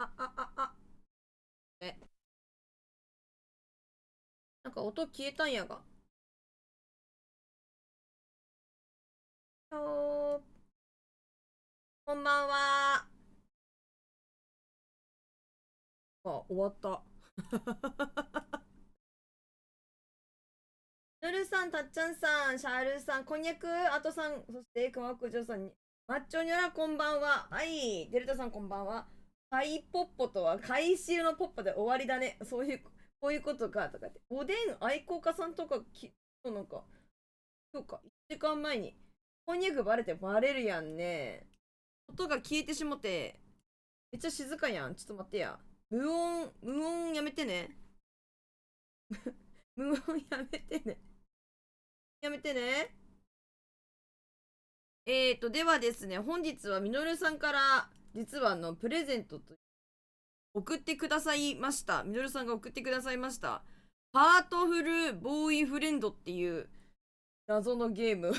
あ、あ、あ、あ。え、なんか音消えたんやが。こんばんは。あ、終わった。ルルさん、たっちゃんさん、シャールさん、こんにゃく、あとさん、そして熊九条さんに、マッチョニョラ、こんばんは。はい、デルタさん、こんばんは。ハイポッポとは、回収のポッポで終わりだね。そういう、こういうことか、とかって。おでん愛好家さんとか、なんか、そうか、1時間前に、こんにゃくバレてバレるやんね。音が消えてしもて、めっちゃ静かやん。ちょっと待ってや。無音やめてね。無音やめてね。やめてね。ではですね、本日はみのるさんから、実はプレゼントと送ってくださいました。みのるさんが送ってくださいました。ハートフルボーイフレンドっていう謎のゲーム。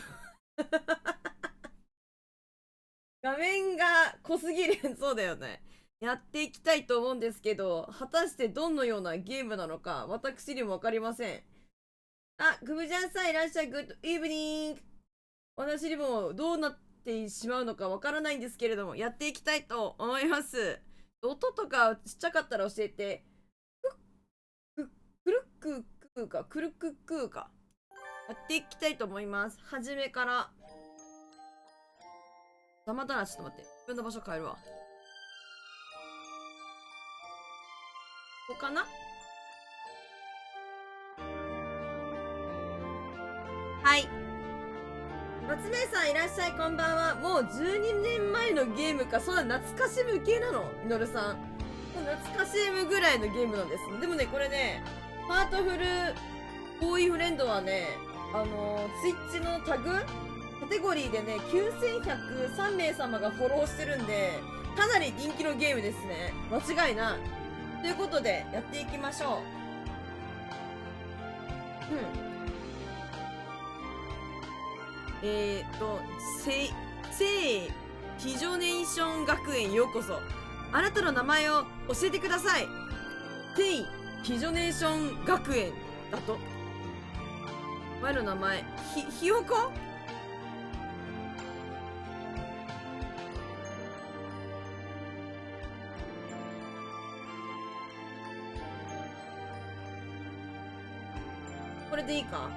画面が濃すぎる。そうだよね。やっていきたいと思うんですけど、果たしてどのようなゲームなのか、私にもわかりません。あ、くぶちゃんさんいらっしゃい。グッドイブニング。私にもどうなってしまうのかわからないんですけれども、やっていきたいと思います。音とかちっちゃかったら教えて。クルッククーか、クルッククーか。やっていきたいと思います。初めから。たまたな、ちょっと待って。自分の場所変えるわ。ここかな。はい。松明さんいらっしゃい、こんばんは。もう12年前のゲームか。そんな懐かしむ系なのみのるさん。懐かしむぐらいのゲームなんです。でもね、これね、ハートフルボーイフレンドはね、ツイッチのタグカテゴリーでね、9103名様がフォローしてるんで、かなり人気のゲームですね。間違いない。ということで、やっていきましょう。うん。えーと、聖ピジョネーション学園ようこそ。あなたの名前を教えてください。聖ピジョネーション学園だと。お前の名前、ひよこ。これでいいか。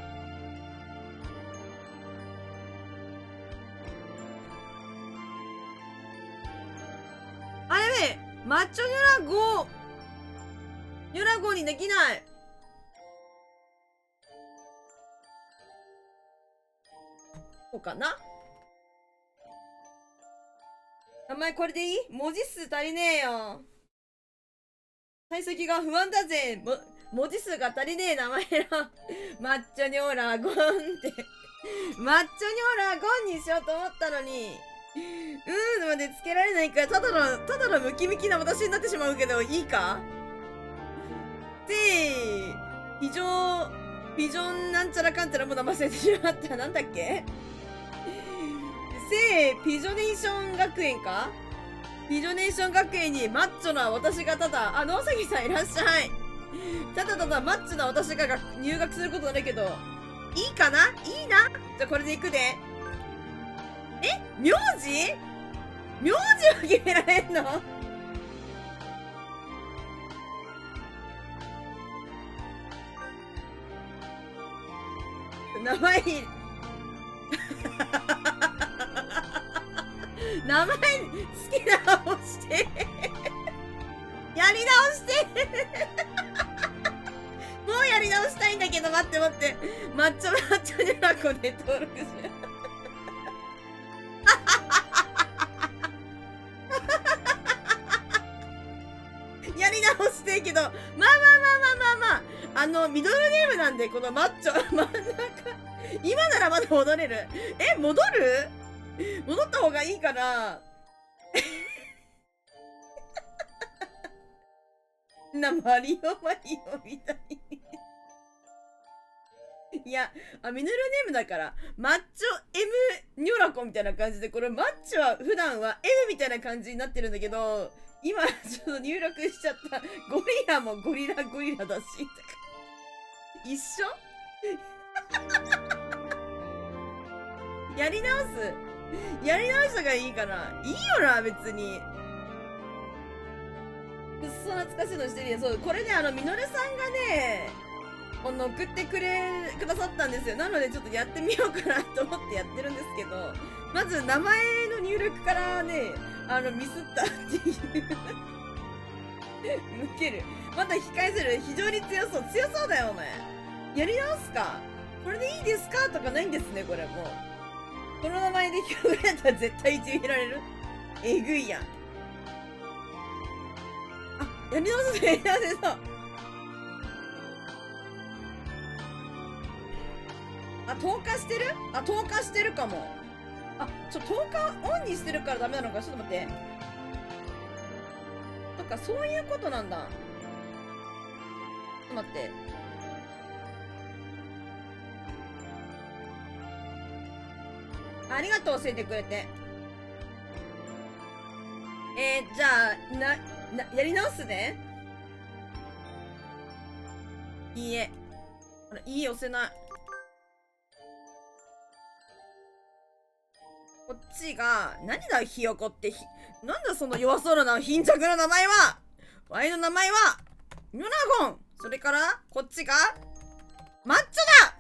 あ、やべえ、マッチョニョラ5。ニョラ5にできない。こうかな。名前これでいい？文字数足りねえよ。解析が不安だぜ。文字数が足りねえ名前のマッチョニョラゴンってマッチョニョラゴンにしようと思ったのに、までつけられないから、ただのムキムキな私になってしまうけど、いいか。で、ピジョンなんちゃらかんちゃらも名前忘れてしまった。なんだっけ。ピジョネーション学園か。ピジョネーション学園にマッチョな私が野崎さんいらっしゃい。ただマッチョな私が入学することになるけど、いいかな。いいな。じゃあこれでいくで。名字は決められんの。名前名前好きな直してやり直してもうやり直したいんだけど、待って。マッチョニョラコで登録しようやり直してけど、まあ、ミドルネームなんで、このマッチョ、真ん中、今ならまだ戻れる。戻った方がいいかな。マリオみたいいや、ミノルネームだから、マッチョ M ニョラコみたいな感じで、これマッチョは普段は M みたいな感じになってるんだけど、今ちょっと入力しちゃった。ゴリラもゴリラだし。一緒やり直したがいいかな。いいよな、別に。くっそ懐かしいのしてるやん。そう、これね、みのるさんがね、送ってくださったんですよ。なのでちょっとやってみようかなと思ってやってるんですけど、まず名前の入力からね、ミスったっていう抜ける。また控えせる。非常に強そうだよね。やり直すか。これでいいですかとかないんですね、これもう。この名前で広げられたら絶対1位入れられる。えぐいやん。あ、やり直せそう。あ、投下してる？あ、投下してるかも。あ、投下オンにしてるからダメなのか。ちょっと待って。そっか、そういうことなんだ。ちょっと待って。ありがとう、教えてくれて。じゃあ、やり直すね。いいえ。いいえ、押せない。こっちが、何だ、ひよこって、なんだその弱そうな貧弱な名前は。ワイの名前は、ミョナゴン。それから、こっちが、マッチョだ。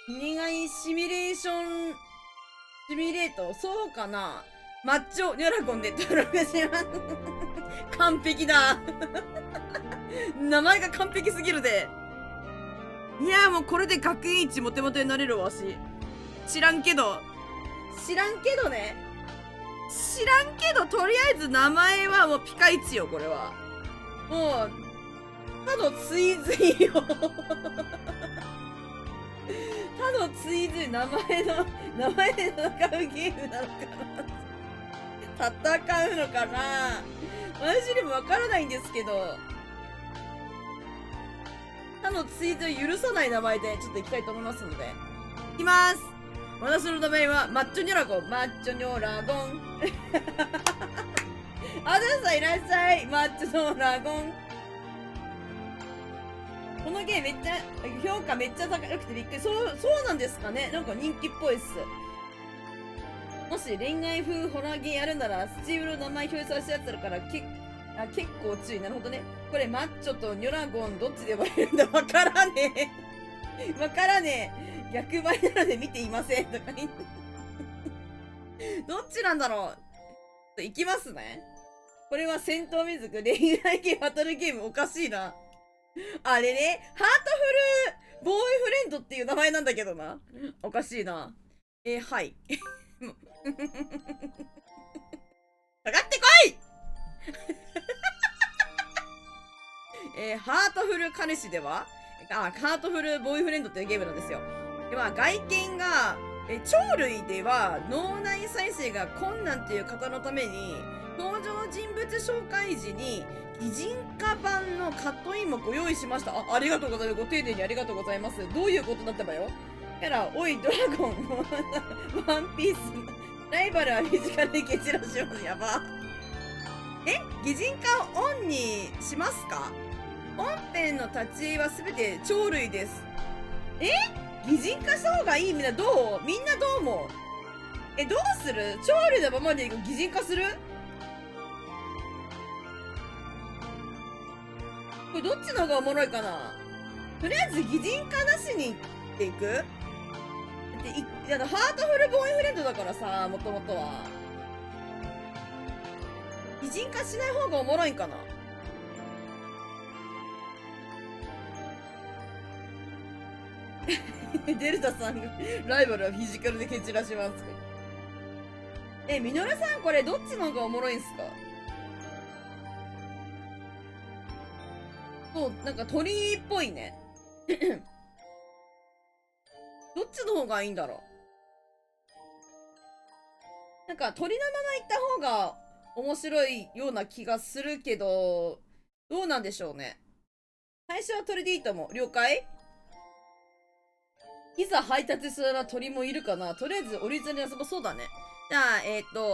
恋愛シミュレーション、シミュレート、そうかな。マッチョニョラゴンで登録します。完璧だ。名前が完璧すぎるで。いや、もうこれで学園一モテモテになれるわし。知らんけどね。知らんけど、とりあえず名前はもうピカイチよ、これは。もう、他の追随よ。他の追随、名前で戦うゲームなのかな。戦うのかな。私にもわからないんですけど、他の追随を許さない名前でちょっと行きたいと思いますので。いきます。私の名前はマッチョニョラゴン。あずさんいらっしゃい。マッチョニョラゴン。このゲームめっちゃ評価めっちゃ高くてびっくり。そうなんですかね。なんか人気っぽいっす。もし恋愛風ホラーゲーやるならスチームの名前表示されたやつだから結構注意。なるほどね。これマッチョとニョラゴンどっちで呼ばれるんだ。わからねえ。わからねえ。逆張りなので見ていませんとか言って。どっちなんだろう。いきますね。これは戦闘民族恋愛系バトルゲームおかしいな。あれね、ハートフルボーイフレンドっていう名前なんだけどな。おかしいな。はい。かかってこいハートフル彼氏ではハートフルボーイフレンドっていうゲームなんですよ。では、外見が、鳥類では脳内再生が困難っていう方のために、登場人物紹介時に、擬人化版のカットインもご用意しました。ありがとうございます。ご丁寧にありがとうございます。どういうことだったばよ。やら、おい、ドラゴン、ワンピース、ライバルは身近で蹴散らします。やば。擬人化をオンにしますか？本編の立ち絵はすべて鳥類です。擬人化した方がいい？みんなどう思う？どうする？鳥類のままで擬人化する？これどっちの方がおもろいかな。とりあえず擬人化なしにっていく？だってハートフルボーイフレンドだからさ、もともとは。擬人化しない方がおもろいんかな。デルタさんがライバルはフィジカルで蹴散らします。ミノルさんこれどっちの方がおもろいんすか？そう、なんか鳥っぽいね。どっちの方がいいんだろう。なんか鳥のまま行った方が面白いような気がするけど、どうなんでしょうね。最初は鳥でいいと思う。了解？いざ配達するな鳥もいるかな。とりあえずオリジナル遊ぼう。そうだね。じゃあ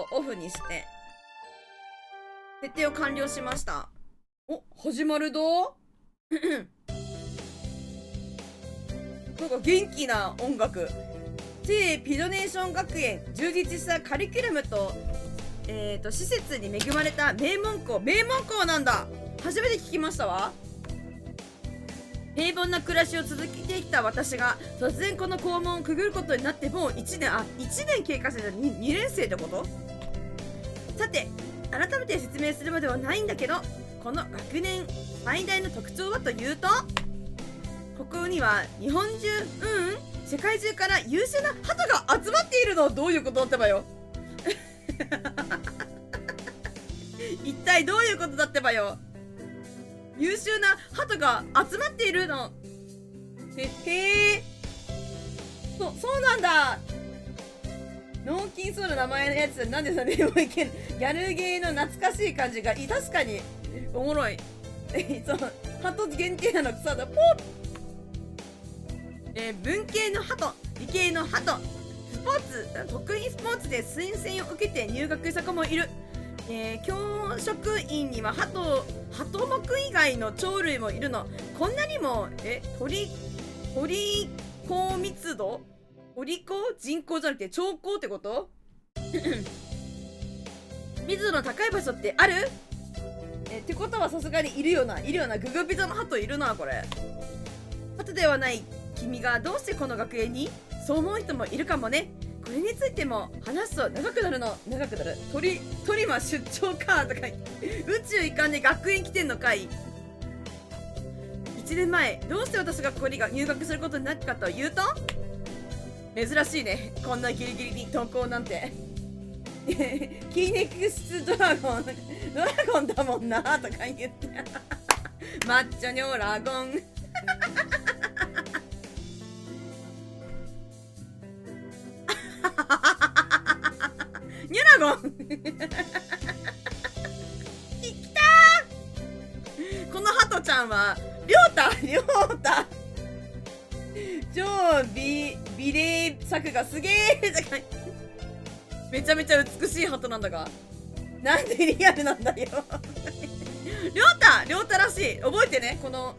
オフにして設定を完了しました。お、始まるどなんか元気な音楽。ピドネーション学園、充実したカリキュラムと施設に恵まれた名門校なんだ。初めて聞きましたわ。平凡な暮らしを続けてきた私が突然この校門をくぐることになってもう1年経過してた。 2年生ってこと？さて改めて説明するまではないんだけど、この学年最大の特徴はというと、ここには日本中世界中から優秀な鳩が集まっているの。どういうことだってばよ一体どういうことだってばよ。優秀な鳩が集まっているの。へえ、そうなんだ。脳筋そうな名前のやつなんでさね、もういけん。ギャルゲーの懐かしい感じが確かにおもろい。そう、鳩限定なの草だ。ポッ文系の鳩、理系の鳩、スポーツ、得意スポーツで推薦を受けて入学した子もいる。教職員には鳩目以外の鳥類もいるの。こんなにも鳥口密度、鳥口人口じゃなくて鳥口ってこと密度の高い場所ってある？ってことはさすがにいるよな。ググピザの鳩いるな。これ鳩ではない君がどうしてこの学園に？そう思う人もいるかもね。これについても話すと長くなる。トリマ出張かとか宇宙行かんで学園来てんのかい。1年前どうして私がここに入学することになったかというと、珍しいね、こんなギリギリに投稿なんてキーネクストドラゴンだもんなとか言ってマッチョニョラゴンニュラゴンきたー。このハトちゃんはりょうた超美麗作がすげえめちゃめちゃ美しいハトなんだが、なんでリアルなんだよりょうたらしい。覚えてね、この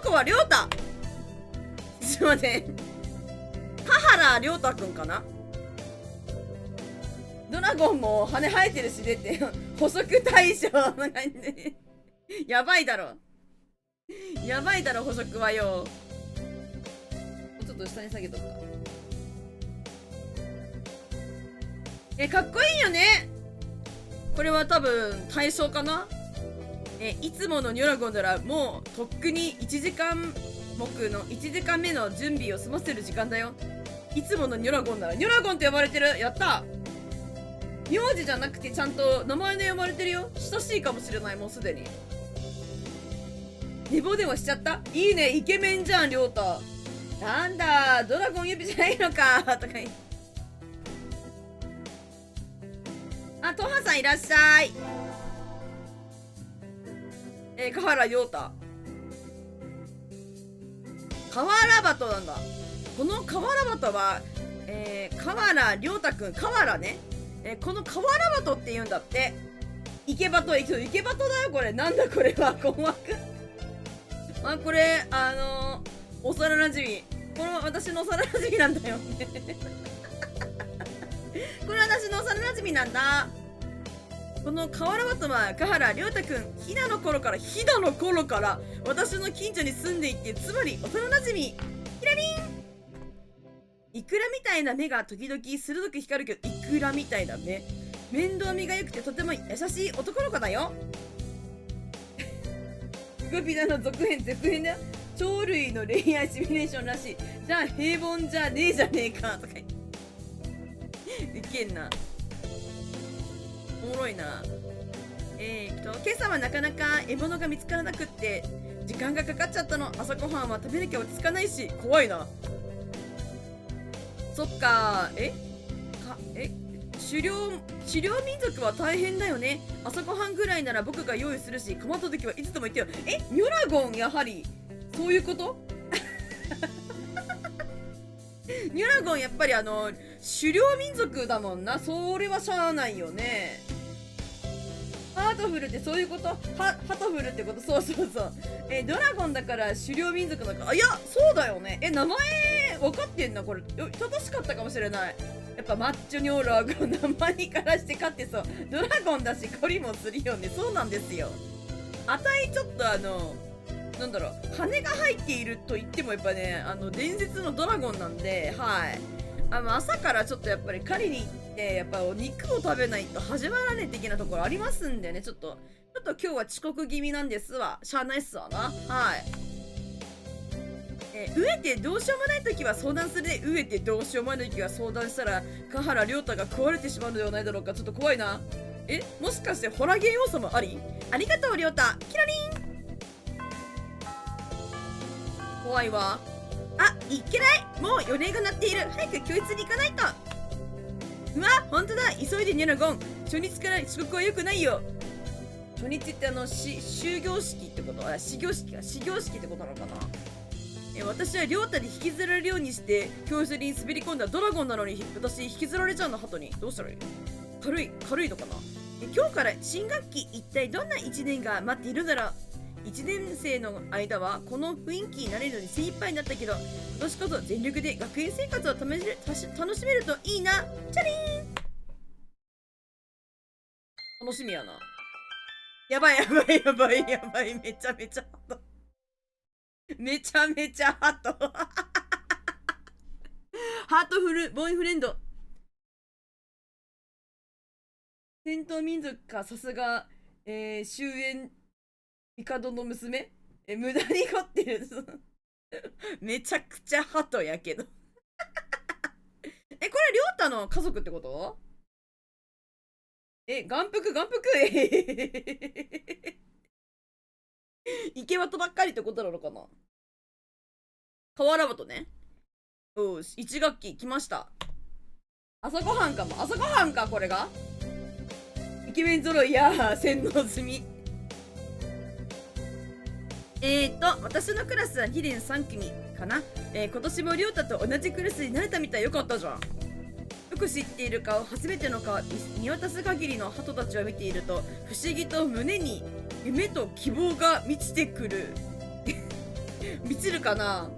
子はりょうた。ちょっと待って、田原りょうたくんかな。ドラゴンも羽生えてるし出て補足対象の感じでやばいだろ補足はよ。ちょっと下に下げとくか。かっこいいよね。これは多分対象かな。いつものニョラゴンならもうとっくに1時間目の準備を済ませる時間だよ。いつものニョラゴンならニョラゴンって呼ばれてる。やった。名字じゃなくてちゃんと名前で呼ばれてるよ。親しいかもしれない。もうすでに寝坊でもしちゃった。いいね、イケメンじゃんりょうた。なんだドラゴン指じゃないのかとか言って。あ、トハさんいらっしゃい。河原陽太。河原バトなんだ。この河原バトは河原亮太くん。河原ね。この河原バトって言うんだって。池バトだよこれ。なんだこれは。困惑あ、これ幼なじみ。これは私の幼なじみなんだよねこれ私の幼なじみなんだ。この河原バトは河原亮太くん。ひだの頃から私の近所に住んでいて、つまり幼なじみ。キラリン。イクラみたいな目が時々鋭く光るけど、イクラみたいな目。面倒見が良くてとても優しい男の子だよグピナの続編だよ。鳥類の恋愛シミュレーションらしい。じゃあ平凡じゃねえじゃねえかとか言ってウケんな。おもろいな。今朝はなかなか獲物が見つからなくって時間がかかっちゃったの。朝ごはんは食べなきゃ落ち着かないし。怖いな。そっか。狩猟民族は大変だよね。朝ごはんぐらいなら僕が用意するし、困った時はいつでも言ってよ。ニョラゴンやはりそういうことニュラゴンやっぱり狩猟民族だもんな。それはしゃあないよね。ハートフルってそういうこと？ハトフルってこと？そうそうそう。ドラゴンだから狩猟民族だから。いや、そうだよね。名前分かってんな、これ。正しかったかもしれない。やっぱマッチョニョーラーが名前にからして勝ってそう。ドラゴンだし、懲りもするよね。そうなんですよ。あたいちょっとなんだろう、羽が入っていると言ってもやっぱね、伝説のドラゴンなんで、はい。朝からちょっとやっぱり狩りに行って、やっぱお肉を食べないと始まらねえ的なところありますんでね、ちょっと今日は遅刻気味なんですわ。しゃあないっすわな。はい。飢えてどうしようもない時は相談するね。飢えてどうしようもない時は相談したら、香原亮太が食われてしまうのではないだろうか。ちょっと怖いな。もしかしてホラゲー要素もあり？ありがとう、亮太。キラリン。怖いわ。いっけない。もう予定が鳴っている。早く教室に行かないと。うわ、ほんとだ。急いでニャラゴン。初日から遅刻は良くないよ。初日って終業式ってこと？始業式か。始業式ってことなのかな。私は亮太に引きずられるようにして教室に滑り込んだドラゴンなのに、私引きずられちゃうの、ハトに。どうしたらいい？軽いのかな。今日から新学期、一体どんな1年が待っているだろう。1年生の間はこの雰囲気になれるのに精一杯になったけど、今年こそ全力で学園生活を楽しめるといいな。チャリーン。楽しみやな。やばい、めちゃめちゃハト。めちゃめちゃハト。ハートフルボーイフレンド。戦闘民族か、さすが、終焉帝の娘。無駄に凝ってる。めちゃくちゃハトやけど。これ、りょうたの家族ってこと？眼福。イケバトばっかりってことなのかな。河原バトね。よし、1学期来ました。朝ごはんかも。朝ごはんか、これが。イケメン揃いや洗脳済み。私のクラスは2年3組かな。今年もりょうたと同じクラスになれたみたい。よかったじゃん。よく知っている顔、初めての顔、見渡す限りの鳩たちを見ていると、不思議と胸に夢と希望が満ちてくる。満ちるかな。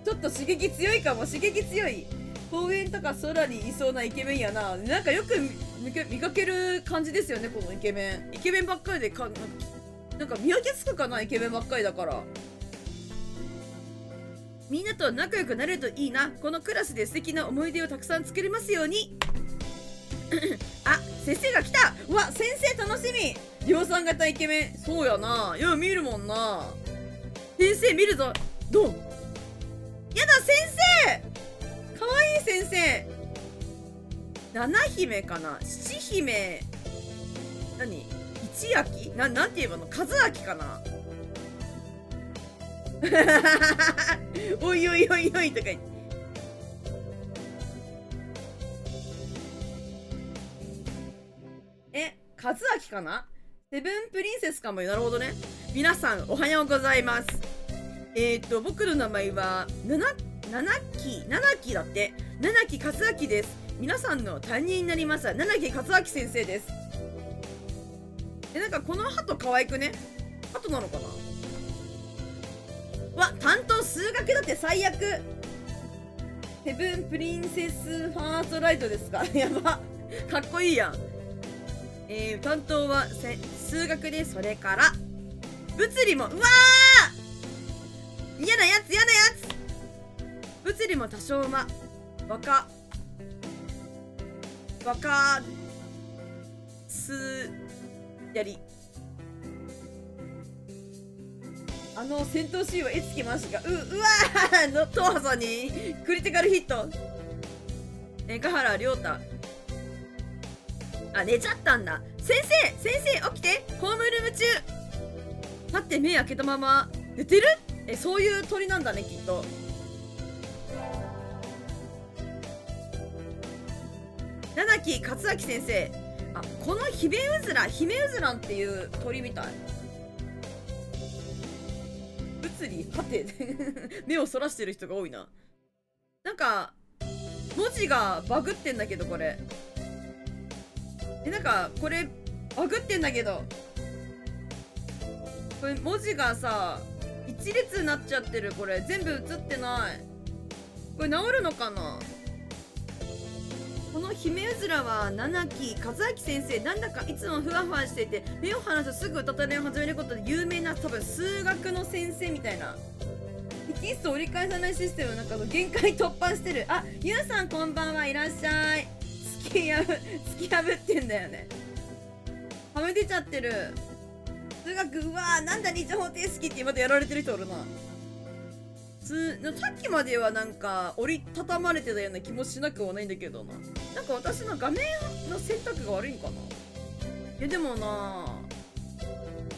ちょっと刺激強いかも。刺激強い。公園とか空にいそうなイケメンやな。なんかよく見かける感じですよね、このイケメン。イケメンばっかりでなんか見分けつくかな、イケメンばっかりだから。みんなと仲良くなれるといいな。このクラスで素敵な思い出をたくさん作れますように。先生が来た。うわ、先生楽しみ。量産型イケメン。そうやな。よう見るもんな。先生見るぞ。どう？やだ、先生かわいい先生。七姫かな、七姫。何？一秋？なんて言えばの？和秋かな。おいとか言って。和秋かな。セブンプリンセスかもよ。なるほどね。皆さんおはようございます。僕の名前は七木だって。七木和明です。皆さんの担任になります。七木和明先生です。なんかこの鳩可愛くね。鳩なのかな。わ、担当数学だって。最悪。セブンプリンセスファーストライトですか。やば、かっこいいやん。担当は数学で、それから物理も。うわー、嫌なやつ。物理も多少若すやり。戦闘シーンはいつ来ますか。うわーのトワさんにクリティカルヒット。香原亮太。寝ちゃったんだ。先生起きて。ホームルーム中。待って、目開けたまま寝てる。そういう鳥なんだね、きっと。七木勝明先生。このヒメウズランっていう鳥みたい。物理りはて目をそらしてる人が多いな。なんか文字がバグってんだけど、これなんかこれバグってんだけど、これ文字がさ一列になっちゃってる。これ全部映ってない。これ治るのかな。この姫うずらは七木和明先生、なんだかいつもふわふわしていて目を離すとすぐ歌たれを始めることで有名な、多分数学の先生みたいな。テキスト折り返さないシステムなんかの限界突破してる。あ、ゆうさんこんばんは、いらっしゃい。突き破ってんだよね。はめ出ちゃってる。数学、うわー、なんだ二次方程式ってまたやられてる人おるな。さっきまではなんか折りたたまれてたような気もしなくはないんだけどな。なんか私の画面の選択が悪いんかな。でもな、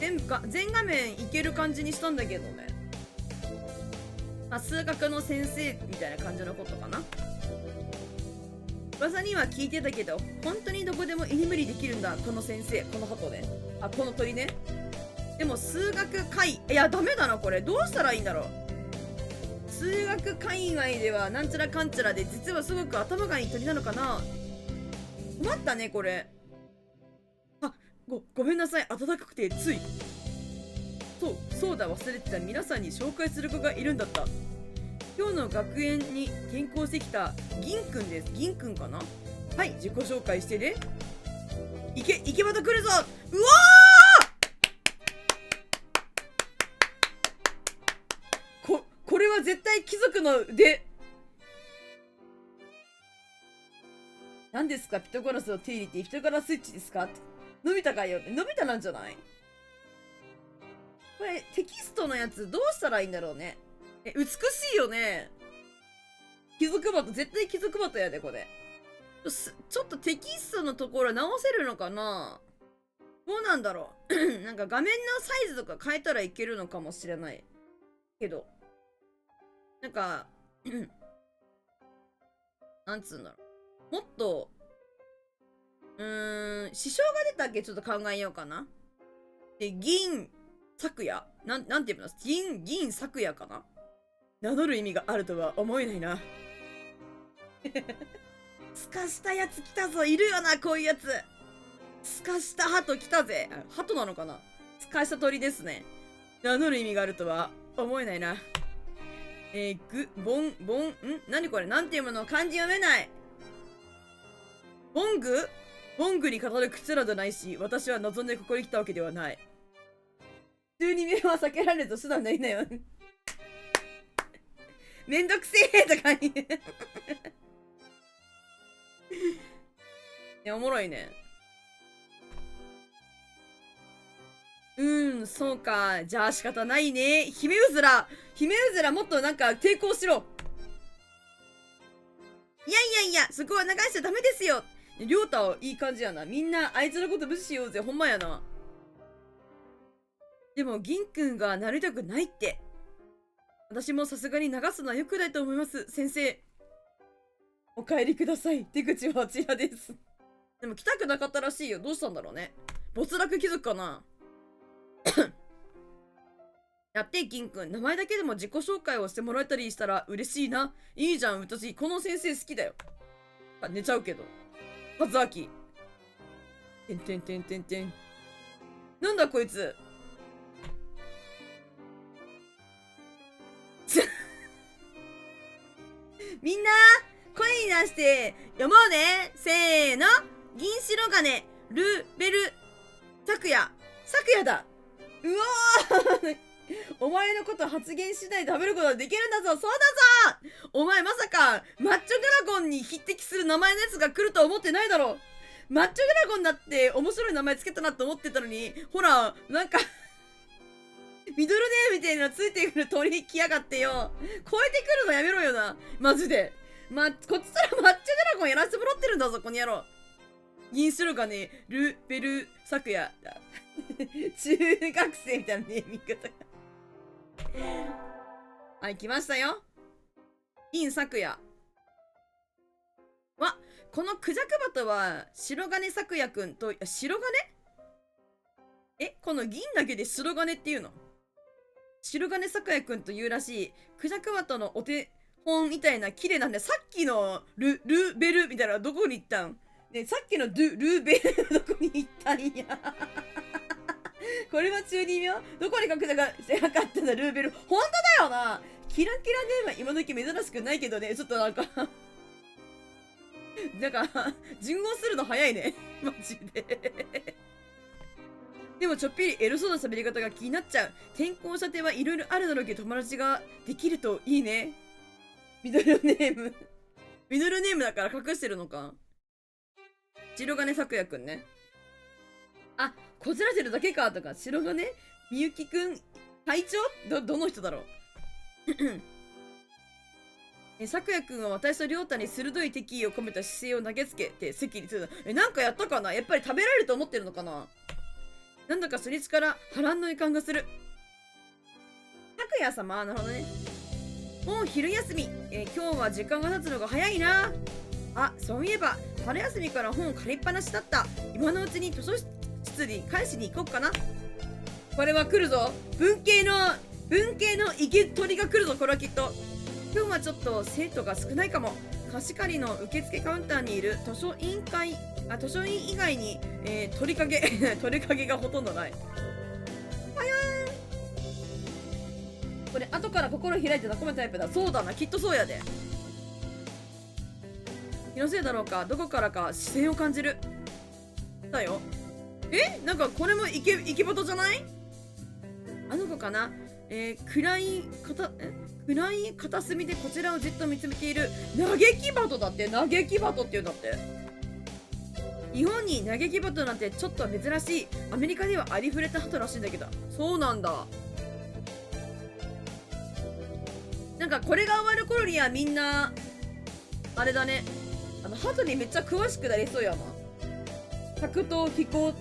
全画面いける感じにしたんだけどね。まあ、数学の先生みたいな感じのことかな。噂には聞いてたけど、本当にどこでも居眠りできるんだ、この先生、この鳩ね。あ、この鳥ね。でも数学界、いや、ダメだな、これ。どうしたらいいんだろう。数学界隈ではなんちゃらかんちゃらで、実はすごく頭がいい鳥なのかな。困ったね、これ。あ、ごめんなさい、暖かくてつい。そうだ、忘れてた。皆さんに紹介する子がいるんだった。今日の学園に転校してきた銀くんです。銀くんかな。はい、自己紹介してね。池端来るぞ。うわー、これは絶対貴族の腕。何ですか、ピタゴラスの定理ってピタゴラスイッチですかって。のび太かよ。のび太なんじゃない。これテキストのやつどうしたらいいんだろうね。美しいよね。貴族鳩、絶対貴族鳩やで、これ。ちょっとテキストのところ直せるのかな。どうなんだろう。なんか画面のサイズとか変えたらいけるのかもしれないけど、なんかなんつうんだろう、もっと支障が出たっけ、ちょっと考えようかな。で、銀昨夜なんて言うの、銀昨夜かな。名乗る意味があるとは思えないな。すかしたやつ来たぞ。いるよな、こういうやつ。すかした鳩来たぜ。鳩なのかな。すかした鳥ですね。名乗る意味があるとは思えないな。何これ、なんていうもの、漢字読めない。ボングに語る口らじゃないし、私は望んでここに来たわけではない。普通に目は避けられると手段ないなよ。めんどくせえとかに。いや、おもろいね。そうか。じゃあ仕方ないね。姫うずらもっとなんか抵抗しろ。いや、そこは流しちゃダメですよ。りょうたいい感じやな。みんなあいつのこと無視しようぜ。ほんまやな。でも銀くんがなりたくないって。私もさすがに流すのは良くないと思います、先生。お帰りください。出口はあちらです。でも来たくなかったらしいよ。どうしたんだろうね。没落貴族かな。やって、銀くん。名前だけでも自己紹介をしてもらえたりしたら嬉しいな。いいじゃん。私、この先生好きだよ。あ、寝ちゃうけど。和明。なんだこいつ。みんな、声に出して読もうね。せーの。銀白金、ルベル、昨夜だ。うわーお前のこと発言しないで食べることができるんだぞ。そうだぞ。お前まさかマッチョドラゴンに匹敵する名前のやつが来るとは思ってないだろ。マッチョドラゴンだって面白い名前つけたなって思ってたのに、ほらなんかミドルネームみたいなのついてくる鳥来やがってよ。超えてくるのやめろよな、マジで。こっちからマッチョドラゴンやらせてもらってるんだぞ、この野郎。銀白金ルベル昨夜だ。中学生みたいなネーミング方。はい、来ましたよ。銀昨夜。わ、このクジャクバトは白金昨夜くんと、白金？この銀だけで白金っていうの？白金咲也くんというらしいクジャクワトのお手本みたいな綺麗なんで、さっきのルベルみたいなのどこに行ったんね、さっきのルベルどこに行ったんやこれは中二病どこに隠れてなかったんだルーベル。本当だよな。キラキラネームは今時珍しくないけどね、ちょっとなんかなんか順応するの早いねマジででもちょっぴりエロそうな喋り方が気になっちゃう。転校したてはいろいろあるだろうけど友達ができるといいね。ミドルネームミドルネームだから隠してるのか。白金咲也くんね。あ、こじらせるだけかとか、白金みゆきくん、隊長どの人だろう咲也くんは私と亮太に鋭い敵意を込めた姿勢を投げつけて席に着いた。なんかやったかな。やっぱり食べられると思ってるのかな。なんだか初日から波乱の予感がする。咲也様、なるほどね。もう昼休み。今日は時間が経つのが早いな。あ、そういえば、春休みから本借りっぱなしだった。今のうちに図書室に返しに行こうかな。これは来るぞ。文系の生け捕りが来るぞ、これはきっと。今日はちょっと生徒が少ないかも。貸し借りの受付カウンターにいる図書委員以外に、取り影がほとんどない。これ後から心開いて眺めタイプだ。そうだな、きっとそうやで。気のせいだろうか、どこからか視線を感じる。だよ。なんかこれもイケボトじゃない？あの子かな。暗い片隅でこちらをじっと見つめている嘆き鳩だって。嘆き鳩っていうんだって。日本に嘆き鳩なんてちょっと珍しい。アメリカではありふれた鳩らしいんだけど。そうなんだ。なんかこれが終わる頃にはみんなあれだね、鳩にめっちゃ詳しくなりそうやな。格闘飛行、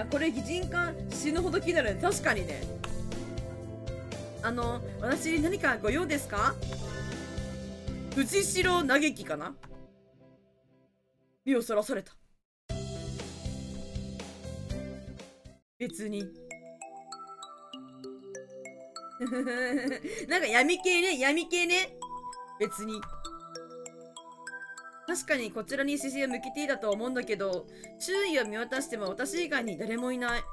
これ擬人化死ぬほど気になるね。確かにね。私に何かご用ですか？藤代嘆きかな。目をそらされた。別になんか闇系ね。別に。確かにこちらに視線を向けていたと思うんだけど、周囲を見渡しても私以外に誰もいない。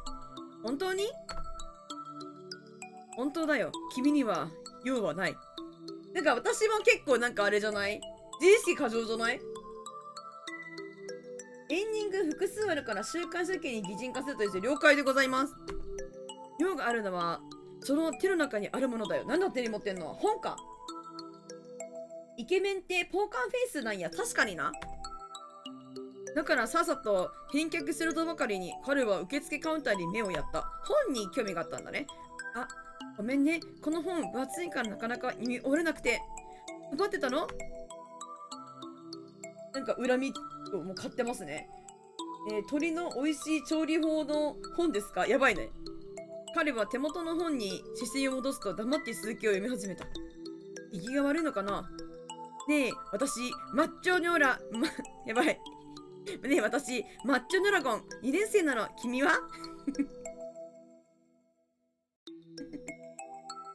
本当に？本当だよ。君には用はない。なんか私も結構なんかあれじゃない？自意識過剰じゃない？エンディング複数あるから週刊誌に擬人化するとして了解でございます。用があるのはその手の中にあるものだよ。なんだ手に持ってんの？本か。イケメンってポーカーフェイスなんや。確かにな。だからさっさと返却するとばかりに彼は受付カウンターに目をやった。本に興味があったんだね。あ、ごめんね。この本分厚いからなかなか読み終われなくて。配ってたの？なんか恨みをもう買ってますね。鳥の美味しい調理法の本ですか？やばいね。彼は手元の本に視線を戻すと黙って続きを読み始めた。意気が悪いのかな？ねえ、私、マッチョニョラ、やばい。ねえ、私、マッチョドラゴン2年生なの。君は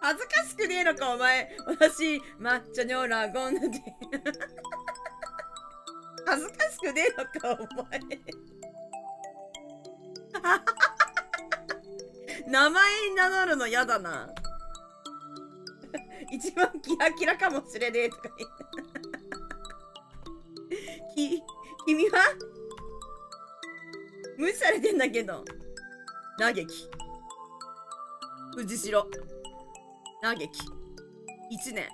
恥ずかしくねえのか、お前。私、マッチョニョラゴンって。恥ずかしくねえのか、お前。名前に名乗るのやだな。一番キラキラかもしれねえとか言って。君は無視されてんだけど。嘆き。藤代。嘆き。1年。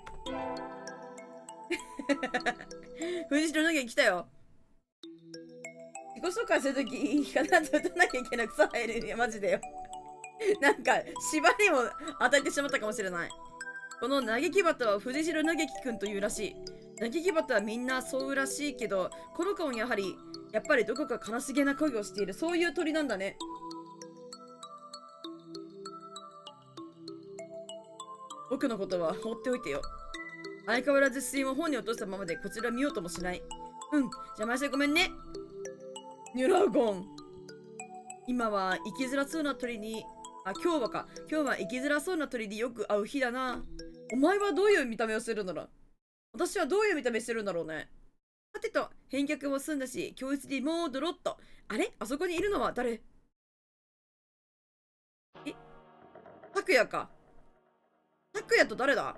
藤代嘆き来たよ。自己紹介するとき、必ず打たなきゃいけない草生えるよ。マジでよ。なんか、縛りを与えてしまったかもしれない。この嘆き鳩は藤代嘆きくんというらしい。嘆き鳩はみんなそうらしいけど、この子もやっぱりどこか悲しげな恋をしている。そういう鳥なんだね。僕のことは放っておいてよ。相変わらず視線を本に落としたままでこちら見ようともしない。邪魔してごめんね。ニュラゴン。今は生きづらそうな鳥にあ、今日はか。今日は生きづらそうな鳥でよく会う日だな。お前はどういう見た目をしてるんだろう。私はどういう見た目してるんだろうね。さてと、返却も済んだし、教室にもうドロッと。あれあそこにいるのは誰？え、拓也か。拓也と誰だ？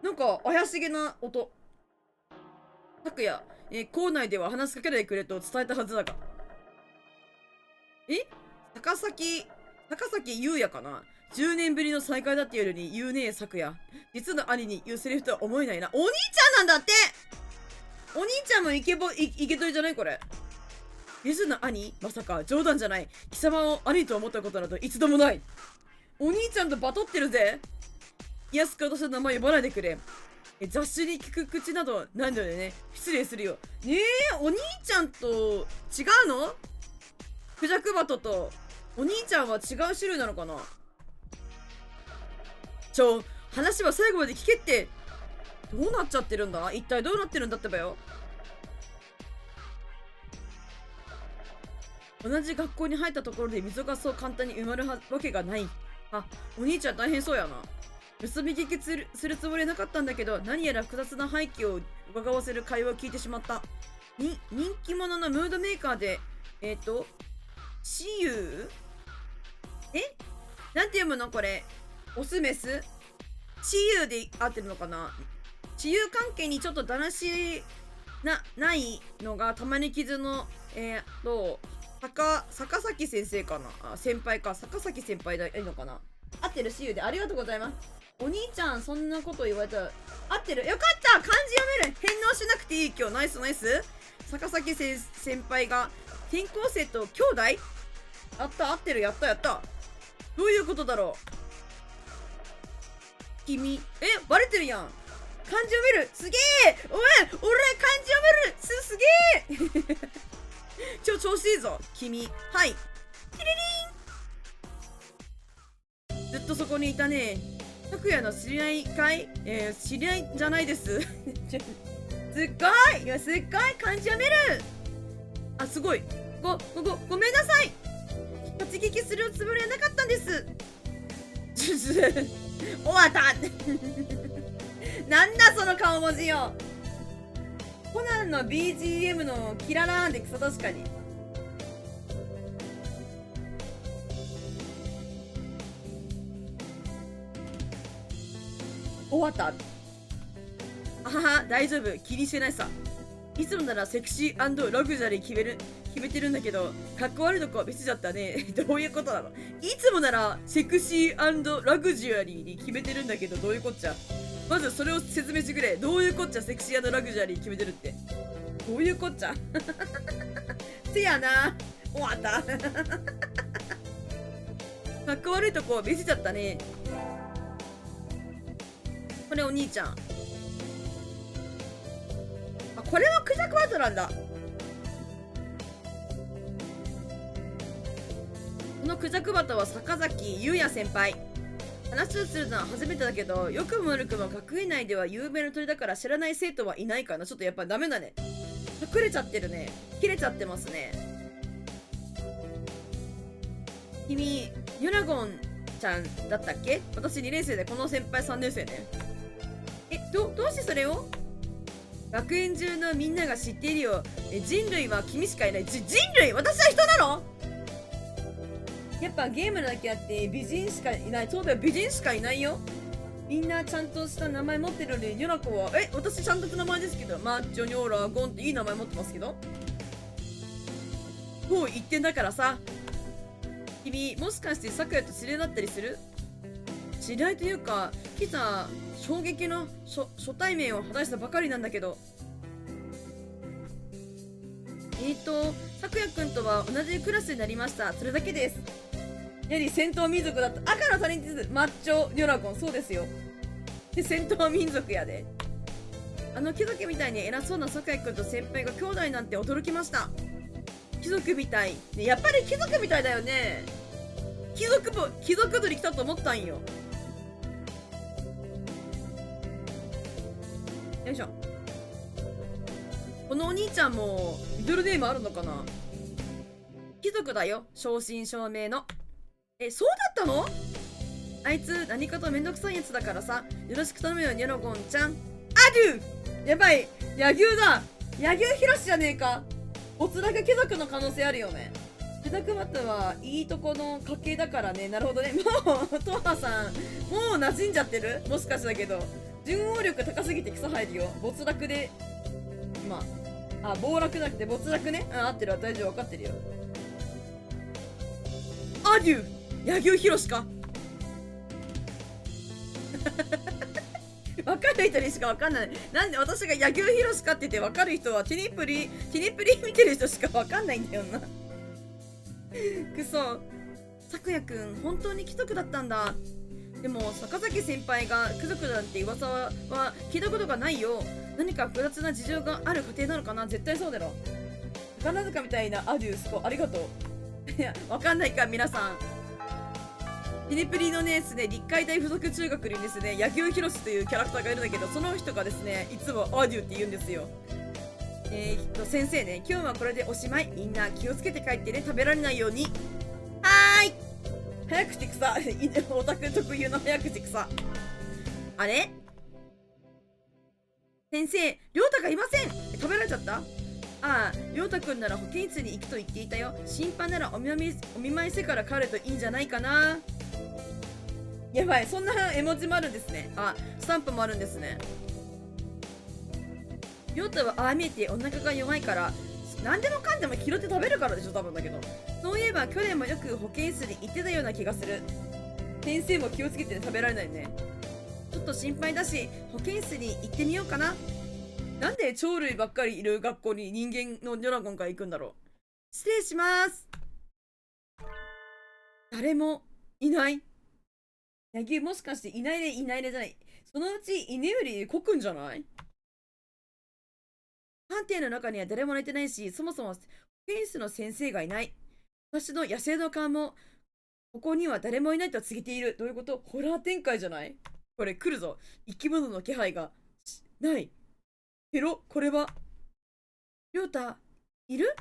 なんか怪しげな音。拓也、校内では話しかけないでくれと伝えたはずだが。え、高崎優也かな。10年ぶりの再会だっていうのに言うねえ、昨夜。実の兄に言うセリフとは思えないな。お兄ちゃんなんだって。お兄ちゃんもイケとりじゃないこれ。実の兄、まさか冗談じゃない。貴様を兄と思ったことなど一度もない。お兄ちゃんとバトってるぜ。安く私の名前呼ばないでくれ。雑誌に聞く口などないのでね。失礼するよ。お兄ちゃんと違うの？クジャクバトとお兄ちゃんは違う種類なのかな。話は最後まで聞けって。どうなっちゃってるんだ？一体どうなってるんだってばよ。同じ学校に入ったところで溝がそう簡単に埋まるわけがない。あ、お兄ちゃん大変そうやな。盗み聞きするつもりなかったんだけど、何やら複雑な背景を伺わせる会話を聞いてしまった。人気者のムードメーカーで、シユなんて読むのこれ。オスメス？シユで合ってるのかな。私有関係にちょっとだらしないのが玉に傷の坂崎先生かな。先輩か。坂崎先輩でいいのかな。合ってる。シユでありがとうございます。お兄ちゃんそんなこと言われたら合ってる。よかった。漢字読める。返納しなくていい。今日ナイスナイス。坂崎先輩が転校生と兄弟。合ってる。やったどういうことだろう。君バレてるやん。漢字読める。すげえ。俺漢字読める。すげえ調子いいぞ君。はい。テレリン。ずっとそこにいたね。拓也の知り合いかい？知り合いじゃないですすっごい漢字読める。あ、すごい。ごめんなさい。突撃するつもりはなかったんです終わったなんだその顔文字よ。コナンの BGM のキララーンでクソ。確かに。終わった。あはは、大丈夫。気にしてないさ。いつもならセクシー&ラグジュアリー決めてるんだけど、かっこ悪いとこは別じゃったね。どういうことなの？いつもならセクシー&ラグジュアリーに決めてるんだけど、どういうこっちゃ。まずそれを説明してくれ。どういうこっちゃ。セクシー&ラグジュアリー決めてるって。どういうこっちゃせやな。終わったかっこ悪いとこ見せちゃったね。これお兄ちゃん。あ、これはクジャクバトなんだ。このクジャクバトは坂崎優也先輩。話をするのは初めてだけど、よくも悪くも学園内では有名な鳥だから知らない生徒はいないかな。ちょっとやっぱダメだね。隠れちゃってるね。切れちゃってますね。君、ユナゴンちゃんだったっけ？私2年生でこの先輩3年生ね。どうしてそれを？学園中のみんなが知っているよ。人類は君しかいない。人類？私は人なの？やっぱゲームだけあって美人しかいない。そうだよ、美人しかいないよ。みんなちゃんとした名前持ってるのに、ニョラコは私ちゃんとした名前ですけど、マッチョニョーラゴンっていい名前持ってますけど。もう言ってんだからさ。君もしかして咲夜と知り合いだったりする？知り合いというか、今朝衝撃の初対面を果たしたばかりなんだけど。咲夜くんとは同じクラスになりました。それだけです。やはり戦闘民族だった。赤の他人地図、マッチョニョラゴン。そうですよ。で、戦闘民族やで。貴族みたいに偉そうな咲夜くんと先輩が兄弟なんて驚きました。貴族みたい。ね、やっぱり貴族みたいだよね。貴族取り来たと思ったんよ。よいしょ。このお兄ちゃんもミドルネームあるのかな。貴族だよ、正真正銘の。そうだったの？あいつ何かとめんどくさいやつだからさ、よろしく頼むよ、ニョロゴンちゃん。アデュー！やばい、柳生だ。柳生博士じゃねえか。没落貴族の可能性あるよね。貴族マタはいいとこの家系だからね。なるほどね。もうトハさんもう馴染んじゃってる。もしかしだけど順応力高すぎて草生えるよ。没落で暴落じゃなくて没落ね。合ってるわ。大丈夫、分かってるよ。アデュー！柳生博士か。分かる人にしか分かんない。なんで私が柳生博士かって言って分かる人はティニプリ見てる人しか分かんないんだよな。くそ。咲夜くん本当に貴族だったんだ。でも坂崎先輩が貴族なんて噂は聞いたことがないよ。何か複雑な事情がある家庭なのかな。絶対そうだろ。宝塚みたいなアデュースコ、ありがとう。いや、わかんないか皆さん。ティニプリのねですね、立海大附属中学にですね、柳生博士というキャラクターがいるんだけど、その人がですね、いつもアデューって言うんですよ。先生ね、今日はこれでおしまい。みんな気をつけて帰ってね。食べられないように。はーい。早口草。オタク特有の早口草。あれ？先生、りょうたがいません。食べられちゃった？ああ、りょうたくんなら保健室に行くと言っていたよ。審判ならお見舞いしてから帰るといいんじゃないかな。やばい、そんな絵文字もあるんですね。スタンプもあるんですね。りょうたはああ見えてお腹が弱いから、何でもかんでも拾って食べるからでしょ、多分だけど。そういえば去年もよく保健室に行ってたような気がする。先生も気をつけて食べられないね。ちょっと心配だし、保健室に行ってみようかな。なんで鳥類ばっかりいる学校に人間のニョラゴンが行くんだろう。失礼します。誰もいない。柳生もしかしていないね、いないねじゃない。そのうち居眠りこくんじゃない？判定の中には誰も寝てないし、そもそも保健室の先生がいない。私の野生の勘も、ここには誰もいないと告げている。どういうこと？ホラー展開じゃない？これ来るぞ。生き物の気配がない。これは。りょうた、いる？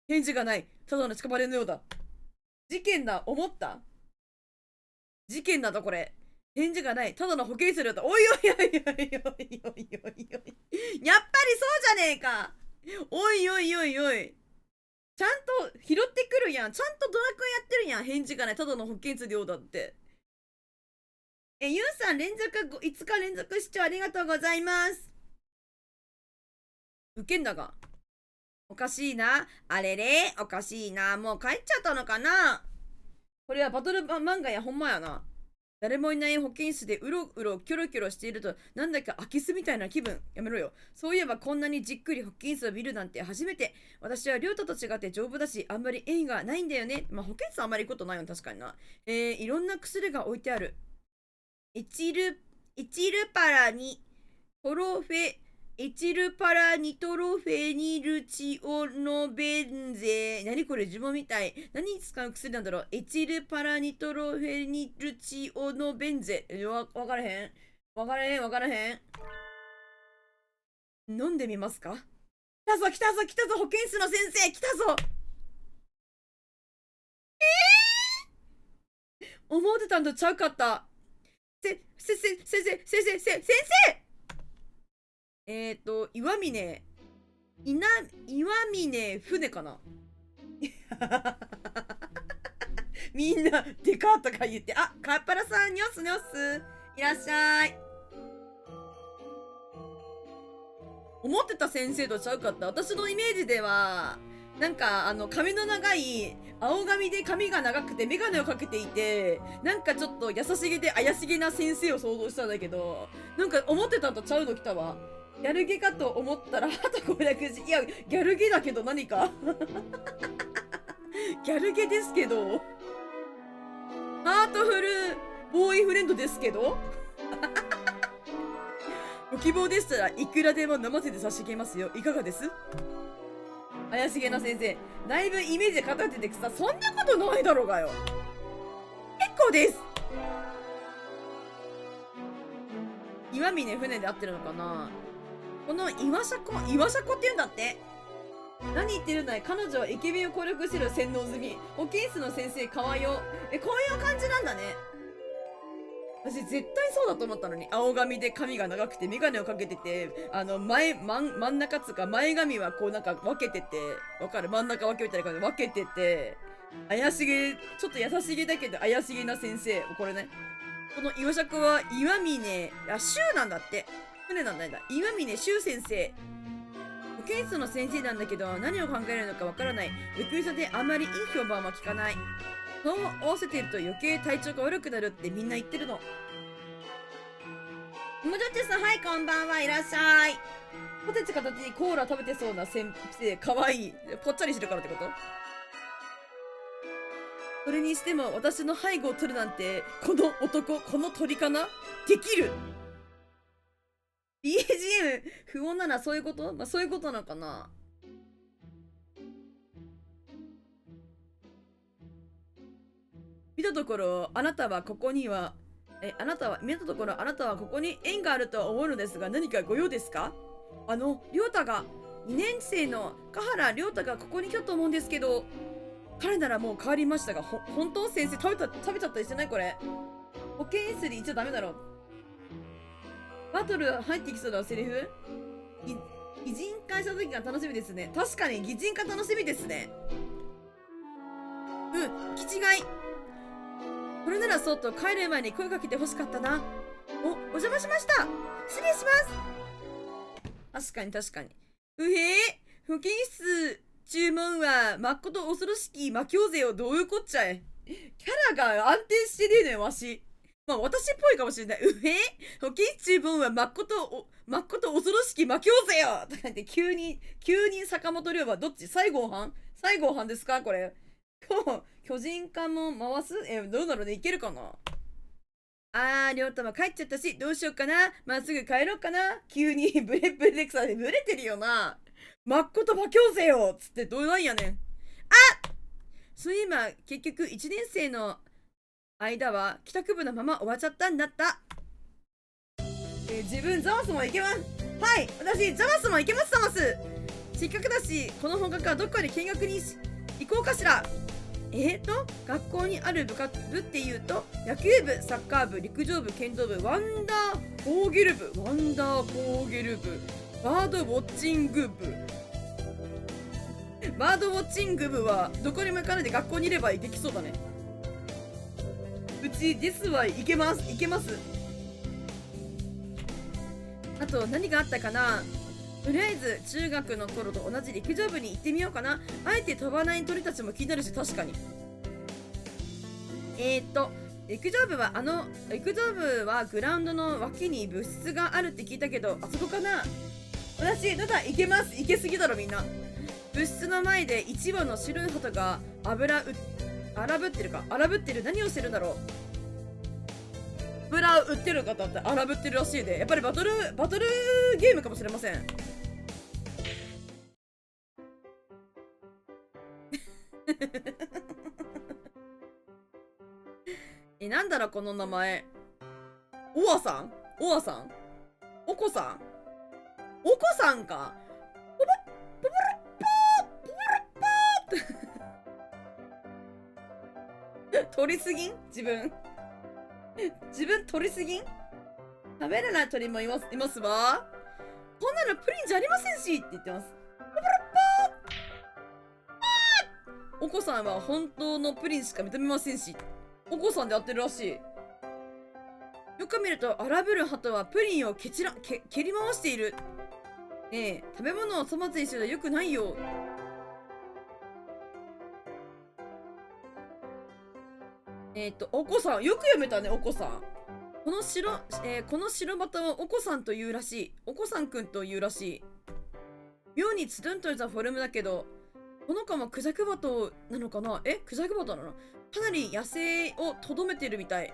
返事がない。ただの屍のようだ。事件だ。思った？事件だとこれ。返事がない。ただの保健室だと。おいおいおいおいおいおいおいおい。やっぱりそうじゃねえか。おいおいおいおい。ちゃんと拾ってくるやん。ちゃんとドラクエやってるやん。返事がない。ただの保健室量だって。ゆうさん5日連続視聴ありがとうございます。ウケんだが。おかしいな。あれれおかしいな。もう帰っちゃったのかな。これはバトル漫画やほんまやな。誰もいない保健室でうろうろキョロキョロしているとなんだか空き巣みたいな気分。やめろよ。そういえばこんなにじっくり保健室を見るなんて初めて。私はりょうたと違って丈夫だしあんまり縁がないんだよね。保健室あんまりいいことないよ。確かにな。いろんな薬が置いてある。エチルパラにトロフェエチルパラニトロフェニルチオノベンゼ。何これ呪文みたい。何に使う薬なんだろう。エチルパラニトロフェニルチオノベンゼ。わからへん。わからへん。飲んでみますか？来たぞ、保健室の先生、来たぞ。思ってたんとちゃうかった。先生岩峰船かな。みんなデカとか言って、カッパラさん、ニョスいらっしゃい。思ってた先生とちゃうかった。私のイメージではなんか髪の長い青髪で髪が長くて眼鏡をかけていて、なんかちょっと優しげで怪しげな先生を想像したんだけど、なんか思ってたとちゃうの来たわ。ギャルゲかと思ったら鳩攻略時。いやギャルゲだけど何かギャルゲですけどハートフルボーイフレンドですけどご希望でしたらいくらでも飲ませて差し上げますよ。いかがです？怪しげな先生。だいぶイメージで偏っててさ、そんなことないだろうがよ。結構です。岩峰船で合ってるのかな。この岩車庫って言うんだって。何言ってるんだい。彼女はイケメンを攻略してる洗脳済み。保健室の先生かわいよ。こういう感じなんだね。私絶対そうだと思ったのに。青髪で髪が長くてメガネをかけてて、真ん中つうか前髪はこうなんか分けてて、わかる？真ん中分けみたいな感じで分けてて、怪しげ、ちょっと優しげだけど怪しげな先生。これね。この岩尺は岩峰、修なんだって。船なんだ。岩峰修先生。保健室の先生なんだけど、何を考えるのかわからない。ゆくゆさであまりいい評判は聞かない。そう合わせていると余計体調が悪くなるってみんな言ってるの。もじょっちさん、はい、こんばんは、いらっしゃい。ポテチ片手にコーラ食べてそうな先生、かわいい。ぽっちゃりしてるからってこと？それにしても、私の背後を取るなんて、この男、この鳥かな？できる！ BGM 不穏ならそういうこと？そういうことなのかな。見たところあなたはここに縁があるとは思うのですが、何かご用ですか？亮太が2年生の香原亮太がここに来たと思うんですけど、彼ならもう変わりましたが、本当？先生食べちゃったりしてない？これ保健室に行っちゃダメだろ。バトル入ってきそうなセリフ？擬人化した時が楽しみですね。確かに擬人化楽しみですね。気違い。これならそうと帰る前に声かけてほしかったな。お邪魔しました。失礼します。確かに。保健室注文はまっこと恐ろしき魔境勢をどういうこっちゃい。キャラが安定してねえのよ、わし。私っぽいかもしれない。保健室注文はまっこと恐ろしき魔境勢よとか言って急に坂本龍馬どっち？西郷藩ですかこれ。巨人化も回す？どうだろうね。いけるかな。りょうたも帰っちゃったし、どうしようかな。まっすぐ帰ろうかな。急にブレでくさでブレてるよな。まっこと魔境勢よつってどうなんやねん。そういえば結局1年生の間は帰宅部のまま終わっちゃったんだった。自分ザマスも行けます。はい、私ザマスも行けます。ザマスせっかくだし、この本格はどっかで見学に行こうかしら。学校にある部活部っていうと、野球部、サッカー部、陸上部、剣道部、ワンダーコーゲル部、バードウォッチング部。バードウォッチング部はどこにも行かないで学校にいればできそうだね。うちですわ、行けます。あと何があったかな。とりあえず中学の頃と同じ陸上部に行ってみようかな。あえて飛ばない鳥たちも気になるし、確かに。陸上部はグラウンドの脇に部室があるって聞いたけど、あそこかな。私ただ行けます。行けすぎだろみんな。部室の前で1羽の白い鳩が荒ぶってる。何をしてるんだろう。油売ってる方って荒ぶってるらしいで、やっぱりバトルゲームかもしれません。なんだろうこの名前。おこさんか。取りすぎん？自分取りすぎん？食べれない鳥もいますわ。こんなのプリンじゃありませんしって言ってます。お子さんは本当のプリンしか認めませんし、お子さんでやってるらしい。よく見ると荒ぶる鳩はプリンを蹴り回している。食べ物を粗末にするとよくないよ。お子さん、よく読めたね、お子さん。この白バタはお子さんというらしい。お子さんくんというらしい。妙につるんとしたフォルムだけど、この子もクジャクバトなのかな。クジャクバトなの？かなり野生をとどめてるみたい。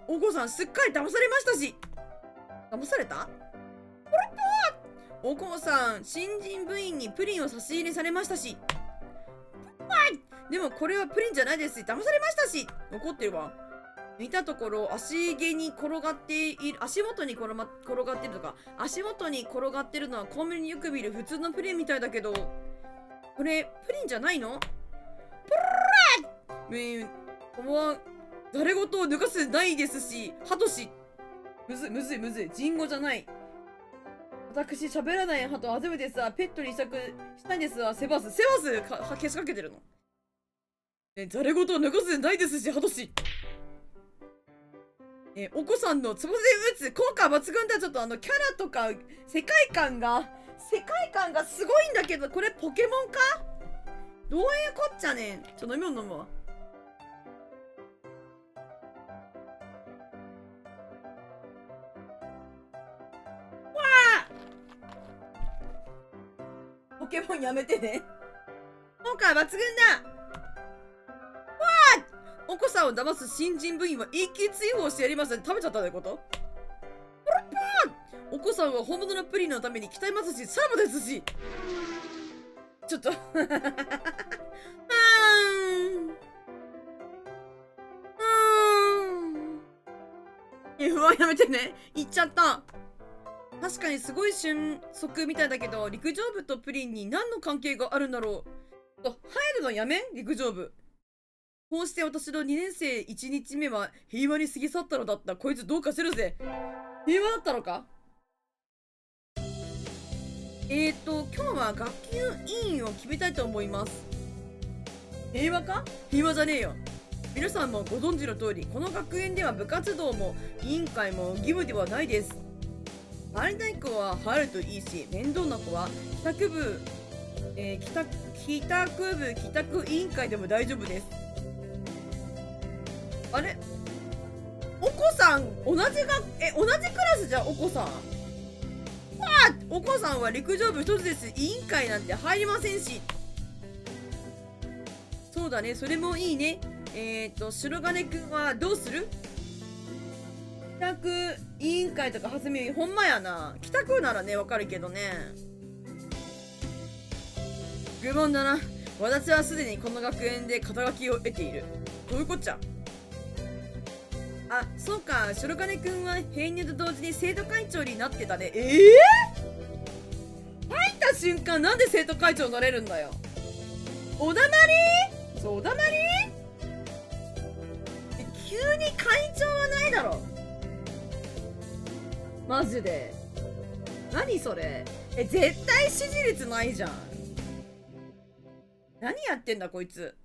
お子さんすっかり騙されましたし。騙された？お子さん、新人部員にプリンを差し入れされましたし。でもこれはプリンじゃないですし、騙されましたし。怒ってるわ。見たところ足毛に転がっている、足元に転がってるとか、足元に転がってるのはコンビニによく見る普通のプリンみたいだけど、これプリンじゃないの？プリンは誰事を抜かすないですし、ハトシ。むずい。ジンゴじゃない。私喋らないハト初めてさ、ペットにしたいんですわ。セバスけしかけてるの。誰事を抜かすないですし、ハトシ。お子さんのつぼせ打つ効果抜群だ。ちょっとキャラとか世界観がすごいんだけど、これポケモンか？どういうこっちゃねん。飲み物飲むわ。ポケモンやめてね。効果抜群だ。お子さんを騙す新人部員は一気追放してやります。食べちゃったってこと？お子さんは本物のプリンのために鍛えますし、さらもですし。ちょっとF1 やめてね。言っちゃった。確かにすごい俊足みたいだけど、陸上部とプリンに何の関係があるんだろう。入るのやめん？陸上部。こうして私の2年生1日目は平和に過ぎ去ったのだった。こいつどうかしてるぜ。平和だったのか？今日は学級委員を決めたいと思います。平和か？平和じゃねえよ。皆さんもご存知の通り、この学園では部活動も委員会も義務ではないです。入りたい子は入るといいし、面倒な子は帰宅部帰宅委員会でも大丈夫です。あれ？お子さん同じクラスじゃん。お子さんお子さんは陸上部一つです。委員会なんて入りませんし。そうだね、それもいいね。白金くんはどうする？帰宅委員会とか初めほんまやな。帰宅ならね、わかるけどね。愚問だな。私はすでにこの学園で肩書きを得ている。どういうこっちゃ？あ、そうか。白金くんは編入と同時に生徒会長になってたね。入った瞬間なんで生徒会長になれるんだよ。おだまり？そう、おだまり？急に会長はないだろ。マジで。何それ。絶対支持率ないじゃん。何やってんだこいつ。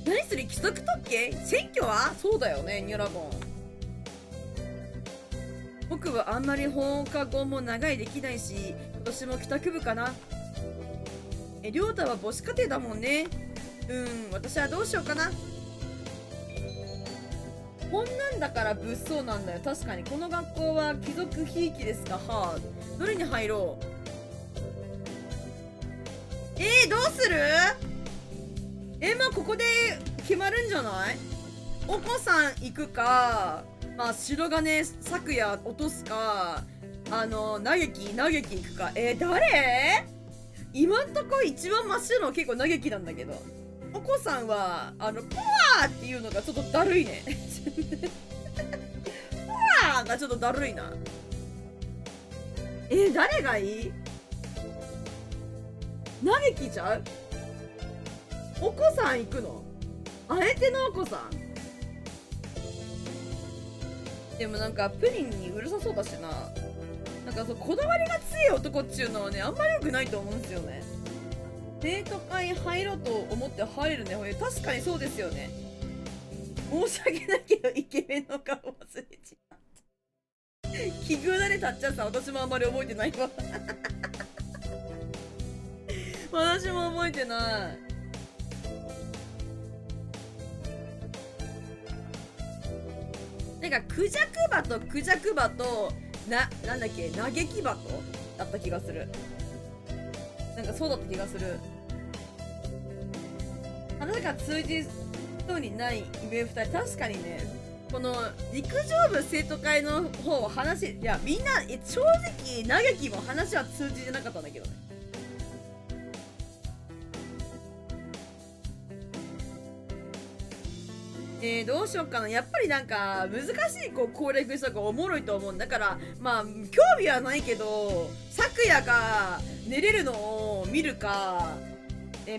何それ、規則特権？選挙は？そうだよね、ニュラゴン。僕はあんまり放課後も長いできないし、今年も帰宅部かな。りょうたは母子家庭だもんね。私はどうしようかな。こんなんだから物騒なんだよ。確かにこの学校は貴族ひいきですか。はあ、どれに入ろう。どうする？まあここで決まるんじゃない？お子さん行くか、まあ白金昨夜落とすか、嘆き行くか。誰？今んとこ一番真っ白の結構嘆きなんだけど、お子さんはポワーっていうのがちょっとだるいね。ポワーがちょっとだるいな。誰がいい？嘆きちゃう？お子さん行くの？あえてのお子さん？でもなんかプリンにうるさそうだしな。なんかそう、こだわりが強い男っちゅうのはね、あんまり良くないと思うんですよね。生徒会入ろうと思って入れるね。確かにそうですよね。申し訳ないけどイケメンの顔忘れちゃった。奇遇だね、たっちゃんさん。私もあんまり覚えてないわ。私も覚えてない。なんかクジャクバとなんだっけ、嘆きバトだった気がする。なんかそうだった気がする。話が通じそうにない上2人。確かにね、この陸上部生徒会の方は話、いやみんな正直嘆きも話は通じてなかったんだけどね。どうしよっかな。やっぱりなんか難しい攻略した方がおもろいと思うんだから、まあ興味はないけど、昨夜が寝れるのを見るか、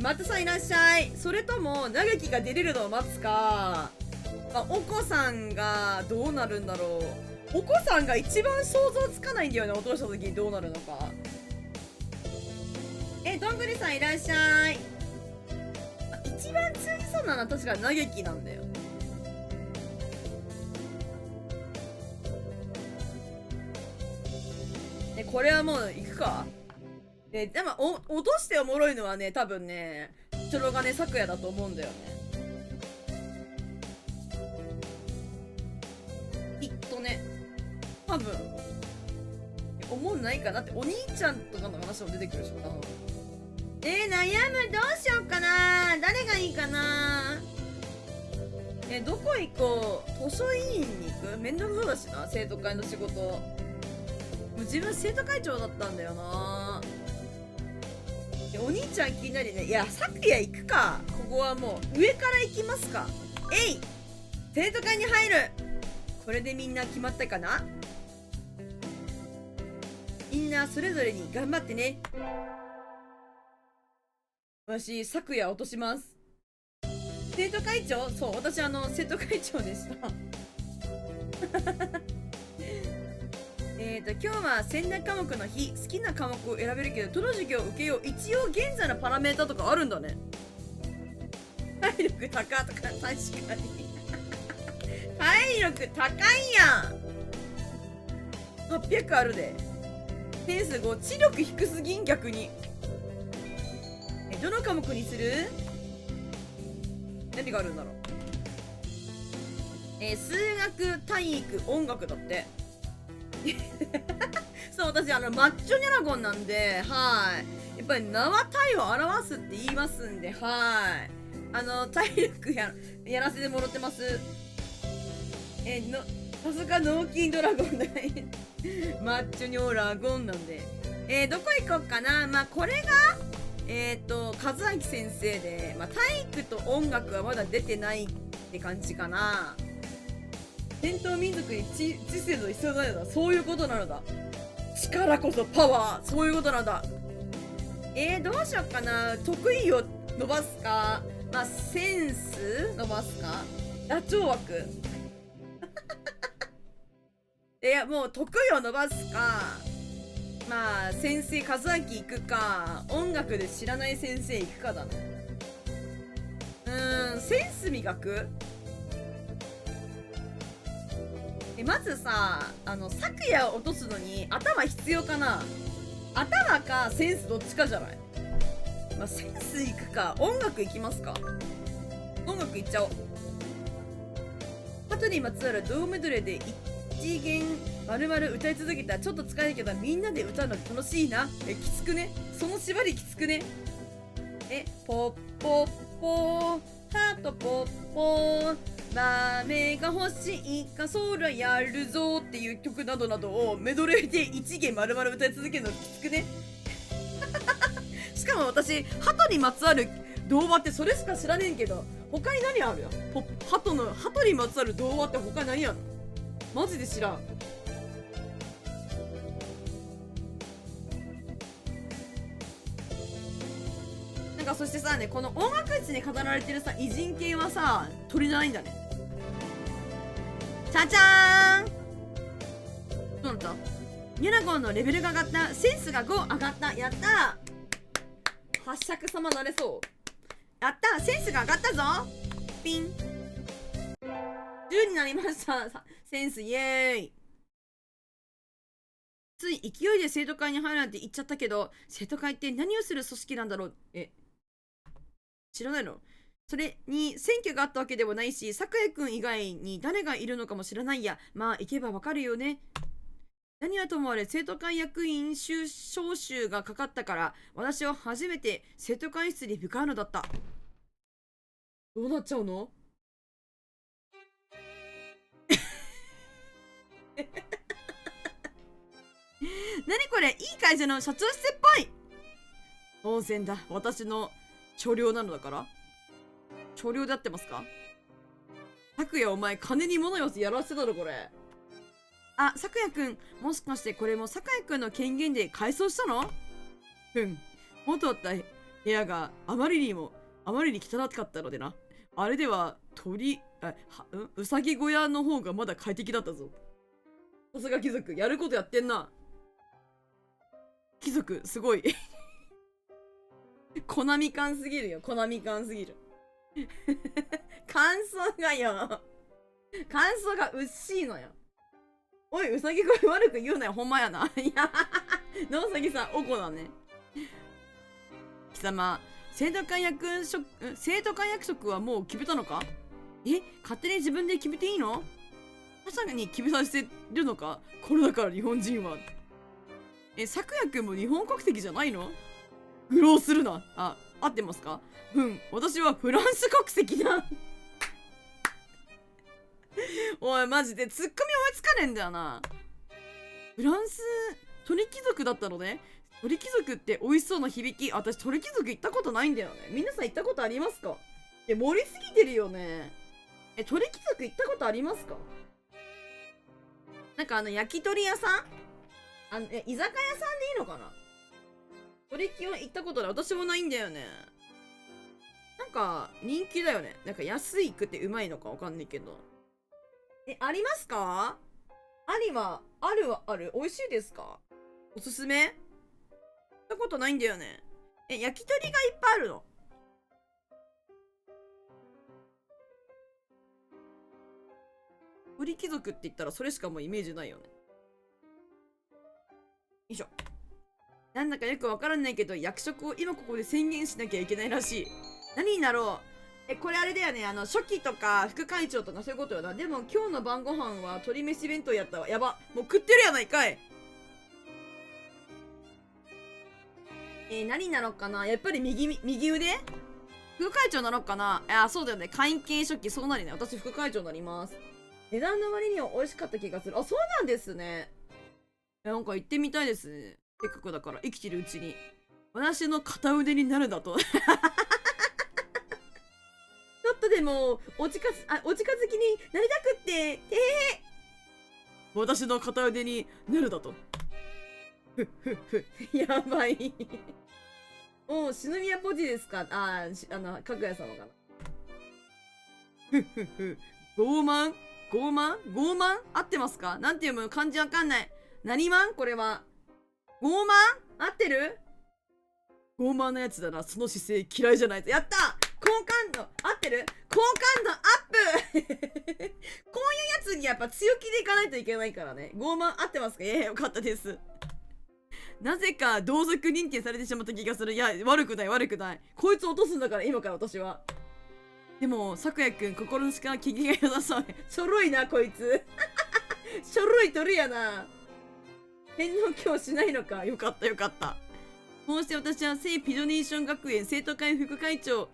マタさんいらっしゃい。それとも長木が出れるのを待つか、まあ、お子さんがどうなるんだろう。お子さんが一番想像つかないんだよね。落とした時にどうなるのか。どんぐりさんいらっしゃい。一番通じそうなのは確か嘆きなんだよ。これはもう行くか。でも落としておもろいのはね、多分ね、チョロガネ咲夜だと思うんだよね。きっとね、多分思うないかなって。お兄ちゃんとかの話も出てくるでしょな。悩む。どうしようかな。誰がいいかな。どこ行こう。図書委員に行く。めんどくそうだしな、生徒会の仕事。もう自分生徒会長だったんだよな。お兄ちゃん気になりね。いや、昨夜行くか。ここはもう上から行きますか。えい、生徒会に入る。これでみんな決まったかな。みんなそれぞれに頑張ってね。私、昨夜落とします。生徒会長？そう、私生徒会長でした。今日は選択科目の日。好きな科目を選べるけど、どの授業を受けよう。一応現在のパラメータとかあるんだね。体力高とか、確かに。体力高いやん。800あるで。点数5。知力低すぎん、逆に。どの科目にする？何があるんだろう。数学、体育、音楽だって。そう、私マッチョニャラゴンなんで、はい。やっぱり名は体を表すって言いますんで、はい。体力やらせてもらってます。さすが脳筋ドラゴンだね。マッチョニョラゴンなんで。どこ行こうかな。まあ、これが、和明先生で、まあ、体育と音楽はまだ出てないって感じかな。伝統民族に知性の必要なのだ。そういうことなのだ。力こそパワー。そういうことなんだ。どうしよっかな。得意を伸ばすか、まあ、センス伸ばすか、ダチョウ枠。いや、もう得意を伸ばすか、まあ先生和明行くか、音楽で知らない先生行くかだね。センス磨く。まずさ、昨夜落とすのに頭必要かな。頭かセンスどっちかじゃない。まあ、センス行くか、音楽行きますか。音楽行っちゃおう。鳩にまつわる同メドレーで一弦丸々歌い続けたらちょっと疲れるけど、みんなで歌うの楽しいな。きつくね。その縛りきつくね。ポッポッポーハートポッポー豆が欲しいかそらやるぞっていう曲などなどをメドレーで一弦丸々歌い続けるのきつくね。しかも私鳩にまつわる童話ってそれしか知らねえけど、他に何あるやん。鳩にまつわる童話って他何やんの。マジで知らん。なんかそしてさね、この音楽室に飾られてるさ偉人系はさ鳥じゃないんだね。チャチャーン。どうなった？ニュラゴンのレベルが上がった。センスが5上がった。やったー。八尺様なれそう。やった、センスが上がったぞ。ピン。10になりました。センスイエーイ。つい勢いで生徒会に入るなんて言っちゃったけど、生徒会って何をする組織なんだろう。知らないの？それに選挙があったわけでもないし、咲夜くん以外に誰がいるのかも知らないや。まあ行けばわかるよね。何はともあれ生徒会役員招集がかかったから、私は初めて生徒会室に向かうのだった。どうなっちゃうの？何これ、いい会社の社長室っぽい。当然だ、私の所領なのだから。所領で合ってますか？拓也お前金に物寄せやらせたろこれ。あ、咲夜くん、もしかしてこれも咲夜くんの権限で改装したの？元あった部屋があまりに汚かったのでな。あれではうさぎ小屋の方がまだ快適だったぞ。さすが貴族、やることやってんな。貴族、すごい。コナミ感すぎるよ、コナミ感すぎる。感想がよ。感想がうっしいのよ。おい、うさぎ声悪く言うなよ、ほんまやな。いや、のうさぎさん、おこだね。貴様、生徒会役職はもう決めたのか？勝手に自分で決めていいの？まさかに決めさせるのか？これだから日本人は。咲夜くんも日本国籍じゃないの？愚弄するな。合ってますか？私はフランス国籍だ。おい、マジでツッコミ思いつかねえんだよな。フランス、鳥貴族だったのね。鳥貴族って美味しそうな響き。私、鳥貴族行ったことないんだよね。皆さん行ったことありますか？盛りすぎてるよね。鳥貴族行ったことありますか？なんか焼き鳥屋さん？居酒屋さんでいいのかな？鳥貴は行ったことない。私もないんだよね。なんか、人気だよね。なんか安いくてうまいのかわかんないけど。ありますか？ある。美味しいですか？おすすめ？行ったことないんだよね。焼き鳥がいっぱいあるの。鳥貴族って言ったらそれしかもうイメージないよね。よいしょ。なんだかよくわからないけど、役職を今ここで宣言しなきゃいけないらしい。何になろう？これあれだよね。初期とか副会長とかそういうことよな。でも今日の晩ご飯は鶏飯弁当やったわ。やば。もう食ってるやないかい。何になろうかな。やっぱり右腕？副会長なろうかな。そうだよね。会計書記、そうなりね。私副会長になります。値段の割には美味しかった気がする。そうなんですね。なんか行ってみたいですね。せっかくだから生きてるうちに。私の片腕になるだと。ちょっとでもお近づきになりたくって私の片腕になるだと。やばい。篠宮ポジですか？かぐや様かな。傲慢合ってますか？なんて読むの？漢字わかんない。何マン？これは傲慢合ってる？傲慢なやつだな。その姿勢嫌いじゃない。やった！好感度合ってる？好感度アップ。こういうやつにやっぱ強気でいかないといけないからね。傲慢合ってますか？よかったです。なぜか同族認定されてしまった気がする。いや、悪くない。こいつ落とすんだから、今から私は。でも、咲夜くん、心の力機嫌が良さそう。ちょろいな、こいつ。ちょろい鳥やな。返納今日しないのか。よかった。こうして私は聖ピジョネーション学園生徒会副会長、こ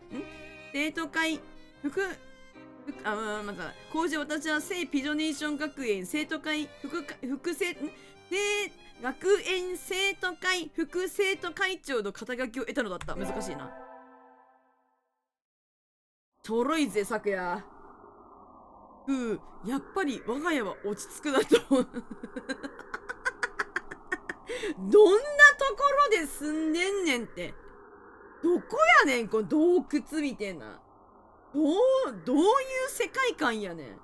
うして私は聖ピジョネーション学園生徒会学園生徒会副生徒会長の肩書きを得たのだった。難しいな。ちょろいぜ、咲夜。やっぱり我が家は落ち着くだと。どんなところで住んでんねんって。どこやねん、この洞窟みたいな。どういう世界観やねん。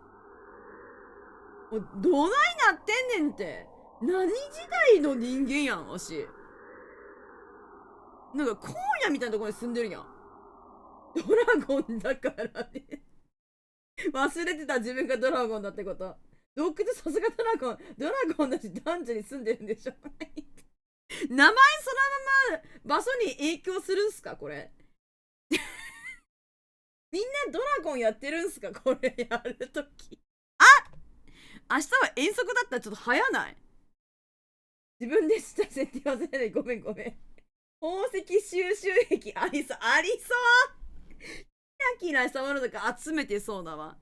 どないなってんねんって。何時代の人間やん、わし。なんか荒野みたいなところに住んでるやん。ドラゴンだからね。忘れてた、自分がドラゴンだってこと。洞窟さすがドラゴンだし男女に住んでるんでしょ。名前そのまま場所に影響するんすかこれ。みんなドラゴンやってるんすかこれやるとき。明日は遠足だったらちょっと早ない？自分でした設定忘れない。ごめん。宝石収集癖ありそう。キラキラしたものとか集めてそうだわ。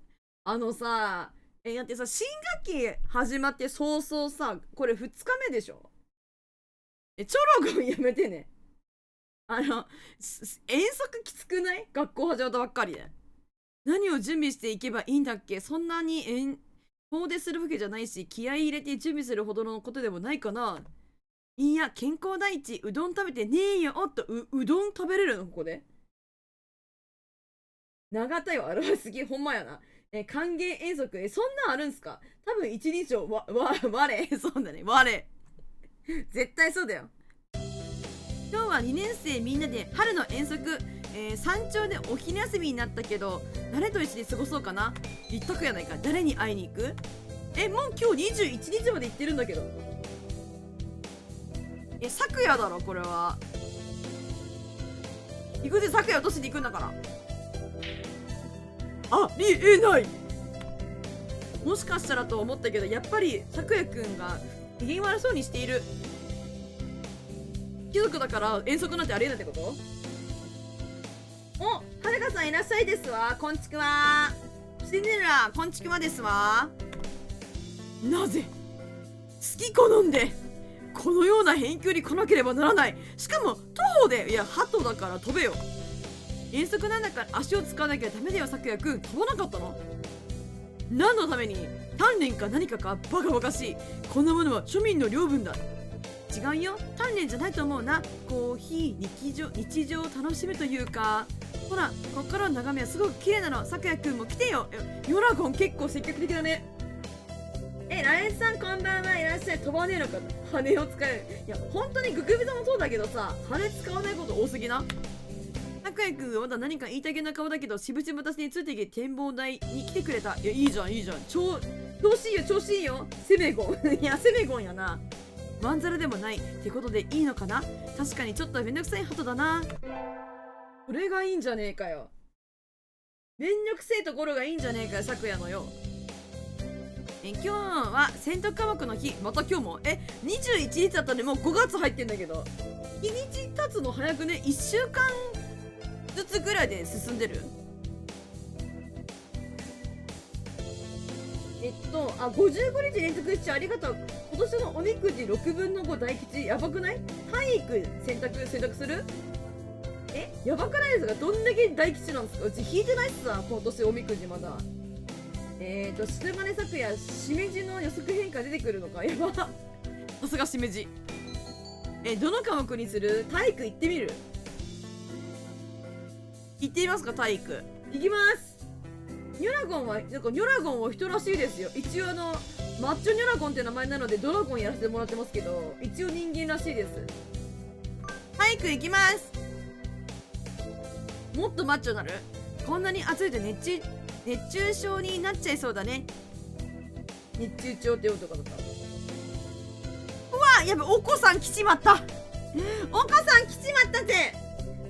さ、だってさ、新学期始まって早々さ、これ2日目でしょ？チョロゴンやめてね。遠足きつくない？学校始まったばっかりで。何を準備していけばいいんだっけ。そんなに遠出するわけじゃないし、気合い入れて準備するほどのことでもないかな。いや、健康第一、うどん食べてねえよ。おっと、うどん食べれるのここで。長田よ、表すぎ、ほんまやな。歓迎遠足、そんなんあるんすか。多分一日を我、そうだね、我。絶対そうだよ。今日は2年生みんなで春の遠足、山頂でお昼休みになったけど、誰と一緒に過ごそうかな。一択やないか。誰に会いに行く。もう今日21日まで行ってるんだけど。昨夜だろこれは。行くぜ、昨夜落としに行くんだから。ありえない。もしかしたらと思ったけど、やっぱり昨夜くんが機嫌悪そうにしている。貴族だから遠足なんてありえないってこと。お、はるかさんいらっしゃいですわ。こんちくわ。シンデレラ、こんちくわですわ。なぜ好き好んでこのような辺境に来なければならない。しかも徒歩で。いや、鳩だから飛べよ。遠足なんだから足を使わなきゃダメだよ。咲夜くん飛ばなかったの。何のために。鍛錬か何かか。バカバカしい。こんなものは庶民の領分だ。違うよ、鍛錬じゃないと思うな。コーヒー日常を楽しむというか。ほら、こっからの眺めはすごく綺麗なの。咲夜くんも来てよ。ヨラゴン結構積極的だね。ラエンさんこんばんは。いらっしゃい。飛ばねえのか。羽を使える。いや本当にグクビザもそうだけどさ、羽使わないこと多すぎな。咲夜くんはまだ何か言いたげな顔だけど、しぶしぶ私についてきて展望台に来てくれた。いや、いいじゃんいいじゃん。調子いいよ調子いいよ。セメゴンいやセメゴンやな。まんざらでもないってことでいいのかな。確かにちょっとめんどくさい鳩だな。これがいいんじゃねえかよ。めんどくせえところがいいんじゃねえかよ、昨夜のよ。今日は選択科目の日。また今日も21日だったんでもう5月入ってんだけど、日にち経つの早くね。1週間ずつぐらいで進んでる。55日連続一致ありがとう。今年のおみくじ6分の5大吉。やばくない。体育選択する。やばくないですか。どんだけ大吉なんですか。うち引いてないっすわ今年おみくじまだ。白金昨夜しめじの予測変化出てくるのか。やば。さすがしめじ。どの科目にする。体育行ってみる。行ってみますか。体育行きます。ニョラゴンはなんかニョラゴンは人らしいですよ。一応マッチョニョラゴンって名前なのでドラゴンやらせてもらってますけど、一応人間らしいです。体育行きます。もっとマッチョなる。こんなに暑いと熱中症になっちゃいそうだね。熱中症って男だった。うわ、やべ、お子さん来ちまった。お子さん来ちまったぜ。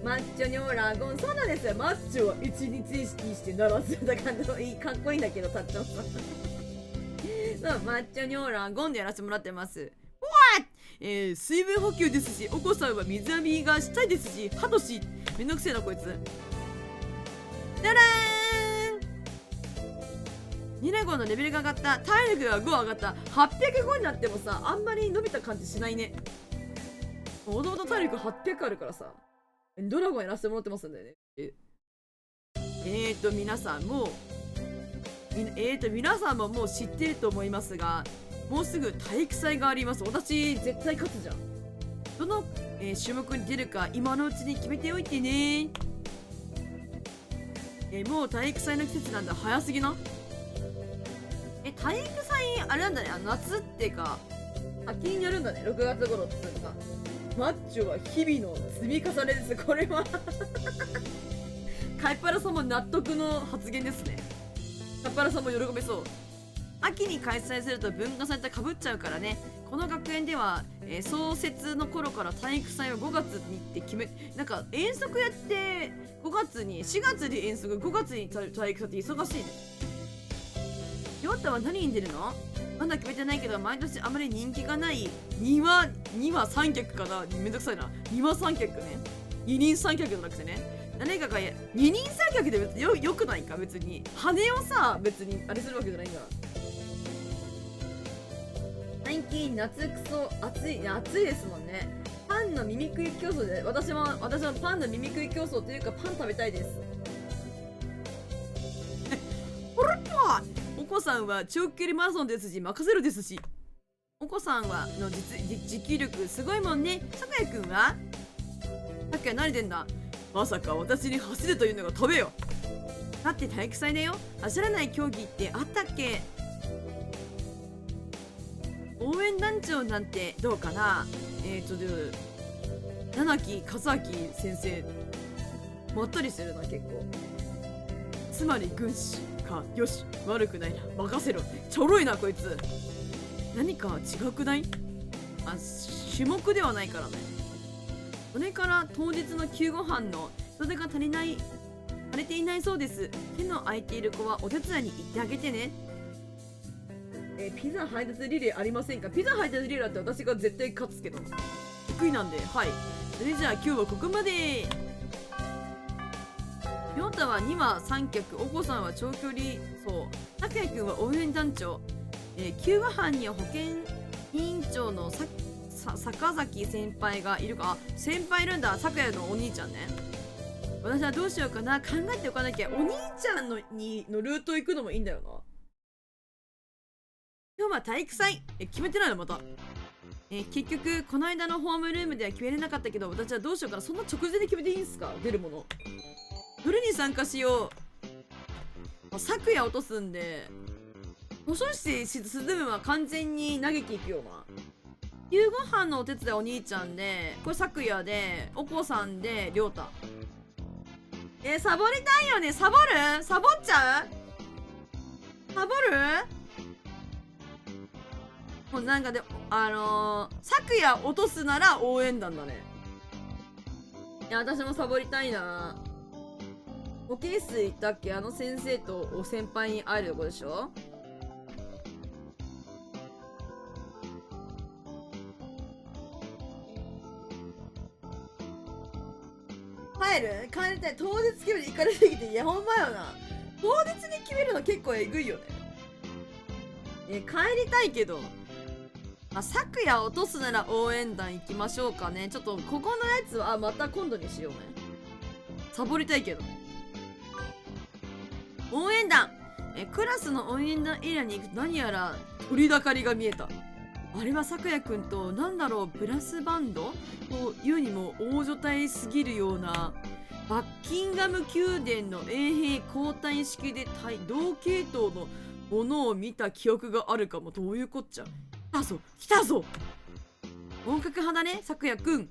マッチョニョラゴン。そうなんですよ。マッチョは一日意識して鳴らす。だからいい、かっこいいんだけど、タッチョンさん。そう、マッチョニョラゴンでやらせてもらってます。水分補給ですし、お子さんは水浴びがしたいですし、ハトし、めんどくせえなこいつ。じゃらーん。ニラゴンのレベルが上がった。体力が5上がった。805になってもさ、あんまり伸びた感じしないね。もともと体力800あるからさ、ドラゴンやらせてもらってますんでね。皆さんも皆さんももう知ってると思いますが、もうすぐ体育祭があります。私絶対勝つじゃん。どの、種目に出るか今のうちに決めておいてね。もう体育祭の季節なんだ。早すぎな。体育祭あれなんだね。夏ってか秋にやるんだね。6月頃ってさ。マッチョは日々の積み重ねです。これはカイパラさんも納得の発言ですね。カイパラさんも喜べそう。秋に開催すると文化祭とかぶっちゃうからね。この学園では、創設の頃から体育祭を5月にって決め、なんか遠足やって5月に、4月に遠足、5月に体育祭って忙しいね。ヨッタは何に出るの。まだ決めてないけど、毎年あまり人気がない2話三脚かな。めんどくさいな。2話三脚ね。二人三脚じゃなくてね。誰かが二人三脚で別によくないか。別に羽をさ、別にあれするわけじゃないんだ。最近夏クソ暑いですもんね。パンの耳食い競争で、私もパンの耳食い競争というかパン食べたいです。子さんは長距離マラソンですし任せるですし。お子さんはの持久力すごいもんね。さくやくんはさっきは何でんだ。まさか私に走れというのが飛べよ。だって体育祭だよ。走らない競技ってあったっけ。応援団長なんてどうかな。七木和明先生まったりするな結構。つまり軍師か。よし悪くないな、任せろ。ちょろいなこいつ。何か違くない？種目ではないからね。それから当日の救護班の人手が足りていないそうです。手の空いている子はお手伝いに行ってあげてね。ピザ配達リレーありませんか。ピザ配達リレーだって私が絶対勝つけど得意なんで。はい、それじゃあ今日はここまで。りょうたは2話三脚、お子さんは長距離走、たくやくんは応援団長、救護班には保健委員長の坂崎先輩がいるか。先輩いるんだ。さくやのお兄ちゃんね。私はどうしようかな、考えておかなきゃ。お兄ちゃんのルート行くのもいいんだよな。今日は体育祭決めてないのまた。結局この間のホームルームでは決めれなかったけど、私はどうしようかな。そんな直前で決めていいんすか。出るものどれに参加しよう。昨夜落とすんで、そしてスズムは完全に嘆きいくような。夕ご飯のお手伝いお兄ちゃんで、これ昨夜で、お子さんでりょうた。サボりたいよね。サボっちゃう。サボる。もうなんかで昨夜落とすなら応援団だね。いや私もサボりたいな。保健室行ったっけ。先生とお先輩に会えるとこでしょ。帰りたい。当日決める行かれすぎて。いやほんまよな。当日に決めるの結構えぐいよね。帰りたいけど、昨夜落とすなら応援団行きましょうかね。ちょっとここのやつはまた今度にしようね。サボりたいけど。応援団、クラスの応援団エリアに行くと何やら取りだかりが見えた。あれはさくやくんとなんだろう、ブラスバンドというにも大所帯すぎるような。バッキンガム宮殿の衛兵交代式で同系統のものを見た記憶があるかも。どういうこっちゃ。来たぞ本格派だねさくやくん。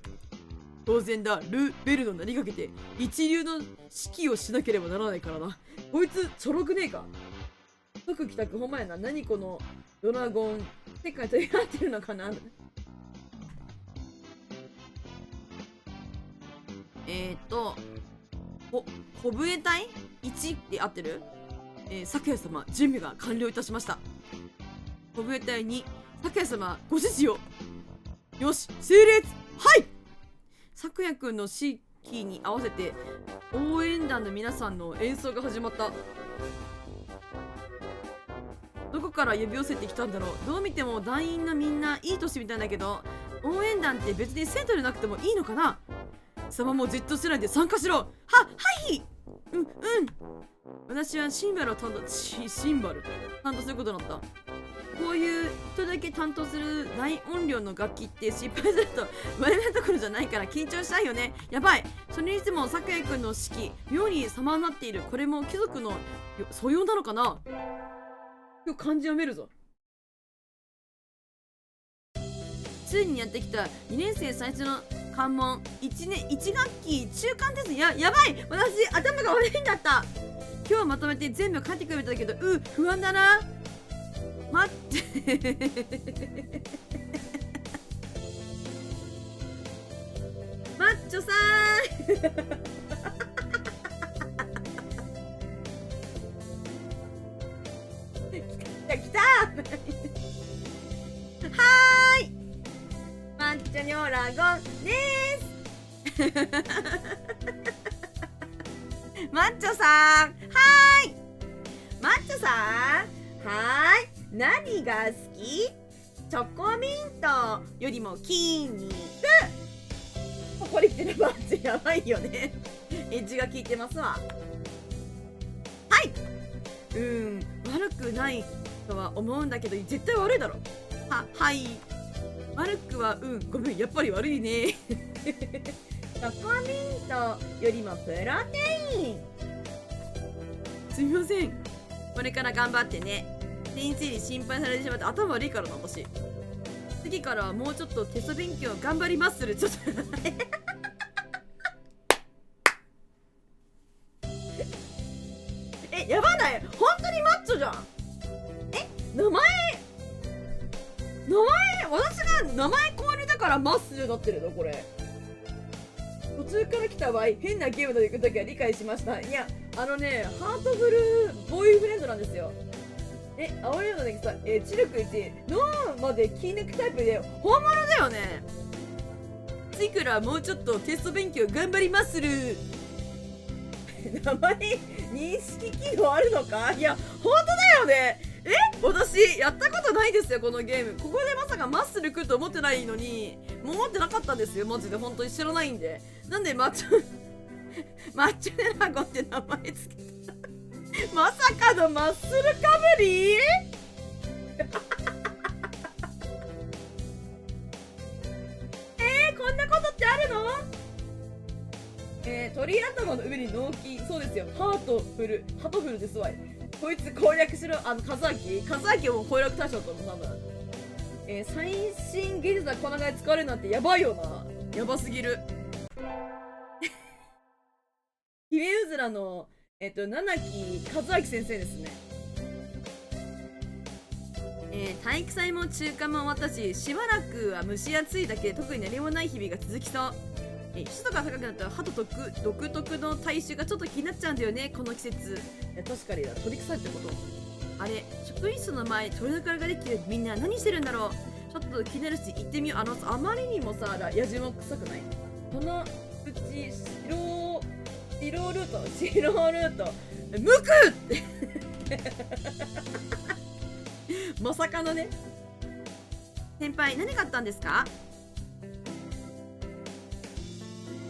当然だ。ベルの名にかけて一流の指揮をしなければならないからな。こいつちょろくねえか。即帰宅ほんまやな。何このドラゴン世界とやってるのかな。小笛隊1で合ってる。さくや様準備が完了いたしました。小笛隊2、さくや様ご指示を。よし整列。はい。さくやくんの指揮に合わせて応援団の皆さんの演奏が始まった。どこから呼び寄せてきたんだろう。どう見ても団員のみんないい年みたいだけど、応援団って別に生徒でなくてもいいのかな。貴様もじっとしないで参加しろ。はい。私はシンバルを担当することになった。こういう人だけ担当する大音量の楽器って失敗すると我々のところじゃないから緊張したいよね。やばい。それにしてもさくやくんの指揮妙に様になっている。これも貴族の素養なのかな。今日漢字読めるぞ。ついにやってきた2年生最初の関門。1学期中間です。やばい。私頭が悪いんだった。今日まとめて全部書いてくれたけど不安だな。待ってマッチョさーん来たはーい、マッチョニョラゴンですマッチョさんはーい、マッチョさんはーい、何が好き？チョコミントよりも筋肉。ここに来てるマッチやばいよねエッジが効いてますわ。はい。悪悪くないとは思うんだけど絶対悪いだろ。はい。悪くはごめん、やっぱり悪いね。チョコミントよりもプロテイン。すみません。これから頑張ってね。先生に心配されてしまって頭悪いからな私。次からはもうちょっとテスト勉強頑張りまする。ちょっとやばない、本当にマッチョじゃん。名前私が名前こう入れたからマッスルになってるのこれ。途中から来た場合変なゲームで行くときは理解しました。いやハートフルボーイフレンドなんですよ。青いのだけさ、知力1脳まで気抜くタイプで本物だよね。次からもうちょっとテスト勉強頑張りまする。名前認識機能あるのか。いや本当だよね。私やったことないですよこのゲーム。ここでまさかマッスル来ると思ってないのに、もう思ってなかったんですよマジで。本当に知らないんで。なんでマッチョネラゴって名前つけたまさかのマッスルかぶりこんなことってあるの。鳥頭の上に脳筋。そうですよ、ハトフルですわい。こいつ攻略しろ。和明も攻略対象だと思う多分。最新技術なこのぐらい使われるなんてやばいよな。やばすぎる。姫うずらの七木和明先生ですね。体育祭も中華も終わったし、しばらくは蒸し暑いだけで特に何もない日々が続きそう。湿度が高くなったら鳩独特の体臭がちょっと気になっちゃうんだよねこの季節。いや確かにだ、鳥臭いってこと。あれ、職員室の前に鳥の会ができてみんな何してるんだろう。ちょっと気になるし行ってみよう。あまりにもさやじも臭くない？このうち白ルートむくってまさかのね。先輩何買ったんですか？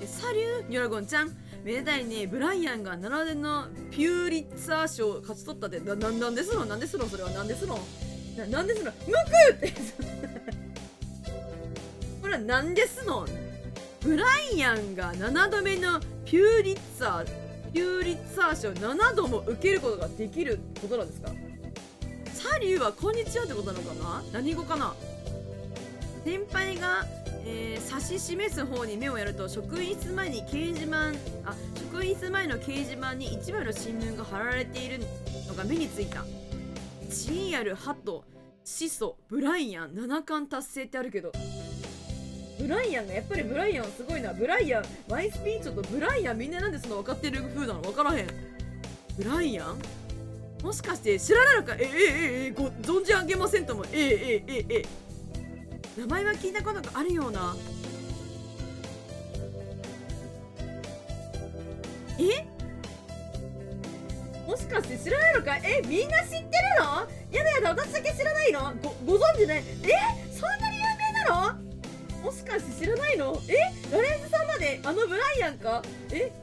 サリューニョラゴンちゃん、めでたいね。ブライアンが7年のピューリッツァー賞を勝ち取ったって。なんですのそれは。なんですのむくってこれはなんですの。ブライアンが7度目のピューリッツァー賞7度も受けることができることなんですか。サリューはこんにちはってことなのかな。何語かな。先輩が指し示す方に目をやると、職員室前の掲示板に1枚の新聞が貼られているのが目についた。地位あるハト、始祖、ブライアン、7冠達成ってあるけど、ブライアンがやっぱりブライアンすごいな。ブライアン、マイスピーチョとブライアンみんななんでそんな分かってる風なの分からへん。ブライアンもしかして知らないのか。ご存じ上げませんとも。名前は聞いたことがあるような。もしかして知らないのか。みんな知ってるの。やだ私だけ知らないの。ご存知ない。そんなに有名なの。もしかして知らないの。ラレンズさんまでブライアンか。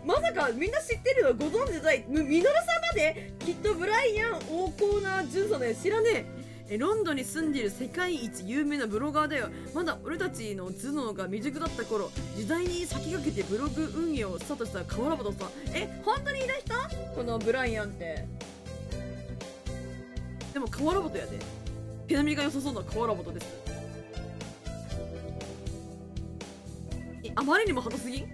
まさかみんな知ってるのご存知ない。ミノルさんまで。きっとブライアン横行な純さね。知らねえ。ロンドンに住んでいる世界一有名なブロガーだよ。まだ俺たちの頭脳が未熟だった頃、時代に先駆けてブログ運営をスタートした河原本さん。本当にいる人？このブライアンって。でも河原本やで。毛並みが良さそうな河原本です。あまりにもハトすぎ。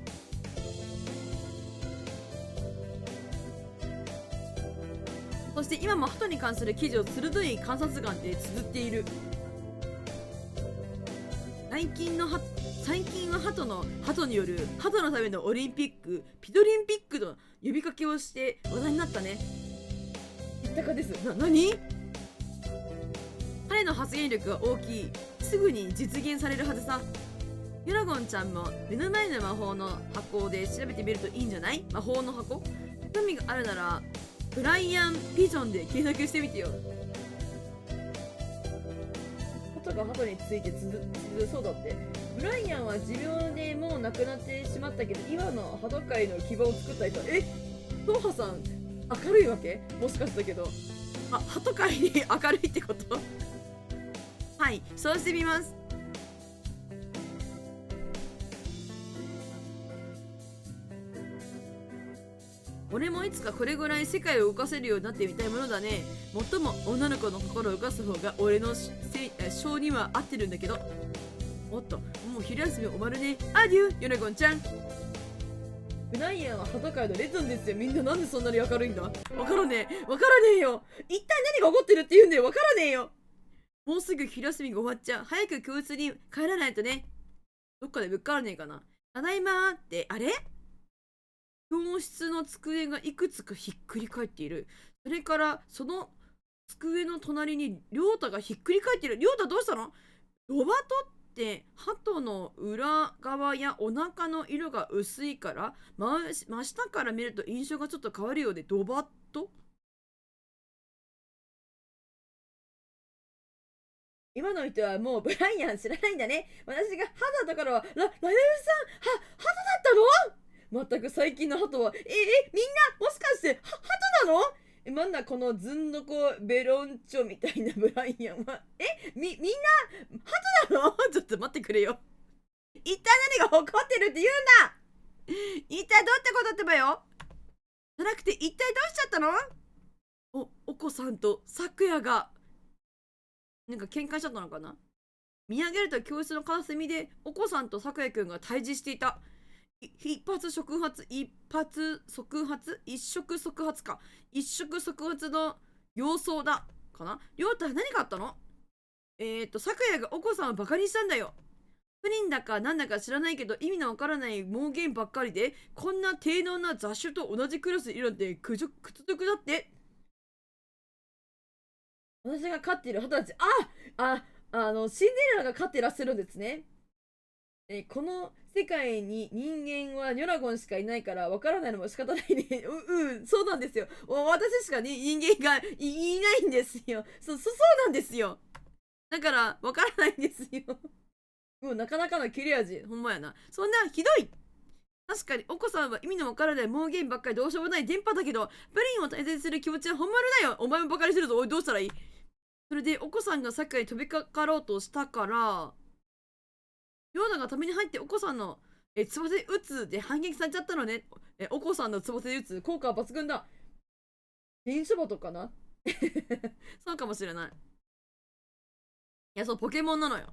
そして今もハトに関する記事を鋭い観察眼で綴っている。最近はハトによるハトのためのオリンピック、ピドリンピックの呼びかけをして話題になったね。言ったかです。何？彼の発言力が大きい。すぐに実現されるはずさ。ユラゴンちゃんも目の前の魔法の箱で調べてみるといいんじゃない？魔法の箱？興味があるならブライアンビジョンで検索してみてよ。ハトがハトについてそうだって。ブライアンは持病でもう亡くなってしまったけど、今のハト界の基盤を作った人。トーハさん明るいわけ？もしかしたけど鳩界に明るいってこと？はい、そうしてみます。俺もいつかこれぐらい世界を動かせるようになってみたいものだね。もっとも女の子の心を動かす方が俺の性には合ってるんだけど。おっと、もう昼休み終わるね。アデュー、ヨネゴンちゃん。ブライアンは鳩界のレジェンドですよ。みんななんでそんなに明るいんだ？わからねえ。わからねえよ。一体何が起こってるって言うんだよ。わからねえよ。もうすぐ昼休みが終わっちゃう。早く教室に帰らないとね。どっかでぶっからねえかな。ただいまーって、あれ？教室の机がいくつかひっくり返っている。それからその机の隣にりょうたがひっくり返っている。りょうたどうしたの？ロバトって鳩の裏側やお腹の色が薄いから真下から見ると印象がちょっと変わるようで、ドバッと。今の人はもうブライアン知らないんだね。私が鳩だからはライオンさん、鳩だったの？全く最近の鳩は、みんなもしかして鳩なの？なんだこのずんのこベロンチョみたいなブライアンは。みんな鳩なの？ちょっと待ってくれよ。一体何が起こってるって言うんだ？一体どうってことってばよ。じゃなくて一体どうしちゃったの？お子さんと咲夜がなんか喧嘩しちゃったのかな？見上げると教室の片隅でお子さんと咲夜くんが対峙していた。一触即発か。一触即発の様相だかな。りょうた何があったの？咲夜がお子さんをバカにしたんだよ。不倫だかなんだか知らないけど意味のわからない妄言ばっかりで、こんな低能な雑種と同じクラスにいるなんて屈辱だって。私が飼っている鳩たち、シンデレラが飼ってらっしゃるんですね。この世界に人間はニョラゴンしかいないからわからないのも仕方ないね。そうなんですよ。私しかに人間がいないんですよ。そうなんですよ。だからわからないんですよ。もうなかなかの切れ味。ほんまやな。そんなひどい。確かにお子さんは意味のわからない妄言ばっかりどうしようもない電波だけど、プリンを大切にする気持ちは本物だよ。お前もバカにするぞ。おい、どうしたらいい？それでお子さんがサッカーに飛びかかろうとしたから、ヨーダがために入ってお子さんのつばせ打つで反撃されちゃったのね。お子さんのつばせ打つ効果は抜群だ。電書バトかな？そうかもしれない。いや、そう、ポケモンなのよ。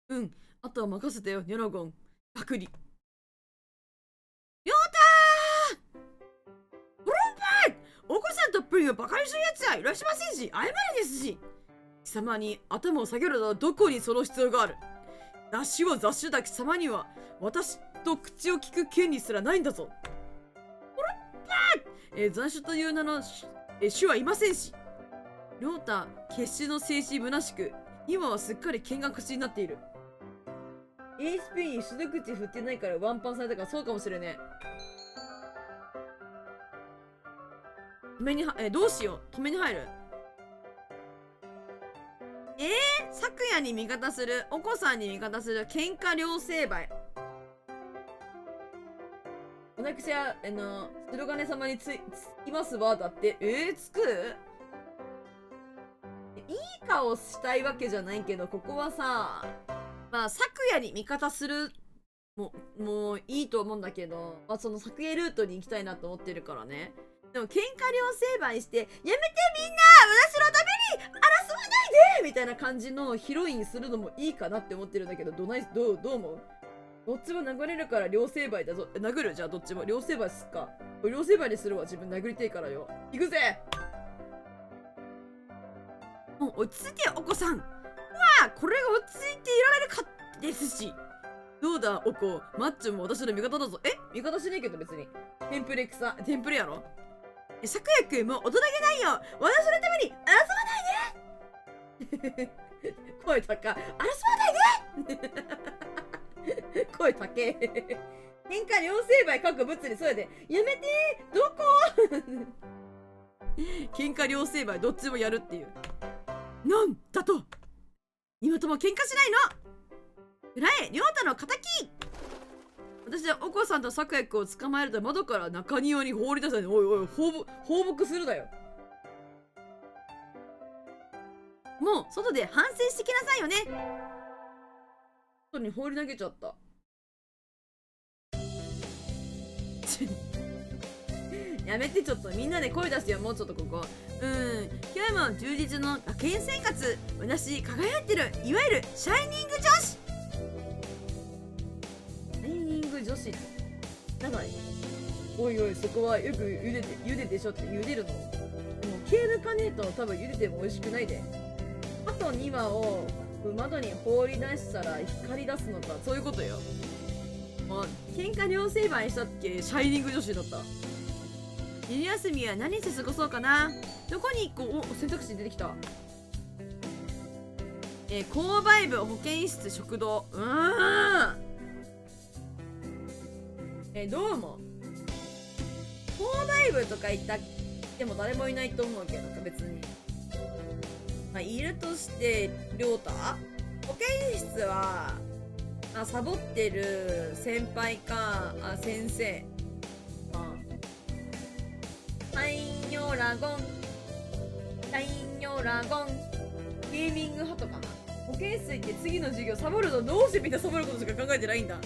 うん、あとは任せてよ、ニョラゴン。パクリ。ヨーター！ブロンパイ！お子さんとプリンをバカにするやつはいらっしゃいませんし、謝れですし。貴様に頭を下げるのはどこにその必要がある？雑種は雑種だ。貴様には私と口を聞く権利すらないんだぞ。雑種という名の種はいませんし。りょうた、決死の静止虚しく、今はすっかり見学しになっている。HP に手の口振ってないからワンパンされたからそうかもしれねえ。止めにどうしよう。止めに入る。昨夜に味方する、お子さんに味方する喧嘩両成敗。私は白金様につきますわ。だってつく？いい顔したいわけじゃないけど、ここはさ、まあ昨夜に味方するもういいと思うんだけど、まあ、その昨夜ルートに行きたいなと思ってるからね。でも喧嘩両成敗して、やめてみんな私のために争わないでみたいな感じのヒロインするのもいいかなって思ってるんだけど、どう思う？どっちも殴れるから両成敗だぞ。殴る？じゃあどっちも両成敗すっか。両成敗にするわ。自分殴りてえからよ。行くぜ。もう落ち着いてよ、お子さん。これが落ち着いていられるかですし。どうだ、お子。マッチョも私の味方だぞ。味方しねえけど別に。テンプレやろ？咲夜くんも大人げないよ。私のために争わないで声高。争わないで声高え。喧嘩両成敗各物理そうやで。やめてどこ喧嘩両成敗どっちもやるっていう。なんだと今とも喧嘩しないの？裏へりょうたの仇。私はお子さんと咲夜くんを捕まえると窓から中庭に放り出したね。おい放牧するだよ。もう外で反省してきなさいよね。外に放り投げちゃった。やめて、ちょっとみんなで声出してよ、もうちょっとここ。今日も充実の学園生活、私輝いてる、いわゆるシャイニング女子。シャイニング女子なんか、おいおい、そこはよく茹ででしょって。茹でるのでも毛抜かねえと多分茹でても美味しくないで。あと2羽を窓に放り出したら光り出すのか、そういうことよ。もう喧嘩両成敗したっけ、シャイニング女子だった。昼休みは何して過ごそうかな。どこに行こう。お、選択肢出てきた。購買部、保健室、食堂。どうも購買部とか行ったでも誰もいないと思うけど、なんか別にまあいるとして亮太。保健室はサボってる先輩か先生。タインヨラゴン、タインヨラゴン、ゲーミング派とかな。保健室行って次の授業サボるの。どうしてみんなサボることしか考えてないんだ。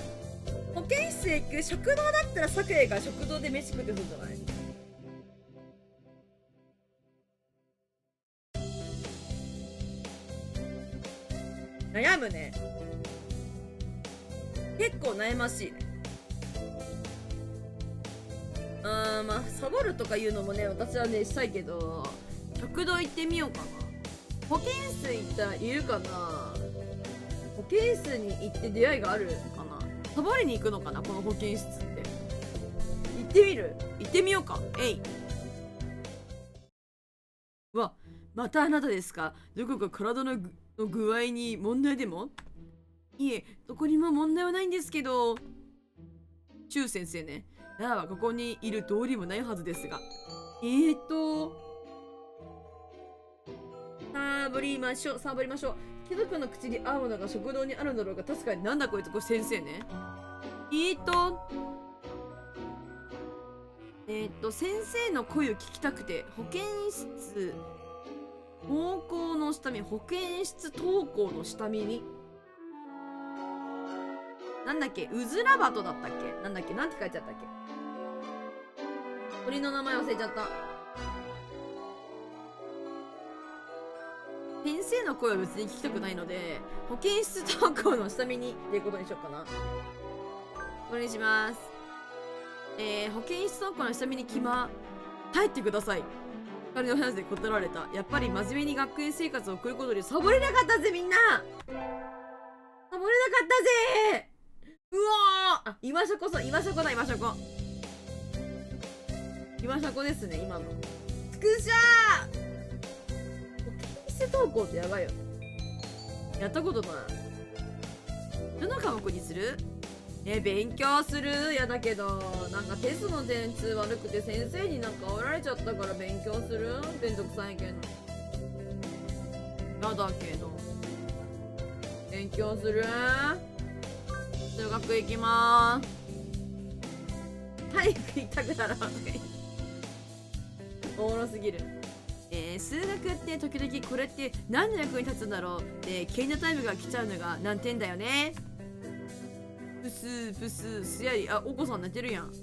保健室へ行く。食堂だったらさくらが食堂で飯食ってそうじゃない。悩むね。結構悩ましいね。まあサボるとか言うのもね、私はねしたいけど、食堂行ってみようかな。保健室行ったらいるかな。保健室に行って出会いがあるかな。サボりに行くのかな、この保健室って。行ってみる。行ってみようか。えい。うわ、またあなたですか。どこか体の具合に問題でも。いえ、どこにも問題はないんですけど。チュウ先生ね。ならばここにいる道理もないはずですが。サボりましょう、サボりましょう。貴族の口に合うものが食堂にあるんだろうが。確かに。なんだこいつ、これ先生ね。先生の声を聞きたくて、保健室、登校の下見、保健室登校の下見に。なんだっけ、うずらバトだったっけ。なんだっけ、なんて書いてあったっけ。鳥の名前忘れちゃった。先生の声は別に聞きたくないので、保健室登校の下見にっていうことにしようかな。これにします。保健室登校の下見に帰ってください。彼の話で断られた。やっぱり真面目に学園生活を送ることでサボれなかったぜ、みんな。サボれなかったぜ。うわー、今シャコさん、今シャコだ、今シャコ。今シャコですね、今の。スクシャー。保健室登校ってやばいよね。やったことない。どの科目にする？勉強する。やだけど、なんかテストの点数悪くて先生になんか煽られちゃったから勉強する。めんどくさいけど。やだけど。勉強する。数学行きまーす。早く行きたくならおもろすぎる。数学って時々これって何の役に立つんだろう。で、ケイナタイムが来ちゃうのが難点だよね。プスープスーすやり。あ、お子さん寝てるやん。こ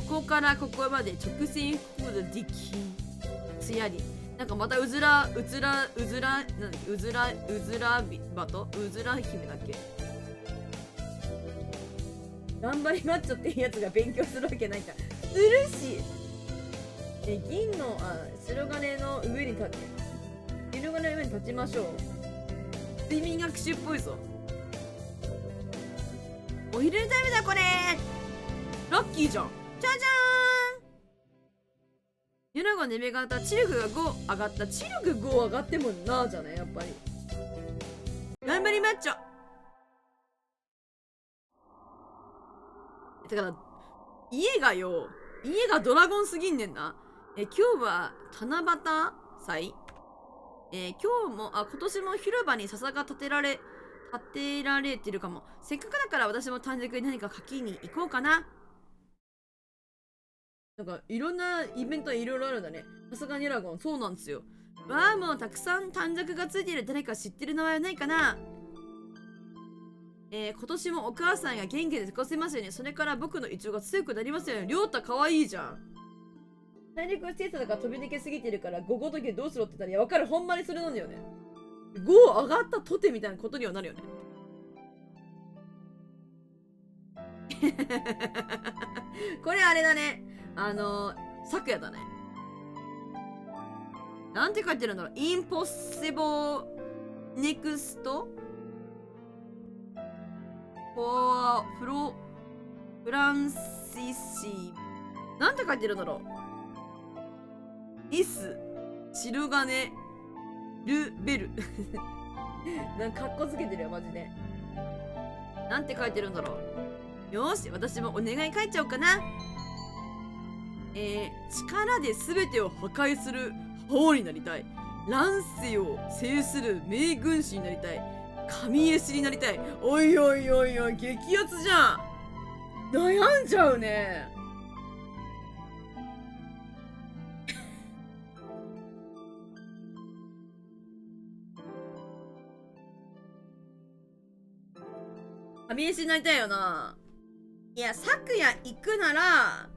こからここまで直線フードディキすやり。なんかまたうずらバトうずら姫だっけ。頑張りマッチョっていうやつが勉強するわけないからするし。銀の白金の上に立ちましょう。睡眠学習っぽいぞ。お昼タイムだこれ。ラッキーじゃん。じゃじゃーん。ユナゴネベが上がった。チルグが5上がった。チルグ5上がってもなーじゃないやっぱり。頑張りマッチョ。だから家がドラゴンすぎんねんな。今日は七夕祭。今年も広場に笹が立てられてるかも。せっかくだから私も短冊に何か書きに行こうかな。なんかいろんなイベントはいろいろあるんだね。さすがにラゴン、そうなんですよ。わあ、もうたくさん短冊がついている誰か知ってる名前はないかな。今年もお母さんが元気で過ごせますように、それから僕の胃腸が強くなりますように。りょうたかわいいじゃん。体力が小さだから飛び抜けすぎてるから5ごときどうしろって言ったら、いや、わかる、ほんまにそれなんだよね。5上がったとてみたいなことにはなるよね。これあれだね。昨夜だね。なんて書いてるんだろう。Impossible Next for フランシシ。なんて書いてるんだろう。イス、シルガネ、ルベル。なんかかっこつけてるよ、マジで。なんて書いてるんだろう。よーし、私もお願い書いちゃおうかな。力で全てを破壊する王になりたい。乱世を制する名軍師になりたい。神絵師になりたい。おいおいおいおい、激アツじゃん。悩んじゃうね。神絵師になりたいよな。いや、昨夜行くなら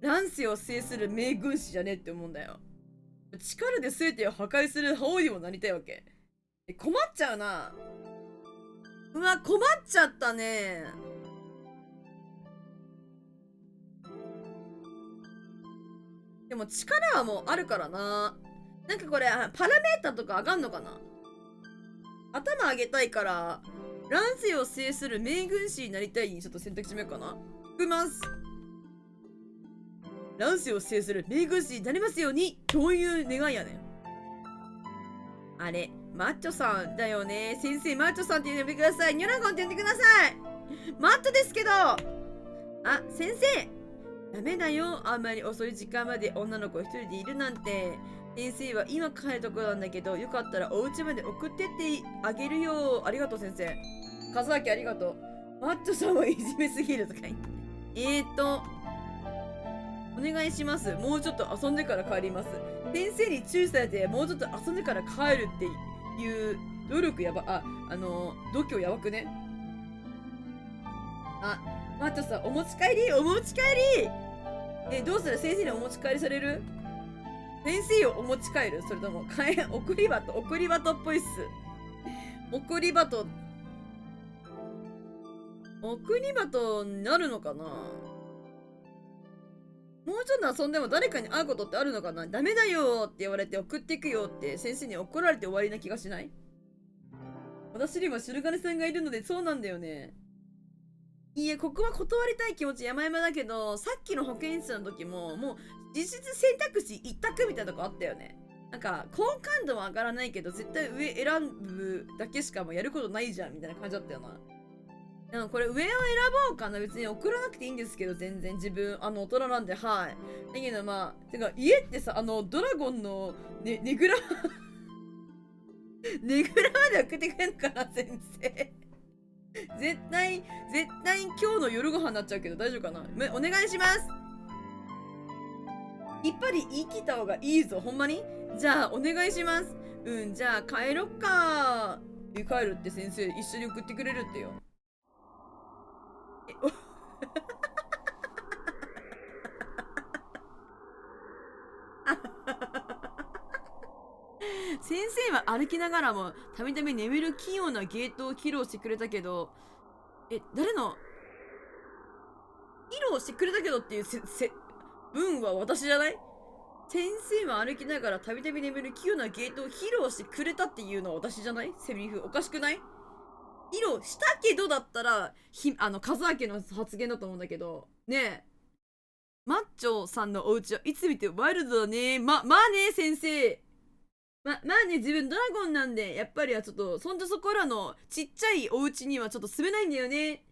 乱世を制する名軍師じゃねって思うんだよ。力で全てを破壊する覇王にもなりたいわけ。困っちゃうな。うわ、困っちゃったね。でも力はもうあるからな。なんかこれパラメータとか上がんのかな。頭上げたいから乱世を制する名軍師になりたいにちょっと選択してみようかな。含みます。乱世を制する名軍師になりますように。どういう願いやねん。あれ、マッチョさんだよね。先生、マッチョさんって呼んでください。ニョラゴンって呼んでください。マットですけど。あ、先生。ダメだよ。あんまり遅い時間まで女の子一人でいるなんて。先生は今帰るところなんだけど、よかったらお家まで送ってってあげるよ。ありがとう、先生。和明ありがとう。マッチョさんはいじめすぎるとか言って。お願いします。もうちょっと遊んでから帰ります。先生に注意されて、もうちょっと遊んでから帰るっていう努力やば、度胸やばくね。あ、マッチョさん、お持ち帰りお持ち帰り。どうする？先生にお持ち帰りされる？先生をお持ち帰る？それとも、送りバトっぽいっす。送りバトになるのかな。もうちょっと遊んでも誰かに会うことってあるのかな。ダメだよって言われて送っていくよって先生に怒られて終わりな気がしない？私にもシルガネさんがいるのでそうなんだよね。いや、ここは断りたい気持ち山々だけど、さっきの保健室の時ももう実質選択肢一択みたいなとこあったよね。なんか好感度は上がらないけど絶対上選ぶだけしかもうやることないじゃんみたいな感じだったよな。でもこれ上を選ぼうかな。別に送らなくていいんですけど、全然自分大人なんで。はい。だけどまあてか家ってさ、ドラゴンのねぐらねぐらまで送ってくれんのかな先生。絶対今日の夜ご飯になっちゃうけど大丈夫かな。お願いします。きっぱり言い切った方がいいぞ。ほんまに。じゃあお願いします。じゃあ帰ろっか。帰るって先生一緒に送ってくれるってよ。先生は歩きながらもたびたび眠る器用なゲートを披露してくれたけど、誰の披露してくれたけどっていう文は私じゃない？先生は歩きながらたびたび眠る器用なゲートを披露してくれたっていうのは私じゃない？セリフおかしくない？披露したけどだったら和明の発言だと思うんだけどね。えマッチョさんのお家はいつ見てワイルドだね。まあね先生。まあね、自分ドラゴンなんでやっぱりはちょっとそこらのちっちゃいお家にはちょっと住めないんだよね。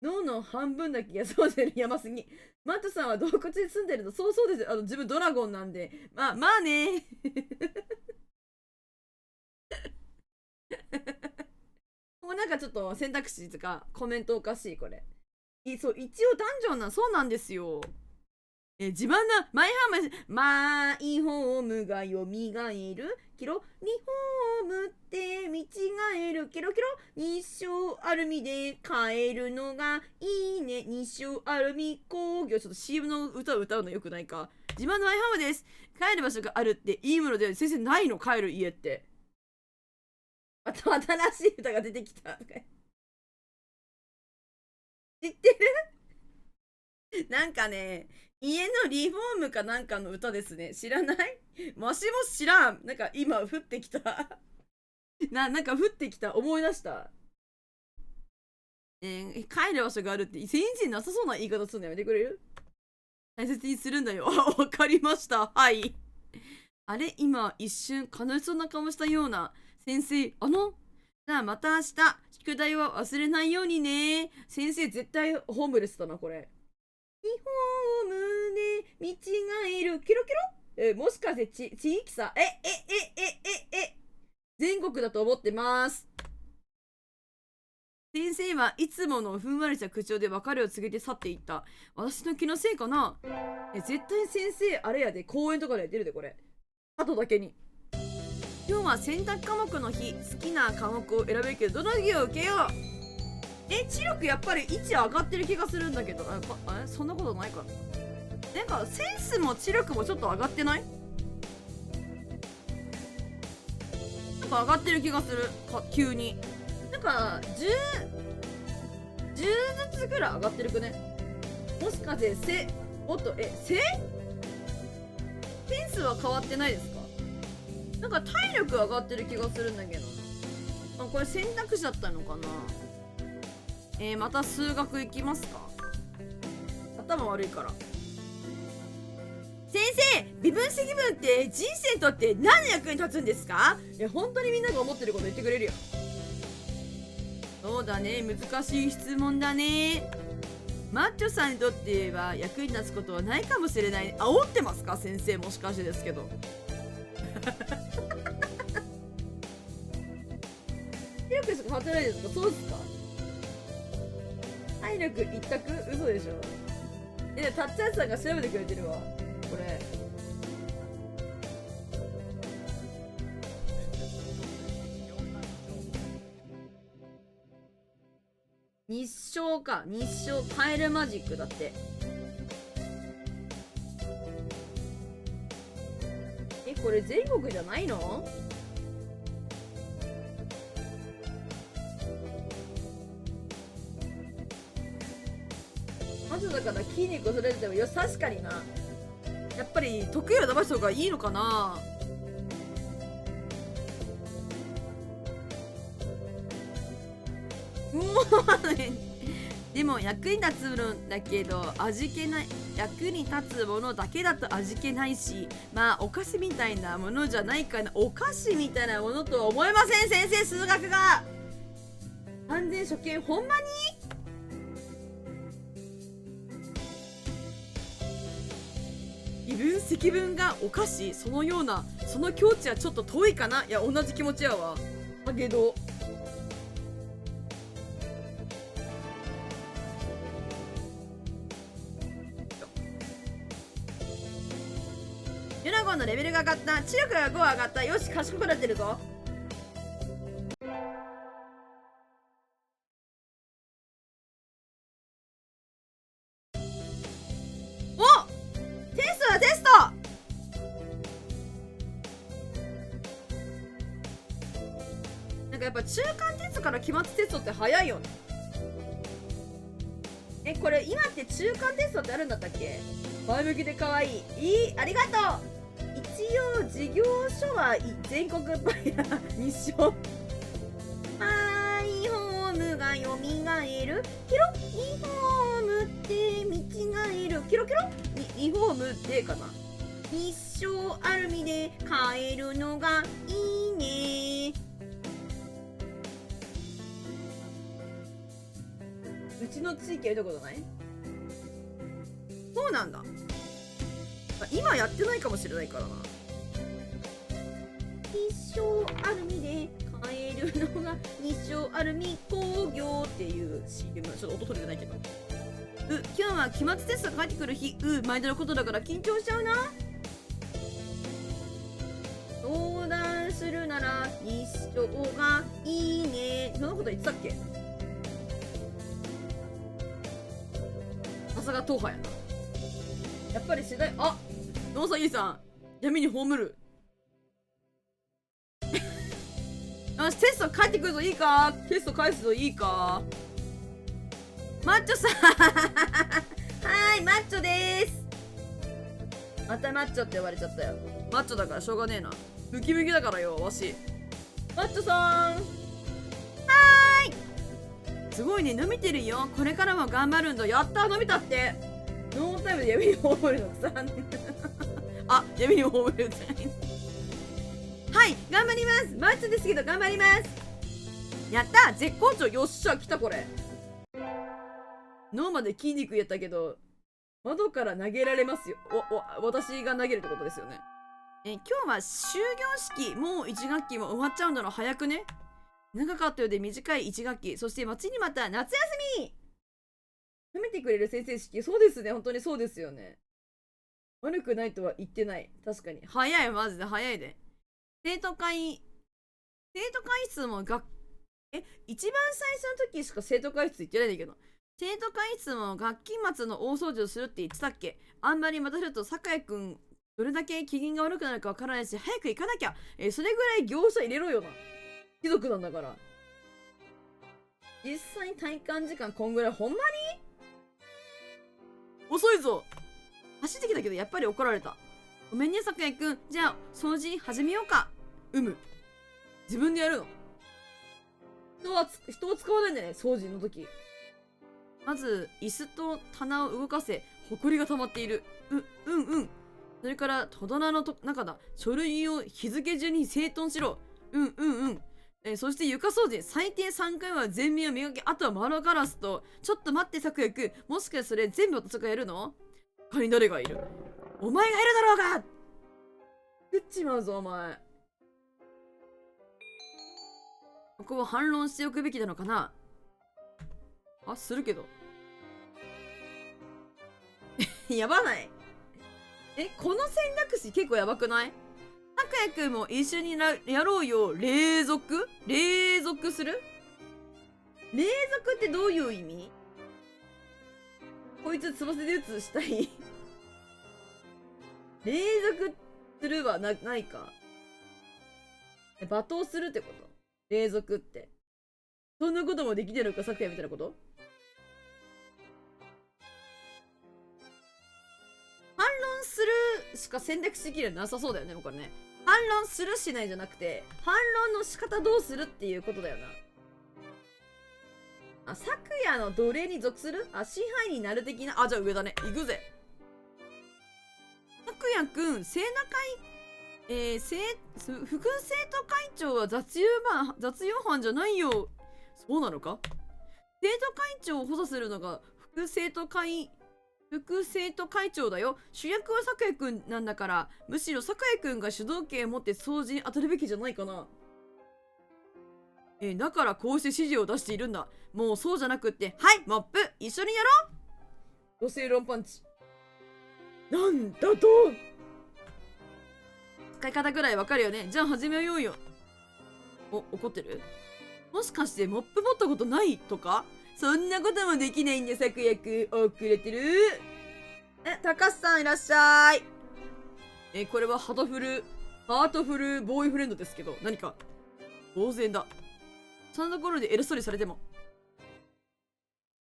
脳の半分だけがそうでる山すぎ。マットさんは洞窟に住んでるの？そうです。自分ドラゴンなんで。まあね。もうなんかちょっと選択肢とかコメントおかしいこれ。そう、一応ダンジョンそうなんですよ。自慢のマイホームがよみがえるキロリフォームって見違えるキロキロ日照アルミで買えるのがいいね日照アルミ工業ちょっと CM の歌を歌うのよくないか自慢のマイホームです帰る場所があるっていいもので先生ないの帰る家ってまた新しい歌が出てきたとか知ってるなんかね家のリフォームかなんかの歌ですね。知らないわしも知らん。なんか今降ってきた。なんか降ってきた。思い出した。帰る場所があるって先生なさそうな言い方するのやめてくれる大切にするんだよ。わかりました。はい。あれ今一瞬悲しそうな顔したような。先生、じゃあまた明日、宿題は忘れないようにね。先生絶対ホームレスだな、これ。リフォームで見違えるキロキロもしかして地域差全国だと思ってます先生はいつものふんわりした口調で別れを告げて去っていった私の気のせいかな絶対先生あれやで公園とかで出るでこれ後だけに今日は選択科目の日好きな科目を選べるけどどの授業を受けよう知力やっぱり位置上がってる気がするんだけどそんなことないかななんかセンスも知力もちょっと上がってないなんか上がってる気がする急になんか10ずつぐらい上がってるくねもしかしてセンスは変わってないですかなんか体力上がってる気がするんだけどこれ選択肢だったのかなまた数学いきますか頭悪いから先生微分積分って人生にとって何の役に立つんですかいや本当にみんなが思ってること言ってくれるよそうだね難しい質問だねマッチョさんにとっては役に立つことはないかもしれない煽ってますか先生もしかしてですけど体力しか変わってないですかそうですか体力一択嘘でしょたっちゃんさんが調べてくれてるわこれ日照か日照カエルマジックだってこれ全国じゃないのまずだから筋肉をそれてもよ確かになやっぱり得意を伸ばした方がいいのかなでも役に立つものだけど味気ない役に立つものだけだと味気ないしまあお菓子みたいなものじゃないかなお菓子みたいなものとは思えません先生数学が安全初見ほんまに微分積分がお菓子そのようなその境地はちょっと遠いかないや同じ気持ちやわだけどユナゴンのレベルが上がった知力が5上がったよし賢くなってるぞおテストだテストなんかやっぱ中間テストから期末テストって早いよねこれ今って中間テストってあるんだったっけ前向きで可愛いありがとう一応事業所は全国パイな日照マイホームがよみがえるキロリフォームって見違えるキロキロリフォームってかな日照アルミで買えるのがいいねうちの地域は見たことないそうなんだ今やってないかもしれないからな日照アルミで買えるのが日照アルミ工業っていう CM ちょっと音取れてないけど今日は期末テストが帰ってくる日。毎度のことだから緊張しちゃうな。相談するなら一緒がいいね。そんなこと言ってたっけ？さすが党派やな。やっぱり次第、あ、野崎さん、闇に葬る。よし、テスト帰ってくるぞ、いいか？テスト返すぞ、いいか？マッチョさんはーい、マッチョでーす。またマッチョって呼ばれちゃったよ。マッチョだからしょうがねえな。ムキムキだからよ、わし。マッチョさんはーい。すごいね、伸びてるよ。これからも頑張るんだ。やったー、伸びたって。ノータイムで闇に葬るのくさん。あ、闇に葬るじゃない。はい、頑張ります。マッチョですけど頑張ります。やったー、絶好調。よっしゃ、来たこれ。脳まで筋肉やったけど、窓から投げられますよ。私が投げるってことですよね。今日は終業式。もう1学期も終わっちゃうんだろ。早くね。長かったようで短い1学期。そして待ちにまた夏休み。褒めてくれる先生式。そうですね。本当にそうですよね。悪くないとは言ってない。確かに。早い、マジで早いで。生徒会室も一番最初の時しか生徒会室行ってないんだけど。生徒会室も学期末の大掃除をするって言ってたっけ？あんまり待たせると酒井くんどれだけ機嫌が悪くなるかわからないし、早く行かなきゃ。それぐらい業者入れろよな。貴族なんだから。実際体感時間こんぐらい。ほんまに遅いぞ。走ってきたけどやっぱり怒られた。ごめんね酒井くん。じゃあ掃除始めようか。自分でやるの？人を使わないんだね、掃除の時。まず椅子と棚を動かせ。ほこりが溜まっている。それから戸棚の中だ。書類を日付順に整頓しろ。そして床掃除。最低3回は全面を磨き、あとは窓ガラスと。ちょっと待って咲夜くん、もしかしてそれ全部私がやるの？他に誰がいる？お前がいるだろうが。食っちまうぞお前。ここは反論しておくべきなのかな。するけどやばない？この選択肢結構やばくない？拓也くんも一緒にやろうよ。隷属する？隷属ってどういう意味？こいつつばせで打つしたい隷属するはないか。罵倒するってこと？隷属って。そんなこともできてるのか、拓也みたいなこと？反論するしか選択肢的にはなさそうだよね、これね。反論するしないじゃなくて、反論の仕方どうするっていうことだよな。昨夜の奴隷に属する？支配になる的な。じゃあ上だね。行くぜ。昨夜くん、生徒会、副生徒会長は雑用犯じゃないよ。そうなのか？生徒会長を補佐するのが副生徒会長だよ。主役は酒井くんなんだから、むしろ酒井くんが主導権を持って掃除に当たるべきじゃないかな。だからこうして指示を出しているんだ。もうそうじゃなくって、はい、モップ一緒にやろう。土星論パンチ。なんだと？使い方ぐらいわかるよね。じゃあ始めようよ。怒ってる？もしかしてモップ持ったことないとか？そんなこともできないんで、昨夜くん。遅れてる。高橋さんいらっしゃい。これはハートフルボーイフレンドですけど、何か当然だ。そんなところで偉そうにされても。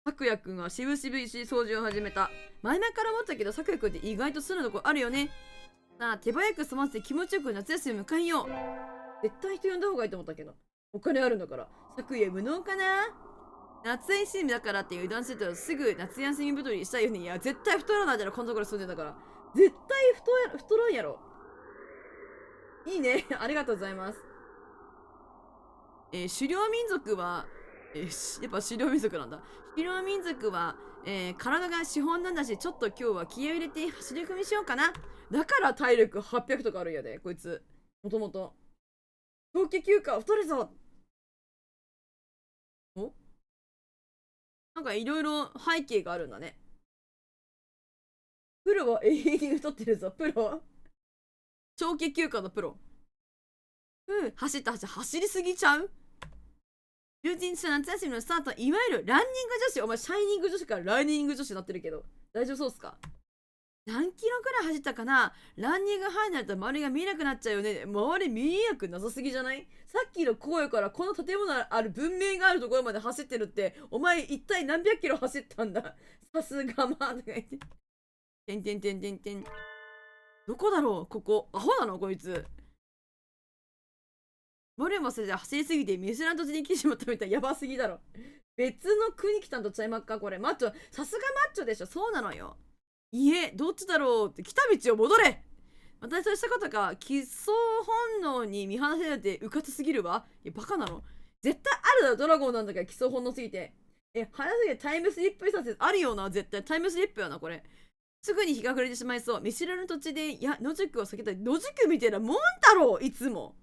昨夜くんはしぶしぶ石掃除を始めた。前々から思ったけど、昨夜くんって意外とするとこあるよね。さあ、手早く済ませて気持ちよく夏休み迎えよう。絶対人呼んだ方がいいと思ったけど。お金あるんだから。昨夜無能かな？夏休みだからって油断してたらすぐ夏休み太りしたいよね。いや、絶対太らないだろ、このところ住んでんだから。絶対太らんやろ。いいね。ありがとうございます。狩猟民族は、やっぱ狩猟民族なんだ。狩猟民族は、体が資本なんだし、ちょっと今日は気合を入れて走り込みしようかな。だから体力800とかあるんやで、こいつ。もともと。長期休暇太るぞ。なんかいろいろ背景があるんだね。プロは永遠に太ってるぞ、プロ。長期休暇のプロ。走りすぎちゃう。11日の夏休みのスタート、いわゆるランニング女子。お前、シャイニング女子からランニング女子になってるけど、大丈夫そうっすか？何キロくらい走ったかな。ランニング範囲になると周りが見えなくなっちゃうよね。周り見えなくなさすぎじゃない？さっきの荒野からこの建物ある文明があるところまで走ってるって、お前一体何百キロ走ったんだ。さすがまあとか言って。てんてんてんてんてん。どこだろうここ。アホなのこいつ。モレもそれで走りすぎて見失う土地に来てしまったみたい。やばすぎだろ。別の国来たんとちゃいまっかこれ。マッチョ、さすがマッチョでしょ。そうなのよ。いえ、どっちだろうって。来た道を戻れ。私としたことか、基礎本能に見放せるってうかつすぎるわ。いや、バカなの。絶対あるだろ、ドラゴンなんだから基礎本能すぎて。早すぎてタイムスリップした説あるよな、絶対。タイムスリップやな、これ。すぐに日が暮れてしまいそう。見知らぬ土地で、野宿を避けたい。野宿みたいなもんだろう、いつも。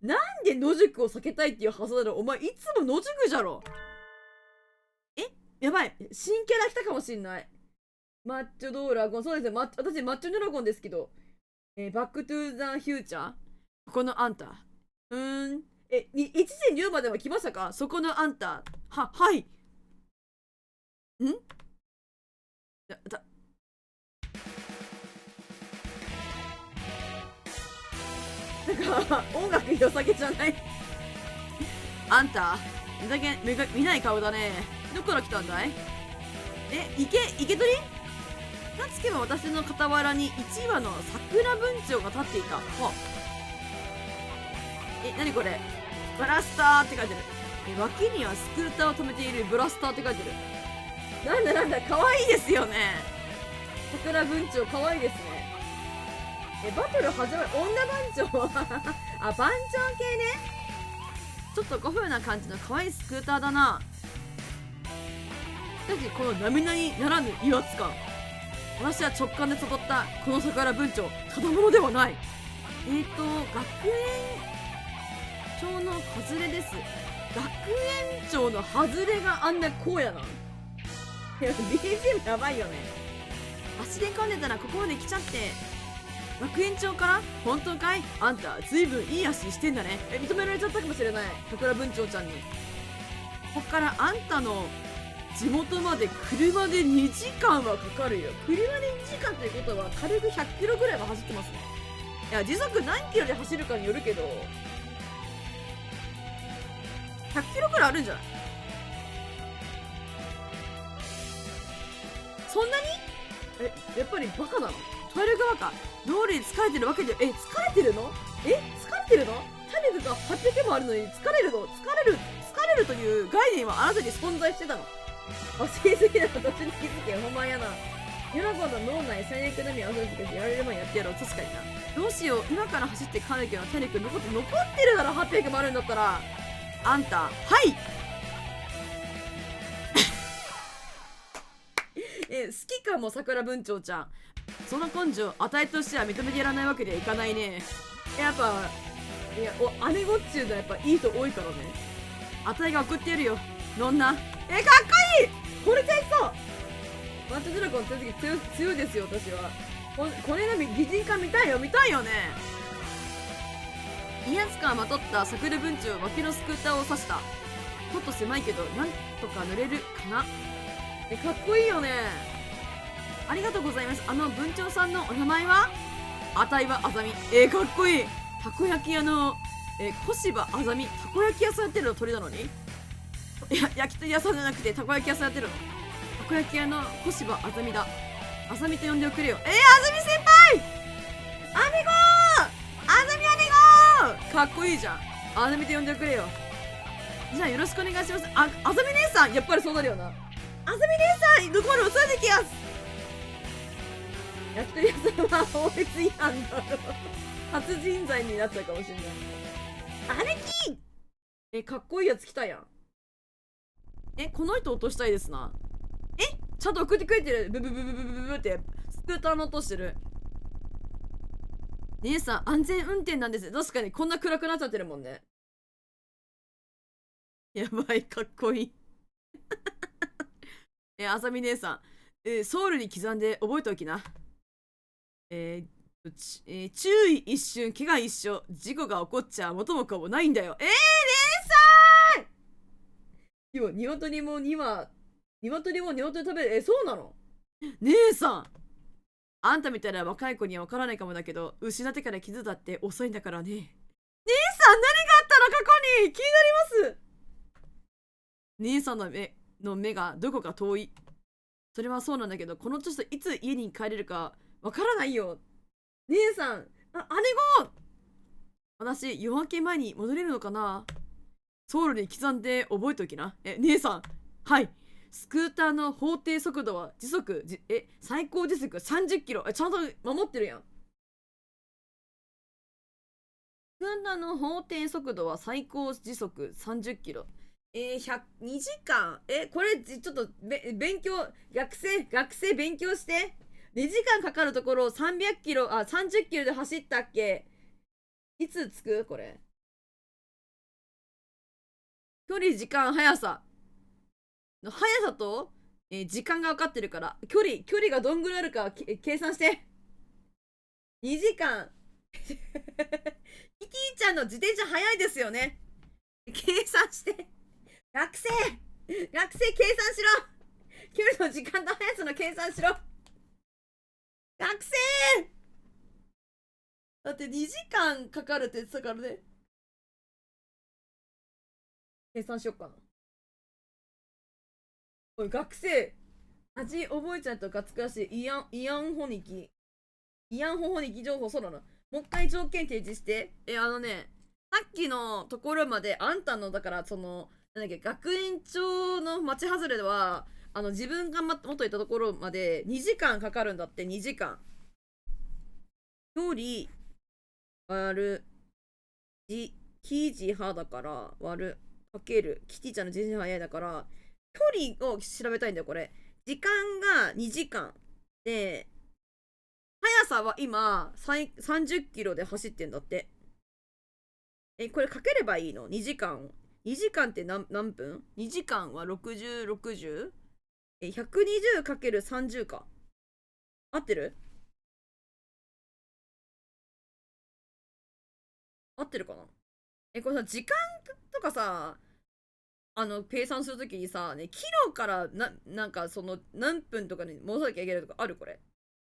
なんで野宿を避けたいっていうはずだろ。お前いつも野宿じゃろ。やばい。新キャラ来たかもしんない。マッチョドラゴン。そうですね。私、マッチョドラゴンですけど。バックトゥーザフューチャー。ここのあんた。1時にまでは来ましたか？そこのあんた。はい。なんか、音楽良さげじゃない？あんた、見ない顔だね。どこから来たんだい？生け捕り？かつけば私の傍らに1羽の桜文鳥が立っていた。何これ？ブラスターって書いてる。脇にはスクーターを止めているブラスターって書いてる。なんだ、可愛いですよね。桜文鳥可愛いですね。バトル始まる。女番長あ、番長系ね。ちょっと古風な感じの可愛いスクーターだな。しかしこの並々ならぬ威圧感。私は直感で悟ったこの桜文鳥、ただものではない。学園長の外れです。学園長の外れがあんな荒野なの？BGM やばいよね。走り込んでたらここまで来ちゃって。学園長から？本当かい？あんたずいぶんいい足してんだね。認められちゃったかもしれない。桜文鳥ちゃんに。こっからあんたの地元まで車で2時間はかかるよ。車で2時間ということは軽く100キロぐらいは走ってますね。いや、時速何キロで走るかによるけど、100キロぐらいあるんじゃない？そんなに？やっぱりバカなの？トイレ側か。脳裏に疲れてるわけで、疲れてるの？疲れてるの？体力が800もあるのに疲れるの？疲れるという概念はあなたに存在してたの？走りすぎな途中に気づけよ。ほんまやな。ユナゴンの脳内最悪のみ合わせてやられる前にやってやろう。確かにな。どうしよう。今から走ってかなきゃ体力残ってるだろ。800もあるんだったら。あんた、はい好きかも、桜文鳥ちゃん。その根性、値としては認めてやらないわけにはいかないね。やっぱ、姉御っちゅうのはやっぱいい人多いからね。値が送ってやるよ。のんな。かっこいい！これちゃいそう！マッチョドラゴンって強いですよ、私は。これが擬人化見たいよね。威圧感をまとった桜文鳥は脇のスクーターを指した。ちょっと狭いけど、なんとか乗れるかな。かっこいいよね。ありがとうございます。文鳥さんのお名前は？値はあざみ。かっこいい。たこ焼き屋の、小芝あざみ。たこ焼き屋さんやってるの鳥なのに？いや、焼き鳥屋さんじゃなくてたこ焼き屋さんやってるの？たこ焼き屋の小芝あざみだ。あざみと呼んでおくれよ。あざみ先輩！姉子！あざみ姉子！かっこいいじゃん。あざみと呼んでおくれよ。じゃあよろしくお願いします。あざみ姉さん！やっぱりそうなるよな。あざみ姉さん！どこまでも連れてきやす。焼き鳥屋さんは法律違反だろ。殺人罪になっちゃうかもしれない。姉貴！かっこいいやつ来たやん。この人落としたいですな。ちゃんと送ってくれてる。ブブブブブブブってスクーターの音してる。姉さん安全運転なんです。確かにこんな暗くなっちゃってるもんね。やばい、かっこいい。あさみ姉さん、ソウルに刻んで覚えておきな。注意一瞬、怪我一緒、事故が起こっちゃ元も子もないんだよ。姉さん今、鶏も鶏食べる。そうなの？姉さん、あんたみたいな若い子には分からないかもだけど、失ってから気づいたって遅いんだからね。姉さん、何があったの？過去に気になります。姉さんの目がどこか遠い。それはそうなんだけど、この調子でいつ家に帰れるか分からないよ。姉さん、姉子、私、夜明け前に戻れるのかな？ソウルに刻んで覚えておきな。姉さん、はい。スクーターの法定速度は最高時速30キロ。ちゃんと守ってるやん。スクーターの法定速度は最高時速30キロ。2時間。これ、ちょっと、勉強、学生勉強して。2時間かかるところを300キロ、30キロで走ったっけ？いつ着く？これ。距離、時間、速さ。速さと、時間が分かってるから、距離がどんぐらいあるか計算して。2時間。キティちゃんの自転車速いですよね。計算して。学生計算しろ。距離の時間と速さの計算しろ。学生だって2時間かかるって言ってたからね。計算しよっかな。おい、学生、味覚えちゃったかつくらしいイアンホニキ情報、そうだな。もう一回条件提示して。さっきのところまであんたの、だからなんだっけ、学園長の町外れでは、自分が元いたところまで2時間かかるんだって。2時間。距離割るキジハだから割るかけるキティちゃんの自転車速いだから、距離を調べたいんだよこれ。時間が2時間で、速さは今30キロで走ってんだって。これかければいいの？ 2 時間。2時間って何分？ 2 時間は60？ 120×30 か。合ってる？合ってるかな？これさ、時間とかさ、計算するときにさ、キロからなんか何分とかに戻さなきゃいけないとかある？これ。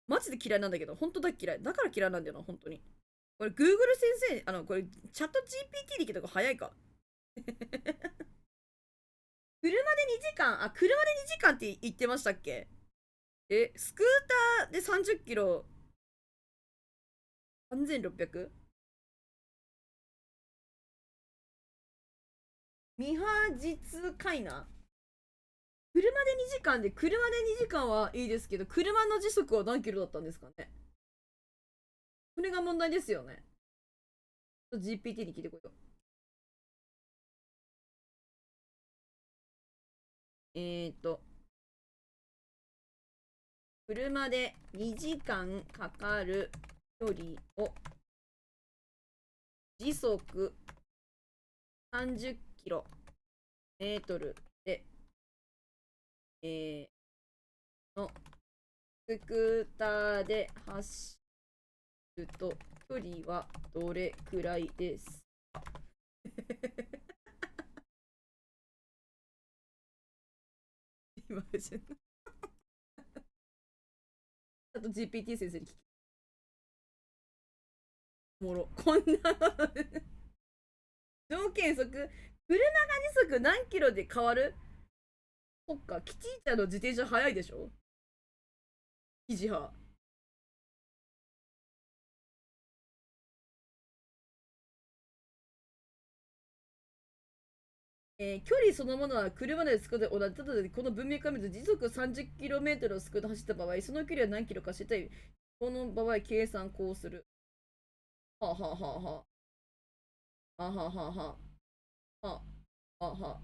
マジで嫌いなんだけど、本当だ嫌い。だから嫌いなんだよな、本当に。これ、Google 先生、これ、チャット GPT で聞いた方が早いか。車で2時間、車で2時間って言ってましたっけ？スクーターで30キロ、3600？ ミハ実かいな。車で2時間で、車で2時間はいいですけど、車の時速は何キロだったんですかね？これが問題ですよね。GPT に聞いてこよう。車で2時間かかる距離を時速30キロメートルで、のスクーターで走ると距離はどれくらいですか？今ちょっと GPT 先生に聞きおもろ。こんな条件測、車が時速何キロで変わる？そっか、キティちゃんの自転車速いでしょ？キジハ。距離そのものは車でスクーター同じ。ただこの文脈から見ると時速 30km をスクーター走った場合、その距離は何キロか知りたい。この場合、計算こうする。はあはあはあはあ。はあはあはあはあ。はあはあはあ。わ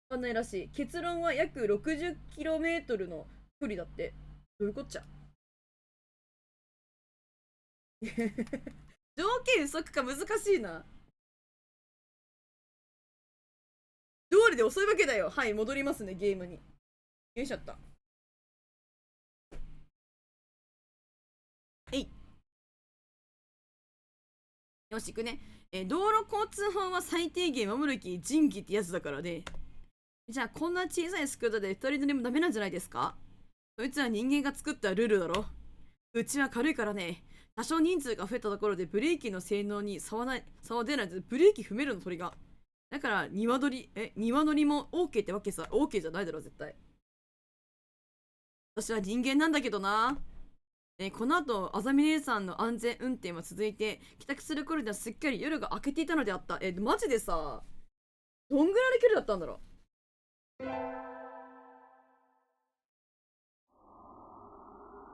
かんないらしい。結論は約 60km の距離だって。どういうこっちゃ？条件不足か難しいな。通りで遅いわけだよ。はい、戻りますね、ゲームに。よいしょった。えい。よし、行くね。道路交通法は最低限守る気仁義ってやつだからね。じゃあ、こんな小さいスクーターで2人乗りもダメなんじゃないですか？そいつは人間が作ったルールだろ。うちは軽いからね。多少人数が増えたところでブレーキの性能に差は出ないとブレーキ踏めるの鳥が。だから庭乗りも OK ってわけさ。OK じゃないだろ絶対。私は人間なんだけどな。この後あざみ姉さんの安全運転は続いて、帰宅する頃にはすっかり夜が明けていたのであった。マジでさ、どんぐらいの距離だったんだろう。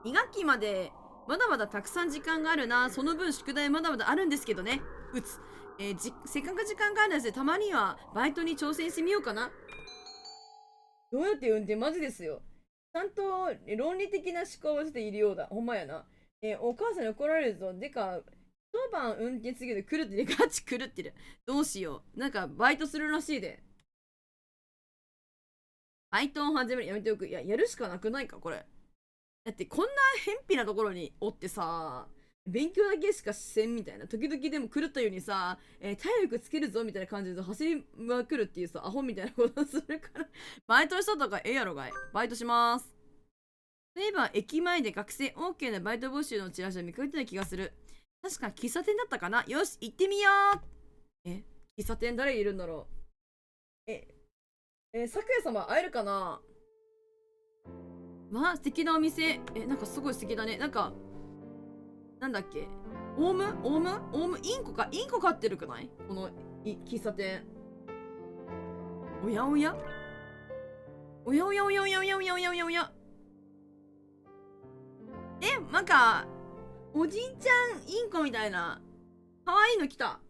2学期までまだまだたくさん時間があるな。その分宿題まだまだあるんですけどね。せっかく時間があるのでたまにはバイトに挑戦してみようかな。どうやって運転マジですよ。ちゃんと論理的な思考をしているようだ。ほんまやな。お母さんに怒られるぞ。でか、一晩運転すぎて狂ってる。ガチ狂ってる。どうしよう。なんかバイトするらしいで。バイトを始める。やめておく。いや、やるしかなくないか、これ。だってこんな偏僻なところにおってさ、勉強だけしかせんみたいな。時々でも狂ったようにさ、体力つけるぞみたいな感じで走りまくるっていうさ、アホみたいなことするからバイトしたとかええやろがい。バイトします。そういえば駅前で学生 OK なバイト募集のチラシを見かけた気がする。確か喫茶店だったかな。よし、行ってみよう。喫茶店誰いるんだろう。咲夜様会えるかな。まあ素敵なお店。なんかすごい素敵だね。なんかなんだっけ、オウムインコ飼ってるくない？この喫茶店。おやおやなんかおじいちゃんインコみたいな可愛いの来た。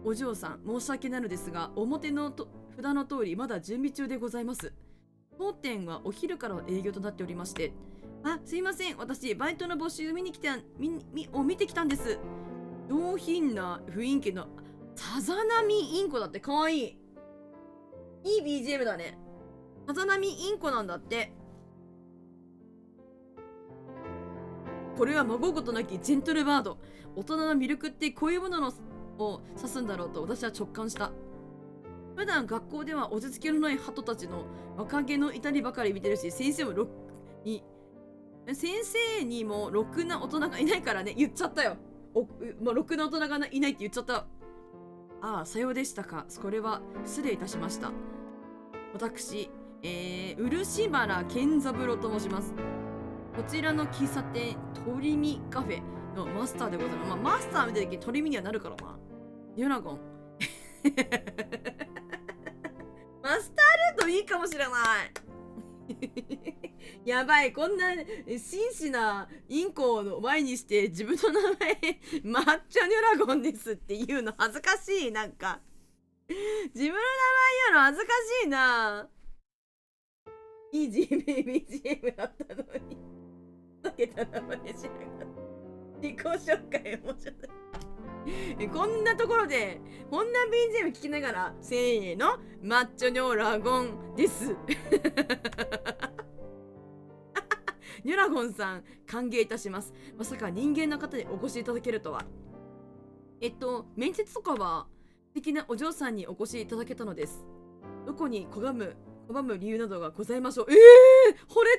お嬢さん、申し訳ないのですが、表の札の通りまだ準備中でございます。当店はお昼からの営業となっておりまして。あ、すいません。私、バイトの募集見てきたんです。上品な雰囲気のさざ波インコだって。かわいい。いい BGM だね。さざ波インコなんだって。これはまごうことなきジェントルバード。大人の魅力ってこういうものを指すんだろうと私は直感した。普段学校では落ち着きのない鳩たちの若気の至りばかり見てるし、先生にもろくな大人がいないからね。言っちゃったよ。ろくな大人がいないって言っちゃった。ああ、さようでしたか。これは失礼いたしました。私、漆原健三郎と申します。こちらの喫茶店、鳥見カフェのマスターでございます。まあ、マスター見た時鳥見にはなるからな。ユナゴン。マスタールートいいかもしれない。やばい、こんな真摯なインコを前にして自分の名前マッチョニュラゴンですって言うの恥ずかしい。なんか自分の名前言うの恥ずかしいな。いい BGM だったのにだけた名前しなかった。自己紹介面白い。こんなところでこんな BGM 聞きながら、せーの、マッチョニョラゴンですニュラゴンさん、歓迎いたします。まさか人間の方にお越しいただけるとは。面接とかは素敵なお嬢さんにお越しいただけたのです。どこに拒む理由などがございましょう。惚れ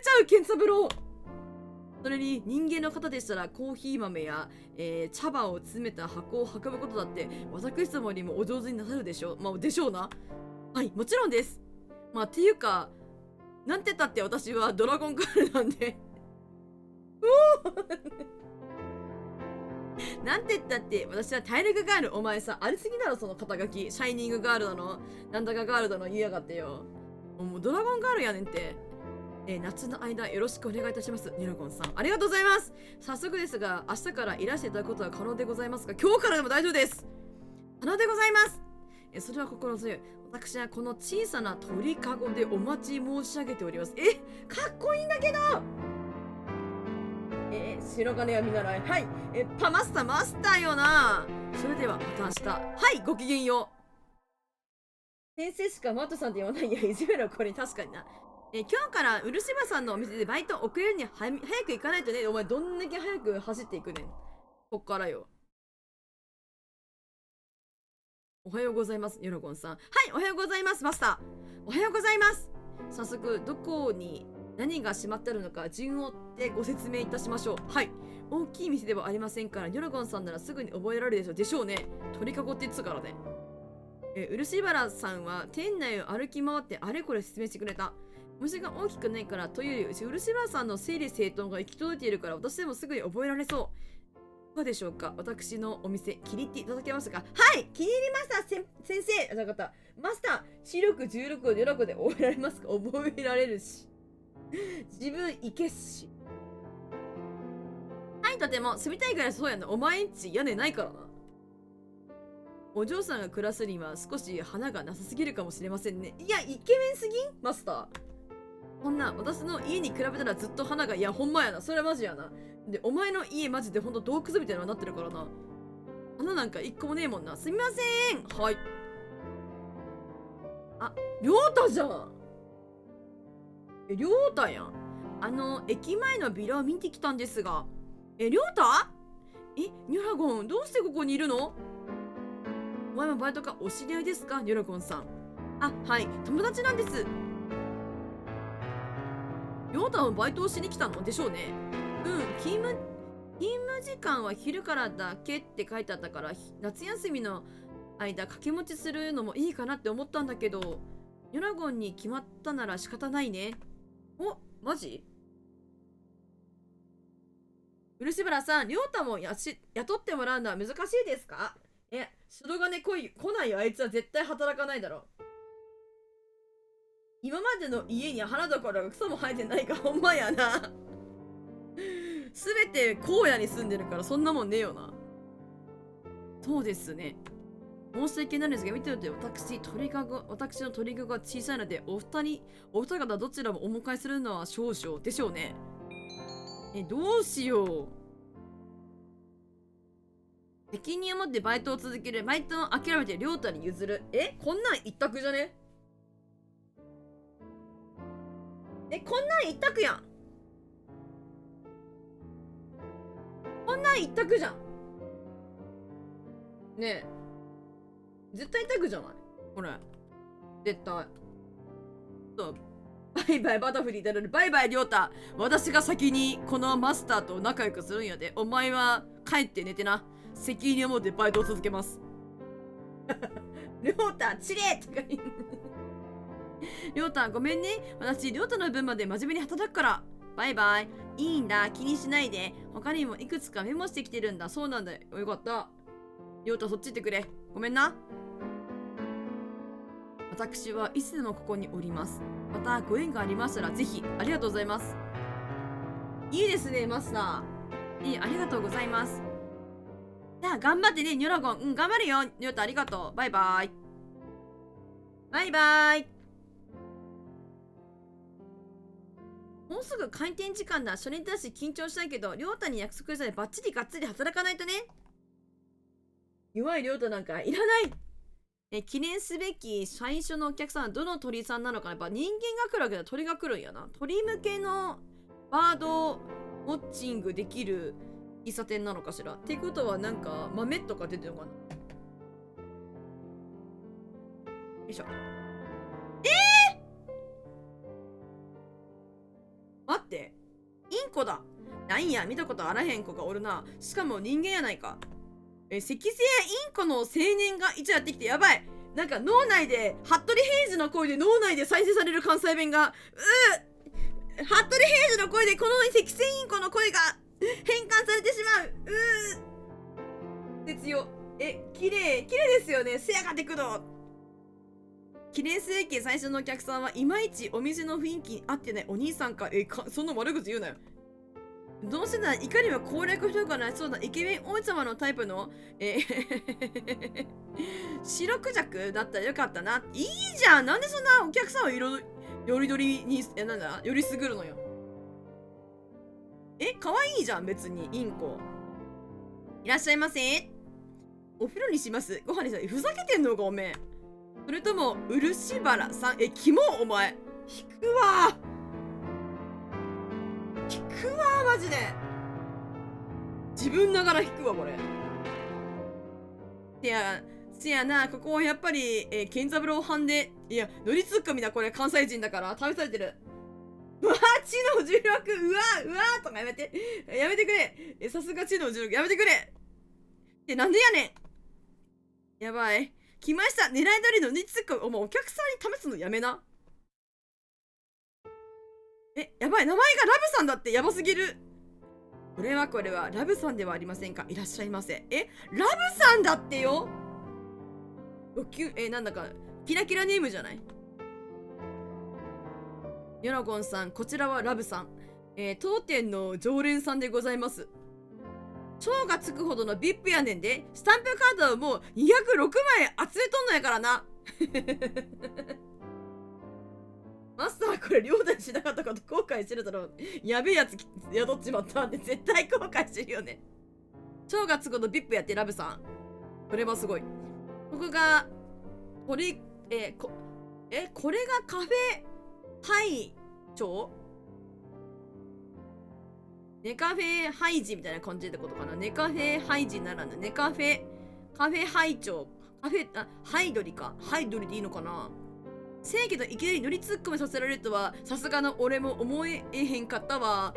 ちゃう健三郎。それに人間の方でしたらコーヒー豆や、茶葉を詰めた箱を運ぶことだって私どもよりもお上手になさるでしょう。まあでしょうな。はい、もちろんです。まあっていうか、なんてったって私はドラゴンガールなんでなんて言ったって私は体力ガール。お前さ、ありすぎだろその肩書き。シャイニングガールだのなんだかガールだの言いやがってよ。もうドラゴンガールやねんって。夏の間よろしくお願いいたします。ニュラゴンさん、ありがとうございます。早速ですが、明日からいらしていただくことは可能でございますか？今日からでも大丈夫です。可能でございます。それは心強い。私はこの小さな鳥かごでお待ち申し上げております。かっこいいんだけど。白金は見習い。はい。マスターよな。それではまた明日。はい、ごきげんよう。先生しかマットさんって言わない。いや、いじめろ、これ確かにな。今日から漆葉さんのお店でバイト遅れるに早く行かないとね。お前どんだけ早く走っていくねん。こっからよ。おはようございます、ヨロゴンさん。はい、おはようございます、マスター。おはようございます。早速、どこに何がしまってあるのか順を追ってご説明いたしましょう。はい。大きい店ではありませんから、ヨロゴンさんならすぐに覚えられるでしょうね。取り囲ってつからね。漆原さんは店内を歩き回ってあれこれ説明してくれた。虫が大きくないからというより、漆原さんの整理整頓が行き届いているから私でもすぐに覚えられそう。いかがでしょうか。私のお店気に入っていただけますか。はい、気に入りました。先生。じゃなかった。マスター、視力16を16で覚えられますか。覚えられるし。自分いけっし。はい、とても住みたいからそうやな。お前んち屋根ないからな。お嬢さんが暮らすには少し花がなさすぎるかもしれませんね。いや、イケメンすぎんマスター。こんな、私の家に比べたらずっと花が、いや、ほんまやな。それはマジやな。で、お前の家マジでほんと洞窟みたいなのになってるからな。花なんか一個もねえもんな。すみません。はい。あ、りょうたじゃん。りょうたやん。駅前のビラを見てきたんですが。りょうた？ニュラゴン、どうしてここにいるの？お前もバイトかお知り合いですか？ニュラゴンさん。あ、はい、友達なんです。りょうたもバイトをしに来たのでしょうね。うん、勤務時間は昼からだけって書いてあったから、夏休みの間掛け持ちするのもいいかなって思ったんだけど、ヨラゴンに決まったなら仕方ないね。お、マジ？漆原さん、りょうたも雇ってもらうのは難しいですか？白金来ないよ。あいつは絶対働かないだろ。今までの家に花どころがクソも生えてないか。ほんまやな。すべて荒野に住んでるからそんなもんねえよな。そうですね。申し訳ないんですが、見ておいて、私の鳥籠が小さいので、お二方どちらもお迎えするのは少々でしょうね。どうしよう。責任を持ってバイトを続ける。バイトを諦めて亮太に譲る。こんなん一択じゃね？こんなん一択やん。こんなん一択じゃん。ねえ。絶対一択じゃないこれ。絶対。バイバイバタフリーだろ。バイバイ亮太。私が先にこのマスターと仲良くするんやで。お前は帰って寝てな。責任を持ってバイトを続けます。亮太、チレとか言う。亮太、ごめんね。私、亮太の分まで真面目に働くから。バイバイ。いいんだ。気にしないで。他にもいくつかメモしてきてるんだ。そうなんだよ。よかった。亮太、そっち行ってくれ。ごめんな。私はいつでもここにおります。またご縁がありましたらぜひ。ありがとうございます。いいですね、マスター。ありがとうございます。じゃあ、頑張ってね、ニョラゴン。頑張るよ。亮太、ありがとう。バイバイ。バイバイ。もうすぐ開店時間だ。それに対して緊張したいけど、亮太に約束したらバッチリがっつり働かないとね。弱い亮太なんかいらない。記念すべき最初のお客さんはどの鳥さんなのかな。やっぱ人間が来るわけだ。鳥が来るんやな。鳥向けのバードウォッチングできる喫茶店なのかしら。ってことはなんか豆とか出てるのかな。よいしょ。待って。インコだ。なんや、見たことあらへん子がおるな。しかも人間やないか。赤星インコの青年が一応やってきてやばい。なんか脳内で、服部平次の声で脳内で再生される関西弁が、服部平次の声でこの赤星インコの声が変換されてしまう。絶妙。綺麗ですよね。せやがてくど。記念すべき最初のお客さんはいまいちお店の雰囲気に合ってないお兄さんか。そんな悪口言うなよ。どうせならいかにも攻略評価のありそうなイケメン王子様のタイプの白クジャクだったらよかったな。いいじゃん。なんでそんなお客さんをよりどりになんだよりすぐるのよ。かわいいじゃん別にインコ。いらっしゃいませ。お風呂にします。ご飯にさ、ふざけてんのかおめえ。それとも漆原さん。キモお前。引くわ。くわマジで。自分ながら引くわこれ。せやな、ここはやっぱり、健三郎藩で、いや、ノリツッコミだ、これ、関西人だから、試されてる。うわ、知能16、うわとかやめて。やめてくれ。さすが知能16、やめてくれ。なんでやねん。やばい。来ました。狙い通りのノリツッコミ。お前、お客さんに試すのやめな。やばい。名前がラブさんだって、やばすぎる。これは、ラブさんではありませんか。いらっしゃいませ。ラブさんだってよ。なんだか、キラキラネームじゃない。ヨナゴンさん、こちらはラブさん。当店の常連さんでございます。超がつくほどの VIP やねんで、スタンプカードをもう206枚集めとんのやからな。マスター、これ両替しなかったこと後悔してるだろう。やべえやつ宿っちまったんで絶対後悔してるよね。超がつくほど VIP やってラブさん。これはすごい。ここが、これがカフェハイ町ネカフェハイジみたいな感じってことかな。ネカフェハイジならぬ、カフェハイ町、ハイドリか。ハイドリでいいのかな。せやけどいきなり乗りツッコミさせられるとは、さすがの俺も思えへんかったわ。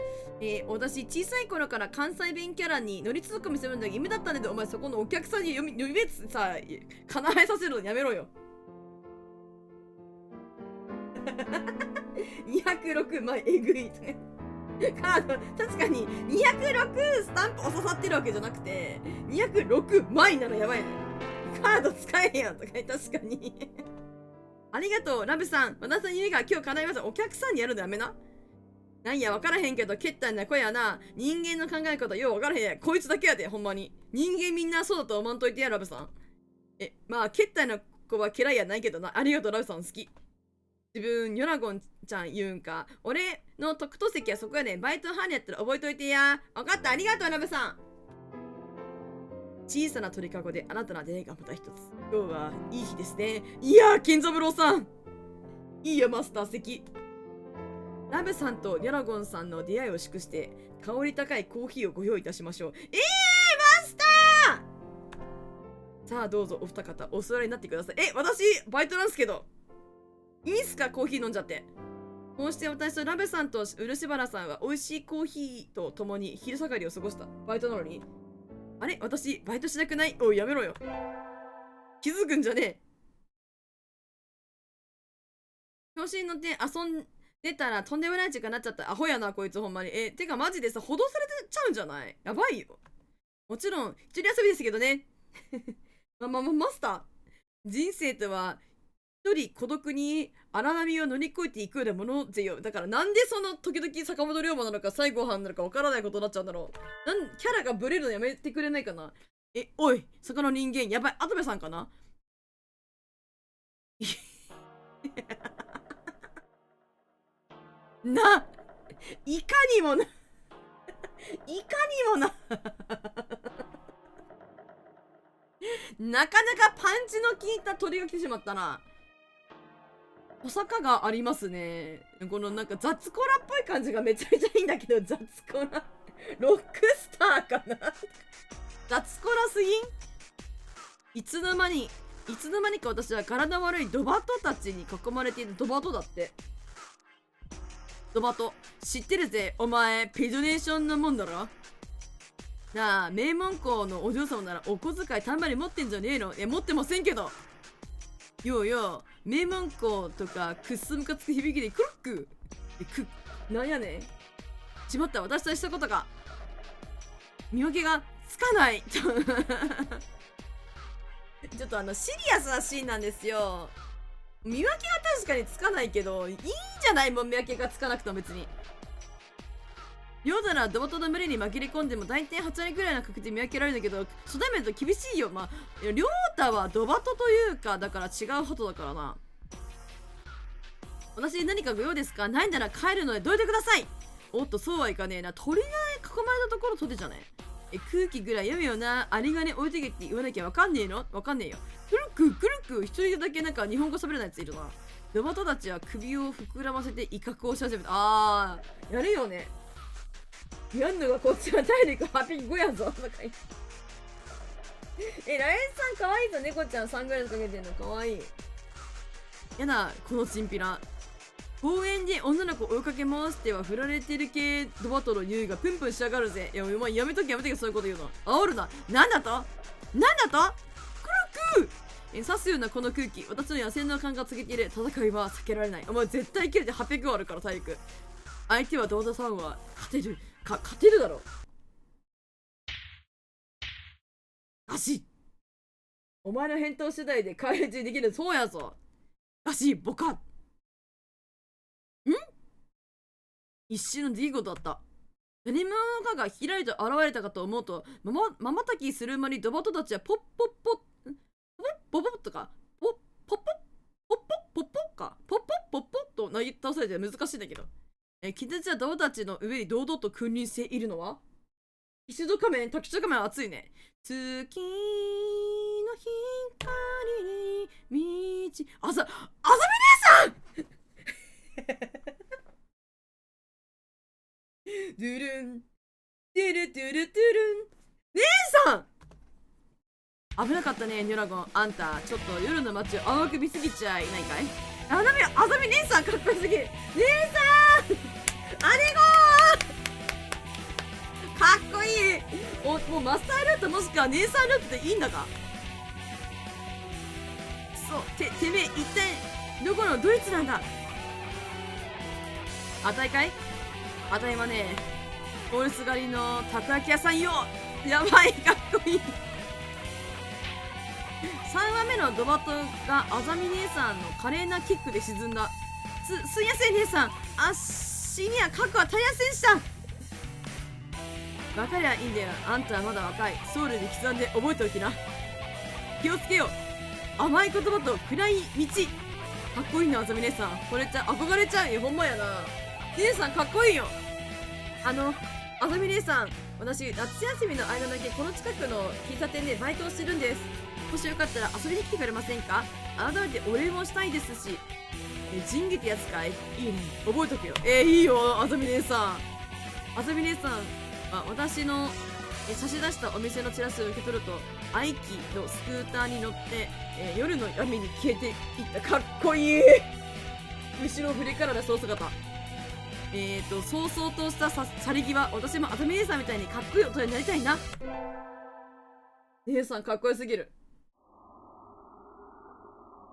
私、小さい頃から関西弁キャラに乗りツッコミするのが夢だったんだけど、お前そこのお客さんに夢さ、叶えさせるのやめろよ。206枚えぐい。カード、確かに206スタンプを刺さってるわけじゃなくて、206枚なのやばいね。カード使えへんやんとか、確かに。ありがとう、ラブさん。私の夢が今日叶います。お客さんにやるのやめな。なんや、わからへんけど、けったいな声やな。人間の考え方ようわからへんや。こいつだけやで、ほんまに。人間みんなそうだと思わんといてや、ラブさん。まあ、けったいな子は嫌いやないけどな。ありがとう、ラブさん好き。自分、ヨナゴンちゃん言うんか。俺の特等席はそこやねん。バイトハンやったら覚えといてや。わかった、ありがとう、ラブさん。小さな鳥かごであなたの出会いがまた一つ。今日はいい日ですね。いやー、健三郎さん。いいよ、マスター席。ラブさんとヨナゴンさんの出会いを祝して、香り高いコーヒーをご用意いたしましょう。マスター。さあ、どうぞお二方、お座りになってください。私、バイトなんすけど。いいっすか、コーヒー飲んじゃって。こうして私とラブさんと漆原さんは美味しいコーヒーと共に昼下がりを過ごした。バイトなのに。あれ、私、バイトしなくない？おい、やめろよ。気づくんじゃねえ。調子に乗って遊んでたらとんでもない時間になっちゃった。アホやな、こいつほんまに。てかマジでさ、補導されてちゃうんじゃない？やばいよ。もちろん、一人遊びですけどね。マスター。人生とは、一人孤独に荒波を乗り越えていくようなものぜよ。だからなんでその時々坂本龍馬なのか西郷藩なのかわからないことになっちゃうんだろう。キャラがブレるのやめてくれないかな。おい、そこの人間、やばい、アトベさんかな。いかにもな。いかにもな。なかなかパンチの効いた鳥が来てしまったな。小坂がありますね。このなんか雑コラっぽい感じがめちゃめちゃいいんだけど、雑コラ。ロックスターかな。雑コラすぎん？いつの間にか私は柄の悪いドバトたちに囲まれている。ドバトだって。ドバト。知ってるぜ。お前、ペドネーションのもんだろ。なあ、名門校のお嬢様ならお小遣いたんまり持ってんじゃねえの？持ってませんけど。ようよう、名門校とかくっすむかつく響きでクロック。なんやねん。しまった、私としたことが見分けがつかない。ちょっとシリアスなシーンなんですよ。見分けが確かにつかないけど、いいんじゃない？もう見分けがつかなくても別に。両ならドバトの群れに紛れ込んでも大体8割くらいの確率で見分けられるんだけど、初対面だと厳しいよ。まあ、両太はドバトというか、だから違う鳩だからな。私に何かご用ですか？ないなら帰るのでどいてください。おっと、そうはいかねえな。鳥が囲まれたところ取れじゃない。空気ぐらい読めよな。有り金置いてけって言わなきゃわかんねえの？わかんねえよ。くるく一人だけなんか日本語喋れないやついるな。ドバトたちは首を膨らませて威嚇をし始めた。やるよね。やんのがこっちは体力805やぞ。ライスさんかわいいぞ。猫ちゃんサングラスかけてんのかわいい。やだ、このチンピラ。公園で女の子追いかけ回しては振られてる系ドバトの匂いがプンプンしやがるぜ。いや、お前やめとけやめとけ、そういうこと言うの。煽るな。なんだとなんだとクルク刺すようなこの空気、私の野生の感が告げている。戦いは避けられない。お前絶対切れて800あるから体力。相手はドーザさんは勝てるだろ。足お前の返答次第で返り討ちできる。そうやぞ。足ボカ一瞬の出来事だった。何者かがひらりと現れたかと思うと、まばたきする間にドバトたちはポッポッポッポッポッとかポッポッポッポッポッポッポッかポッポッポッポッと投げ倒されて難しいんだけど、キタちはドバたちの上に堂々と君臨しているのはタキシード仮面は熱いね。月の光に道あざみ姉さんドゥルンドゥルドゥルドゥルン。姉さん危なかったね、ニョラゴン。あんたちょっと夜の街を甘く見すぎちゃいないかい。あざみ姉さんかっこよすぎる。姉さん姉子かっこいい。もうマスタールートもしくは姉さんルートでいいんだか。そうてめえ一体どこのドイツなんだ。あたいかい。あたいはね、オルス狩りのたこ焼き屋さんよ。やばい、かっこいい。3話目のドバトがあざみ姉さんの華麗なキックで沈んだ。すいやせん姉さん、足には核は足りやせんした。分かりゃいいんだよ。あんたはまだ若い。ソウルで刻んで覚えておきな。気をつけよう。甘い言葉と暗い道。かっこいいな、あざみ姉さん。これ憧れちゃうよ。ほんまやな。姉さんかっこいいよ。あざみ姉さん、私夏休みの間だけこの近くの喫茶店でバイトをしてるんです。もしよかったら遊びに来てくれませんか。改めてお礼もしたいですし。仁義ってやつかい。いいね、覚えとくよ。いいよ、あざみ姉さん。あざみ姉さんは私の差し出したお店のチラシを受け取ると、アイキのスクーターに乗って、夜の闇に消えていった。かっこいい。後ろ振りからだ、その姿。そうそうとした去り際、私もあざみ姉さんみたいにかっこいい大人になりたいな。姉さんかっこよすぎる。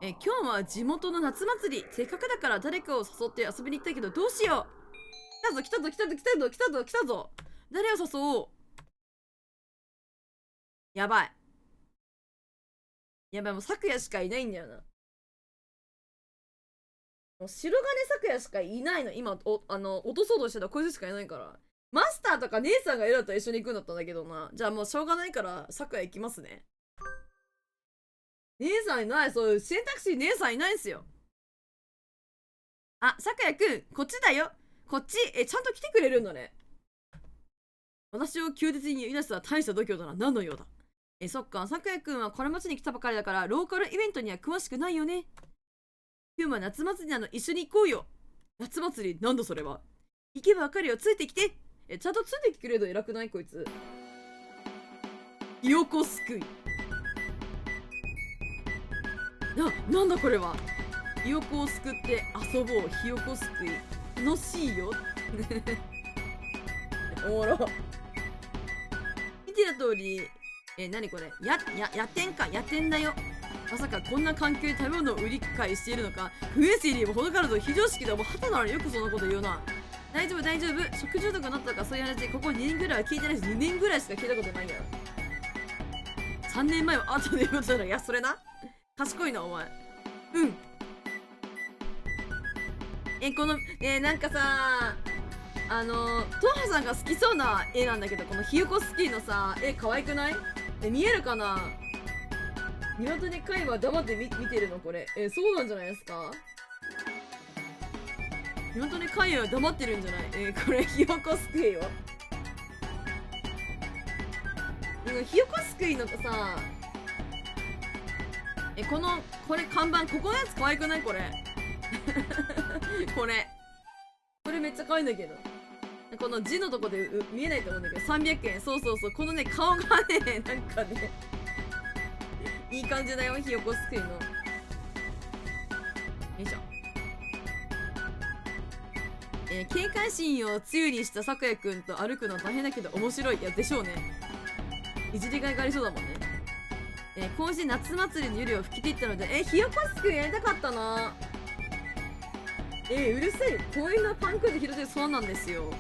今日は地元の夏祭り。せっかくだから誰かを誘って遊びに行きたいけどどうしよう。来たぞ。誰を誘おう。やばい、もう咲夜しかいないんだよな。もう白金咲夜しかいないの今。落とそうとしてたこいつしかいないから。マスターとか姉さんがいるだったら一緒に行くんだったんだけどな。じゃあもうしょうがないから咲夜行きますね。姉さんいない。そういう選択肢、姉さんいないんすよ。あ、咲夜くんこっちだよ。こっちちゃんと来てくれるんだね。私を急烈に呼び出した大した度胸だな。何の用だ。そっか、咲夜くんはこの町に来たばかりだからローカルイベントには詳しくないよね。今日は夏祭りなの、一緒に行こうよ。夏祭りなんだそれは。行けばわかるよ、ついてきて。ちゃんとついてきてくれると偉くないこいつ。ひよこすくい。なんだこれは。ひよこをすくって遊ぼう。ひよこすくい楽しいよ。おもろ。見てる通り、何これ。やってんだよ。まさかこんな環境で食べ物を売り買いしているのか。不衛生にも程があるぞ。非常識だ。もう旗なのによくそんなこと言うな。大丈夫。食中毒になったとかそういう話ここ2年ぐらいは聞いてないし、2年ぐらいしか聞いたことないんだよ。3年前は後で言うことだろ。いやそれな。賢いなお前。このなんかさ、トハさんが好きそうな絵なんだけど、このひよこスキーのさ絵可愛くない？見えるかな。鶏会話黙って見てるのこれ。そうなんじゃないですか。鶏会話黙ってるんじゃない。これひよこすくいよ。ひよこすくいのさ、これ看板、ここのやつ可愛くないこれ。これめっちゃ可愛いんだけど。この字のとこで見えないと思うんだけど、300円。そうそうそう。このね、顔がね、なんかね、いい感じだよ、ひよこすくいの。よいしょ。警戒心を強にした咲夜くんと歩くの大変だけど面白い。いや、でしょうね。いじりがいがありそうだもんね。今週夏祭りの夜を吹き切ったので、ひよこすくいやりたかったな。うるさい。公園のパンくず拾ってそうなんですよ。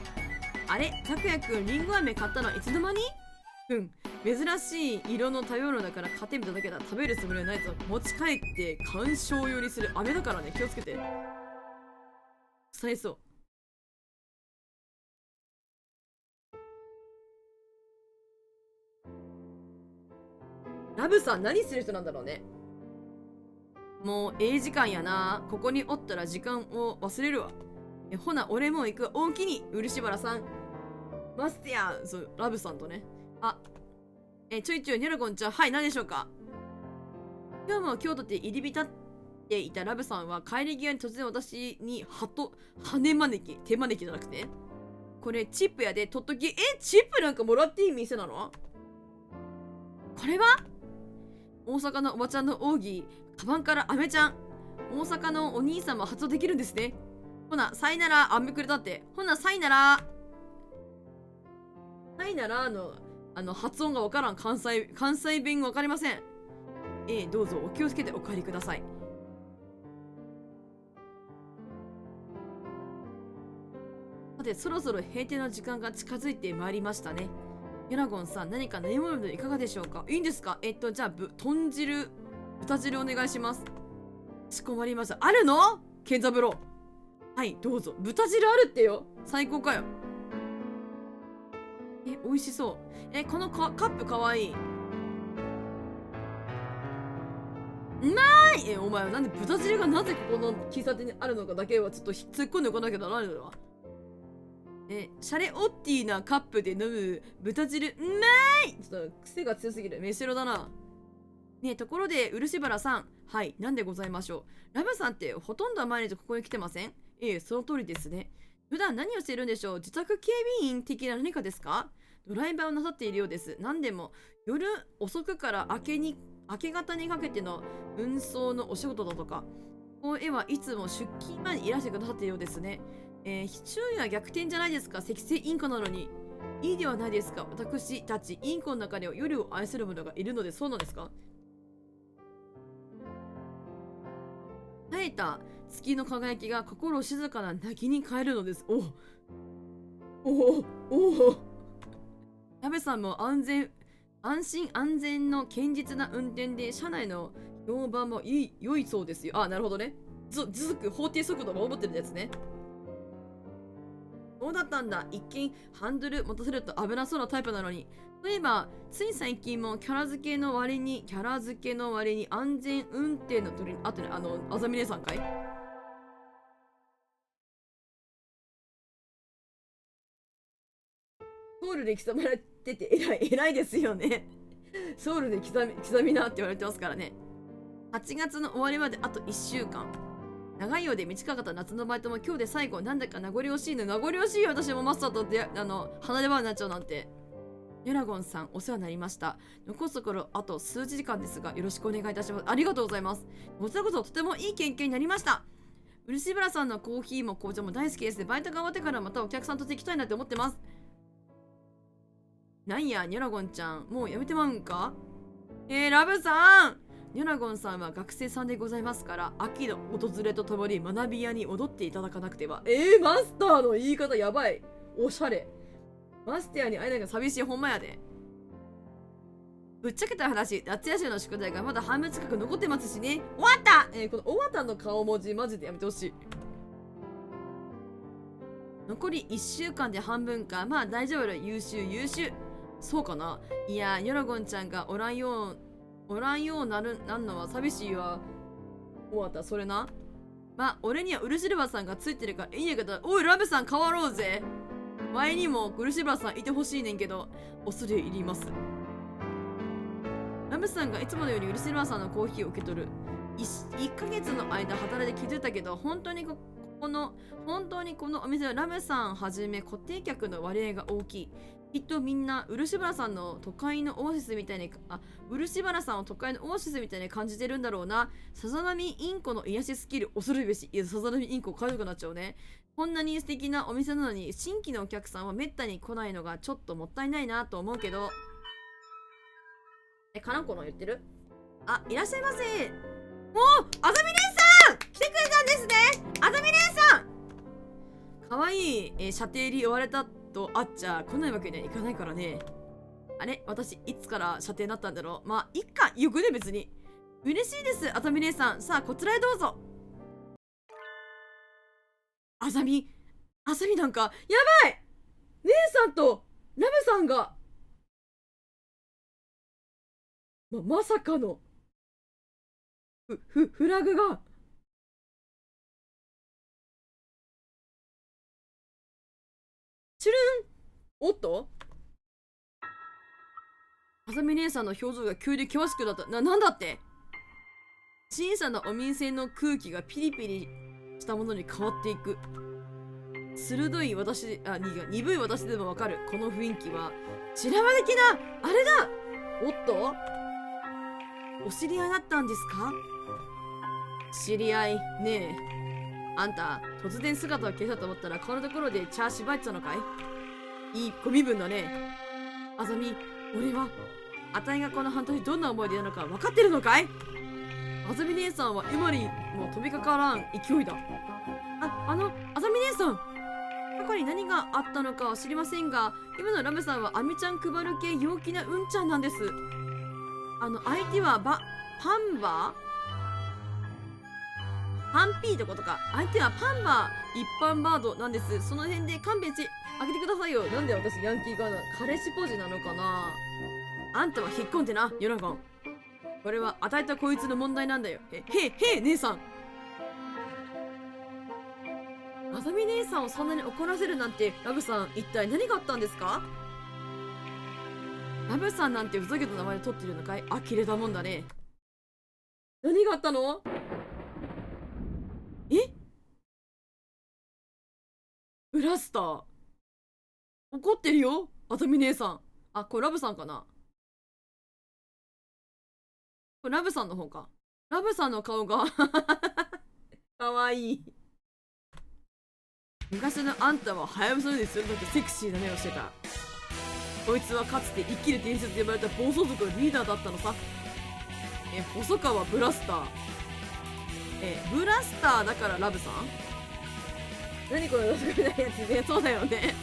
あれ、咲夜くん、りんご飴買ったのはいつの間に？珍しい色の食べ物だから買ってみただけだ。食べるつもりはないと持ち帰って鑑賞用にする。飴だからね、気をつけて。さえそう。ラブさん、何する人なんだろうね。もう時間やな。ここにおったら時間を忘れるわ。ほな、俺も行く。大きに。漆原さん。マスティアン。そう、ラブさんとね。あ、ちょいちょい、ニャラゴンちゃん。はい、何でしょうか。今日も京都で入り浸っていたラブさんは帰り際に突然私に羽招き。手招きじゃなくて。これ、チップやで、とっとき。チップなんかもらっていい店なの？これは大阪のおばちゃんの奥義、カバンからアメちゃん。大阪のお兄さんも発音できるんですね。ほな、さいなら、アメくれたって。ほな、さいなら。さいならの、発音がわからん。関西弁わかりません。どうぞお気をつけてお帰りください。さて、そろそろ閉店の時間が近づいてまいりましたね。ユナゴンさん、何か飲み物でいかがでしょうか？いいんですか？じゃあ、豚汁お願いします。かしこまりました。あるの？ケンザブロ。はい、どうぞ。豚汁あるってよ。最高かよ。美味しそう。このカップかわいい。うまい。お前はなんで豚汁がなぜここの喫茶店にあるのかだけはちょっと突っ込んでおかなきゃならないのだわ。シャレオッティーなカップで飲む豚汁、うまい。ちょっと癖が強すぎる。飯白だな。ねえ、ところで、漆原さん。はい、なんでございましょう。ラブさんってほとんど毎日ここに来てません？その通りですね。普段何をしているんでしょう？自宅警備員的な何かですか？ドライバーをなさっているようです。何でも、夜遅くから明け方にかけての運送のお仕事だとか。この絵はいつも出勤前にいらしてくださっているようですね。昼夜逆転じゃないですか。赤星インコなのに。いいではないですか。私たちインコの中には夜を愛する者がいるので、そうなんですか？耐えた月の輝きが心静かな泣きに変えるのです。お矢部さんも安心安全の堅実な運転で車内の評判も良いそうですよ。あ、なるほどね。時速法定速度を守ってるやつね。そうだったんだ。一見ハンドル持たせると危なそうなタイプなのに。例えばつい最近もキャラ付けの割に安全運転の取りあとね、あざみねさんかい。ソウルで刻まれてて偉いですよね。ソウルで刻みなって言われてますからね。8月の終わりまであと1週間。長いようで短かった夏のバイトも今日で最後。なんだか名残惜しいの。名残惜しいよ。私もマスターと離れ離れになっちゃうなんて。ユラゴンさん、お世話になりました。残すところあと数時間ですが、よろしくお願いいたします。ありがとうございます。こちらこそとてもいい経験になりました。漆原さんのコーヒーも紅茶も大好きです。バイトが終わってからまたお客さんと行きたいなって思ってます。なんや、ニョラゴンちゃん、もうやめてまうんか？ラブさん、ニョラゴンさんは学生さんでございますから、秋の訪れとともに学び屋に戻っていただかなくては。マスターの言い方やばい。おしゃれ。マスターに会えないが寂しい。ほんまやで。ぶっちゃけた話、夏休みの宿題がまだ半分近く残ってますしね。終わった。この終わったの顔文字マジでやめてほしい。残り1週間で半分か。まあ大丈夫だ。優秀。そうかな。いや、ヨラゴンちゃんがおらんようなんのは寂しいわ。終わった。それな。まあ俺にはウルシルバーさんがついてるからいいんやけど。おいラブさん変わろうぜ。前にもウルシルバーさんいてほしいねんけど、恐れ入ります。ラブさんがいつものようにウルシルバーさんのコーヒーを受け取る。1ヶ月の間働いて気づいたけど、本当にこ本当にこのお店はラムさんはじめ固定客の割合が大きい。きっとみんな漆原さんの都会のオアシスみたいに漆原さんを都会のオアシスみたいに感じてるんだろうな。さざ波インコの癒しスキル恐るべし。いや、さざ波インコかゆくなっちゃうね。こんなに素敵なお店なのに新規のお客さんはめったに来ないのがちょっともったいないなと思うけど。かなこの言ってる？あ、いらっしゃいませ。お、あざみ姉さん来てくれたんですね。あざみ姉さんかわいい、射程に追われたとあっちゃ来ないわけにはいかないからね。あれ、私いつから射程になったんだろう。まあいっか、よくね別に。嬉しいです、あざみ姉さん。さあこちらへどうぞ。あざみなんかやばい、姉さんとラムさんがまさかのフラグが。チュルン。おっと、あざみ姉さんの表情が急に険しくなった。なんだって。小さなお店の空気がピリピリしたものに変わっていく。鋭い私、鈍い私でもわかるこの雰囲気は修羅場的なあれだ。おっと、お知り合いだったんですか？知り合いねえ。あんた突然姿を消したと思ったらこのところでチャーシュバイてたのかい？いいご身分だね。あざみ、俺はあたいがこの半年どんな思いでいたのか分かってるのかい？あざみ姉さんは今にも飛びかからん勢いだ。あざみ姉さん、過去に何があったのかは知りませんが、今のラムさんはアミちゃん配る系陽気なうんちゃんなんです。相手はパンピーってことか。相手はパンバー一般バードなんです。その辺で勘弁してあげてくださいよ。なんで私ヤンキーかな、彼氏ポジなのかな。あんたは引っ込んでな、ヨナゴン。これは与えたこいつの問題なんだよ。へえ姉さん。あざみ姉さんをそんなに怒らせるなんて、ラブさん一体何があったんですか？ラブさんなんてふざけた名前で取ってるのかい？呆れたもんだね。何があったの？ブラスター怒ってるよ、あざみ姉さん。これラブさんかな。これラブさんの方か。ラブさんの顔がかわいい。昔のあんたはハヤブサでするときセクシーな目をしてた。こいつはかつて生きる伝説と呼ばれた暴走族のリーダーだったのさ。細川ブラスター。ブラスターだからラブさん？何このどすくないやつね。そうだよね。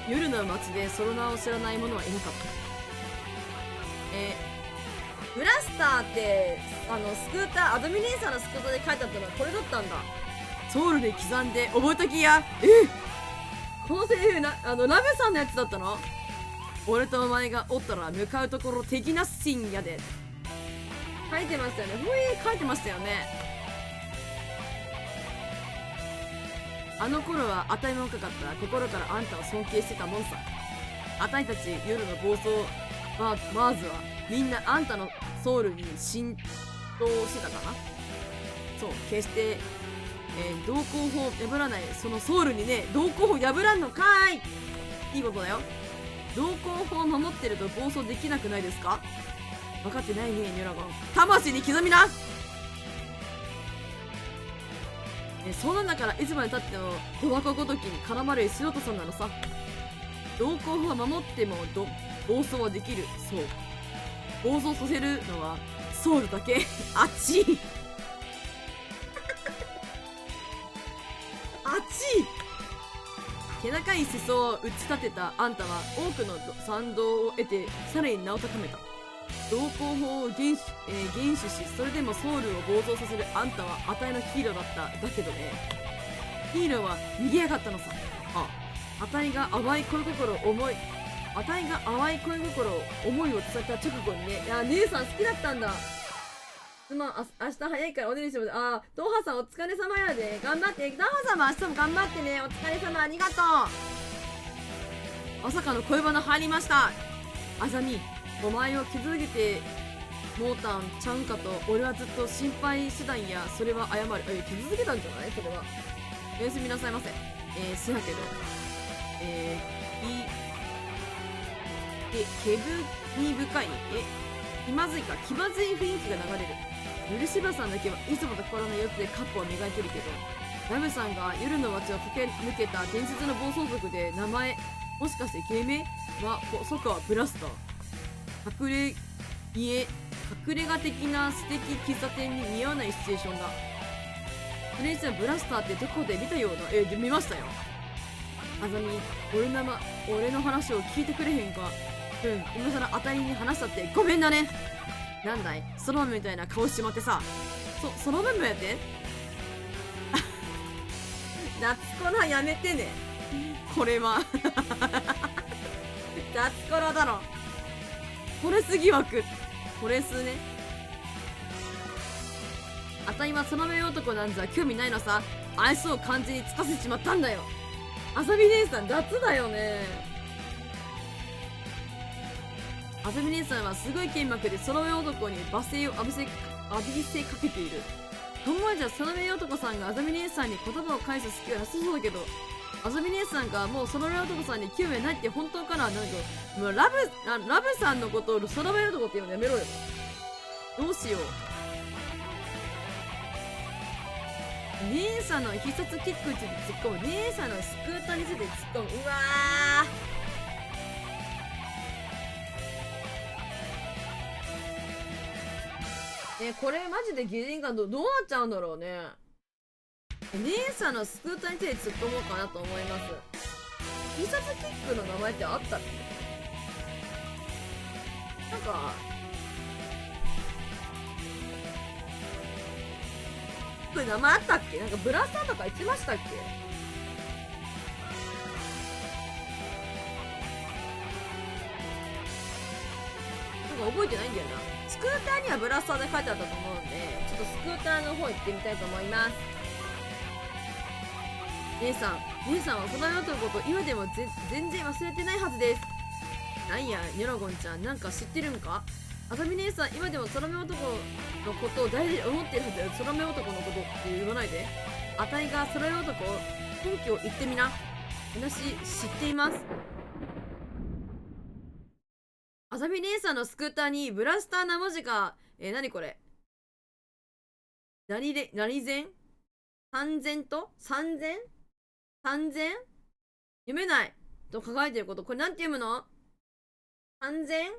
夜の街でその名を知らない者はいなかった。ブラスターってスクーター、アドミ姉さんのスクーターで書いてあったのはこれだったんだ。ソウルで刻んで覚えときや。このセリフラブさんのやつだったの？俺とお前がおったら向かうところ敵なしんやで。書いてましたよね。書いてましたよね。あの頃はあたいも若かった。心からあんたを尊敬してたもんさ。あたいたち夜の暴走マーズはみんなあんたのソウルに浸透してたかな。そう、決して、同行法破らないそのソウルにね、同行法破らんのかい。いいことだよ。同行法を守ってると暴走できなくないですか？分かってないね、ニュラゴン。魂に刻みな。そんなんだからいつまでたってもドバコごときに絡まれる素人さんなのさ。同行法は守っても暴走はできる。そう、暴走させるのはソウルだけ。あっちいあっちい。気高い思想を打ち立てたあんたは多くの賛同を得てさらに名を高めた。同行法を厳守し、それでもソウルを暴走させるあんたはあたいのヒーローだった。だけどね、ヒーローは逃げやがったのさ。あたいが淡い恋心を思いを伝えた直後にね。いや、姉さん好きだったんだ。明日早いからおねりしてもらう。ドーハさんお疲れ様やで。頑張って。ドーハさんも明日も頑張ってね。お疲れ様、ありがとう。まさかの恋バナ入りました。あざみ、お前を傷つけてモータンちゃんかと俺はずっと心配してたんや。それは謝る。傷つけたんじゃないそれは。おやすみなさいませ。せやけどけぶに深い気まずいか気まずい雰囲気が流れる。ルルシバさんだけはいつもと変わらない四つでカップを磨いてるけど、ラブさんが夜の街を駆け抜けた伝説の暴走族で名前もしかして芸名はそっかブラスター。隠れ家的な素敵喫茶店に似合わないシチュエーションだ。それにしてはブラスターってどこで見たような見ましたよ。あざみ俺の話を聞いてくれへんか。今さら当たりに話したってごめんだね。なんだいそのままみたいな顔しちまってさ。そのままやって夏コラやめてね。これは夏コラだろ。これすぎ枠これすね。あたいはその目男なんざ興味ないのさ。愛想を完全につかせちまったんだよ。あさみ姉さん雑だよね。あさみ姉さんはすごい剣幕でその目男に罵声を浴びせかけている。ともえじゃその目男さんがあざみ姉さんに言葉を返す隙はなさそうだけど、あざみ姉さんがもうその目男さんに興味ないって本当かな。なんかもうラブさんのことをその目男って言うのやめろよ。どうしよう。姉さんの必殺キックについて突っ込む。姉さんのスクーターについて突っ込む。うわこれマジで擬人化どうなっちゃうんだろうね。姉さんのスクーターについて突っ込もうかなと思います。必殺キックの名前ってあったっけ。なんかこれ名前あったっけ。なんかブラスターとか言ってましたっけ。なんか覚えてないんだよな。スクーターにはブラスターで書いてあったと思うんで、ちょっとスクーターの方行ってみたいと思います。姉さんはその男のこと今でも全然忘れてないはずです。なんやニョロゴンちゃん、なんか知ってるんか。あさみ姉さん今でも空目男のことを大事に思ってるはずだよ。空目男のことって言わないで。あたいが空目男本気を言ってみな。私知っています。あさみ姉さんのスクーターにブラスターな文字が何これ。何千三千と三千読めないと書かれてること、これなんて読むの。三千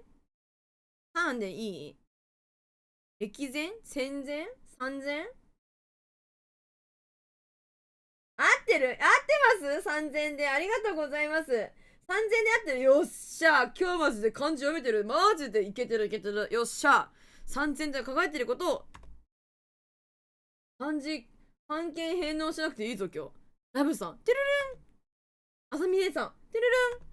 3でいい。歴前戦前三千合ってます。3000でありがとうございます。3000で合ってる。よっしゃ。今日マジで漢字読めてる。マジでいけてる。よっしゃ。3000で書かれてることを漢件返納しなくていいぞ今日。ラブさんてるるん。あさみ姉さんてるるん。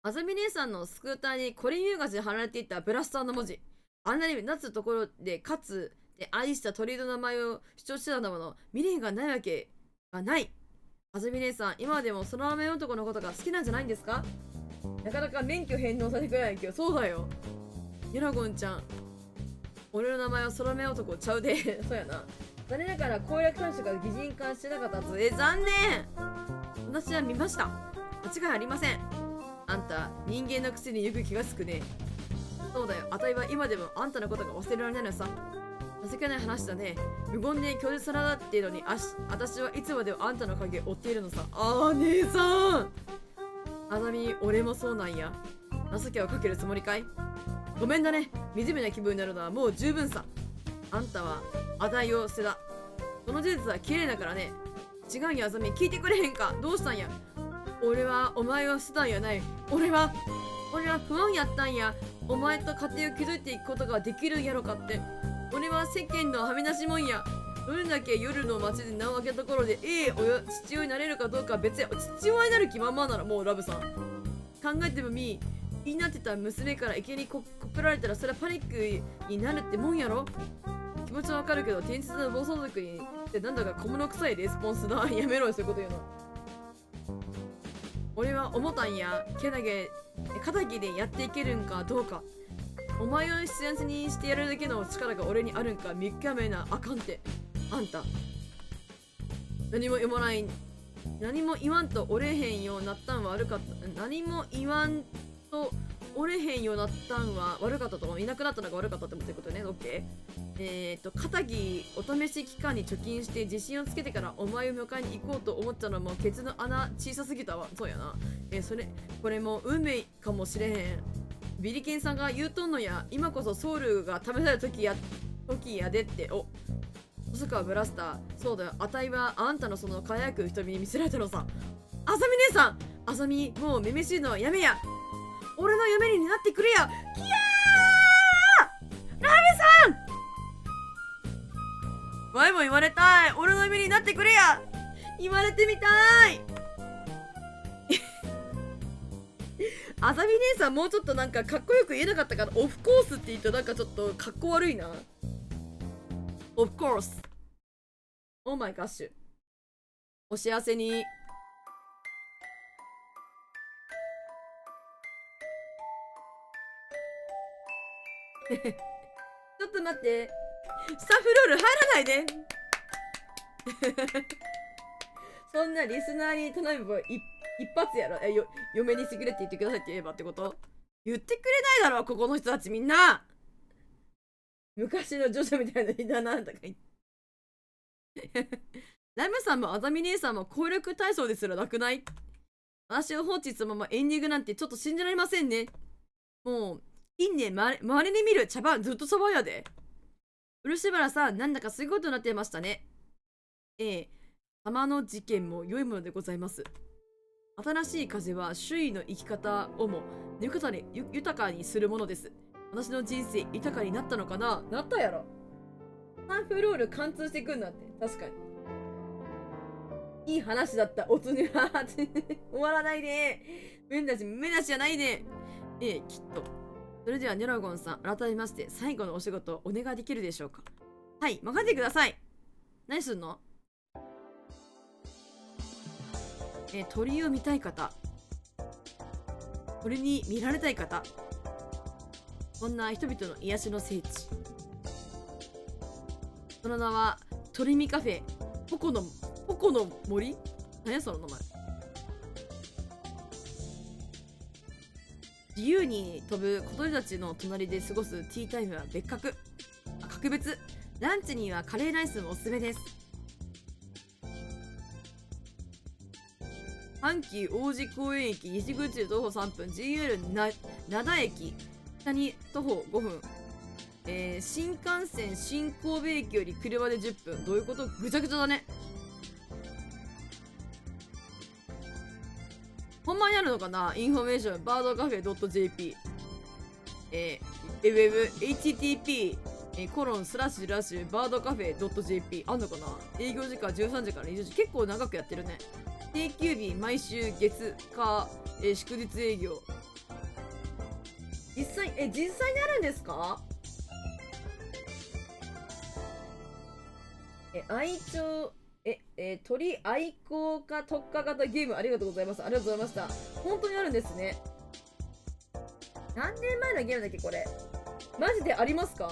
あさみ姉さんのスクーターにコリンユーガジで貼られていたブラスターの文字。あんなに立つところでかつで愛した鳥の名前を主張してたんだもの。未練がないわけがない。あさみ姉さん今でもその雨男のことが好きなんじゃないんですか。なかなか免許返納されてくれないけど。そうだよユナゴンちゃん、俺の名前は空目男ちゃうでそうやな。残念ながら攻略監視が擬人化してなかったはず。残念。私は見ました。間違いありません。あんた人間のくせによく気がつくね。そうだよ、あたいは今でもあんたのことが忘れられないのさ。情けない話だね。無言で拒絶されたっていうのに私はいつまでもあんたの影を追っているのさ。姉さん。あざみ、俺もそうなんや。情けをかけるつもりかい。ごめんだね。惨めな気分になるのはもう十分さ。あんたは値を捨てだ。その事実は綺麗だからね。違うんやあざみ、聞いてくれへんか。どうしたんや。俺はお前を捨てたんやない。俺は不安やったんや。お前と家庭を築いていくことができるんやろかって。俺は世間のはみ出しもんや。どれだけ夜の街で名を開けたところで父親になれるかどうかは別や。父親になる気まんまならもうラブさん考えても気になってた娘からいきなり告られたらそれはパニックになるってもんやろ。気持ちはわかるけど伝説の暴走族にってなんだか小物臭いレスポンスだ。やめろよそういうこと言うの。俺は思ったんや。けなげ仇でやっていけるんかどうか。お前を幸せにしてやるだけの力が俺にあるんか見極めなあかんて。あんた何も言わんと折れへんようなったんは悪かった。何も言わんと折れへんようなったんは悪かったと。いなくなったのが悪かったって思ってることね。オッケー。片木お試し期間に貯金して自信をつけてからお前を迎えに行こうと思ったのもケツの穴小さすぎたわ。そうやな。これも運命かもしれへん。ビリケンさんが言うとんのや、今こそソウルが試される時やでって。お、細川ブラスター、そうだよ、あたいはあんたのその輝く瞳に見せられたのさ。あさみ姉さん、あさみ、もうめめしいのはやめや。俺の嫁になってくれや。キヤー、ラメさん、ワイも言われたい。俺の嫁になってくれや。言われてみたい。あさみ姉さん、もうちょっとなんかかっこよく言えなかったから、オフコースって言うとなんかちょっとかっこ悪いな。Of course. Oh my gosh. お幸せに。ちょっと待って。スタッフロール入らないで。そんなリスナーに頼めば一発やろ。嫁にしてくれって言ってくださいって言えばってこと？言ってくれないだろ、ここの人たちみんな。昔の女女みたいなにだなとか言って。ラムさんもあざみ姉さんも協力体操ですらなくない？私を放置したままエンディングなんてちょっと信じられませんね。もう近年周りに見る茶番ずっとそばやで。漆原さん、なんだかすごいことになってましたね。玉の事件も良いものでございます。新しい風は周囲の生き方をも豊かにするものです。私の人生豊かになったのかな？なったやろ。サンフロール貫通してくんなって。確かに。いい話だった。おつには終わらないで。目出しじゃないで。きっと。それではニョラゴンさん、改めまして最後のお仕事をお願いできるでしょうか？はい、任せてください。何すんの？鳥を見たい方、鳥に見られたい方、そんな人々の癒しの聖地。その名は鳥見カフェポコの森。何やその名前。自由に飛ぶ小鳥たちの隣で過ごすティータイムは格別。ランチにはカレーライスもおすすめです。阪急王子公園駅西口徒歩3分 JR 灘駅北に徒歩5分、新幹線新神戸駅より車で10分。どういうこと？ぐちゃぐちゃだね。ほんまにあるのかな？インフォメーションバードカフェ .jp ウェブ http:// バードカフェ .jp あんのかな？営業時間13時から20時。結構長くやってるね。定休日毎週月火、祝日営業。実際にあるんですか？鳥愛好家特化型ゲームありがとうございます。ありがとうございました。本当にあるんですね。何年前のゲームだっけこれ？マジでありますか？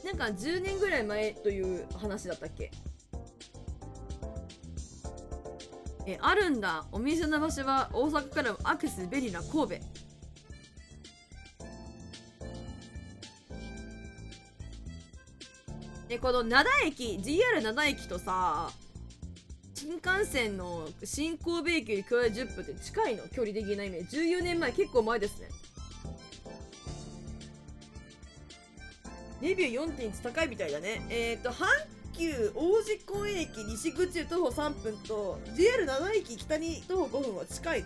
なんか10年ぐらい前という話だったっけ？あるんだ。お店の場所は大阪からもアクセス便利な神戸。この灘駅 JR 灘駅とさ、新幹線の新神戸駅より加え10分って近いの？距離的なイメージ。14年前、結構前ですね。レビュー 4.1 高いみたいだね。阪急王子公園駅西口徒歩3分と JR 灘駅北に徒歩5分は近い。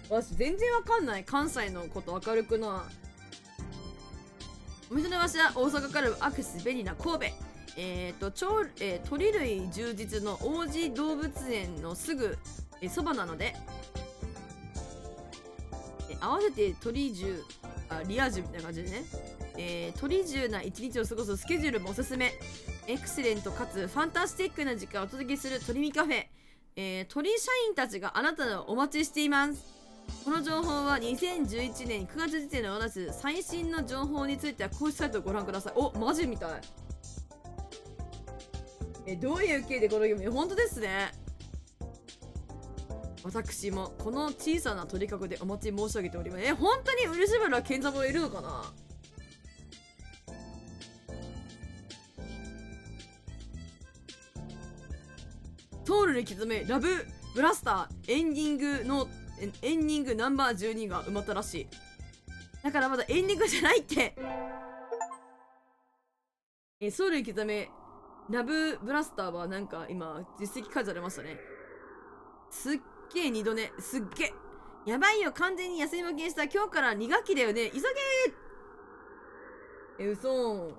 私全然わかんない。関西のこと明るくな。お店の場所は大阪からアクセス便利な神戸。鳥類充実の王子動物園のすぐそばなので、合わせてリア充みたいな感じでね、鳥充な一日を過ごすスケジュールもおすすめ。エクセレントかつファンタスティックな時間をお届けする鳥見カフェ、鳥社員たちがあなたをお待ちしています。この情報は2011年9月時点で渡す最新の情報については公式サイトをご覧ください。お、マジみたい。どういう経緯でこのゲーム、本当ですね。私もこの小さな鳥かごでお待ち申し上げております。本当に漆原健三郎いるのかな。ソウルに刻めラブブラスターエンディングナンバー12が埋まったらしい。だからまだエンディングじゃないって。ソウルに刻めラブブラスターはなんか今実績解除されましたね。すっげえ2度寝、すっげえやばいよ、完全に休み負けにした。今日から2学期だよね、急げー。嘘。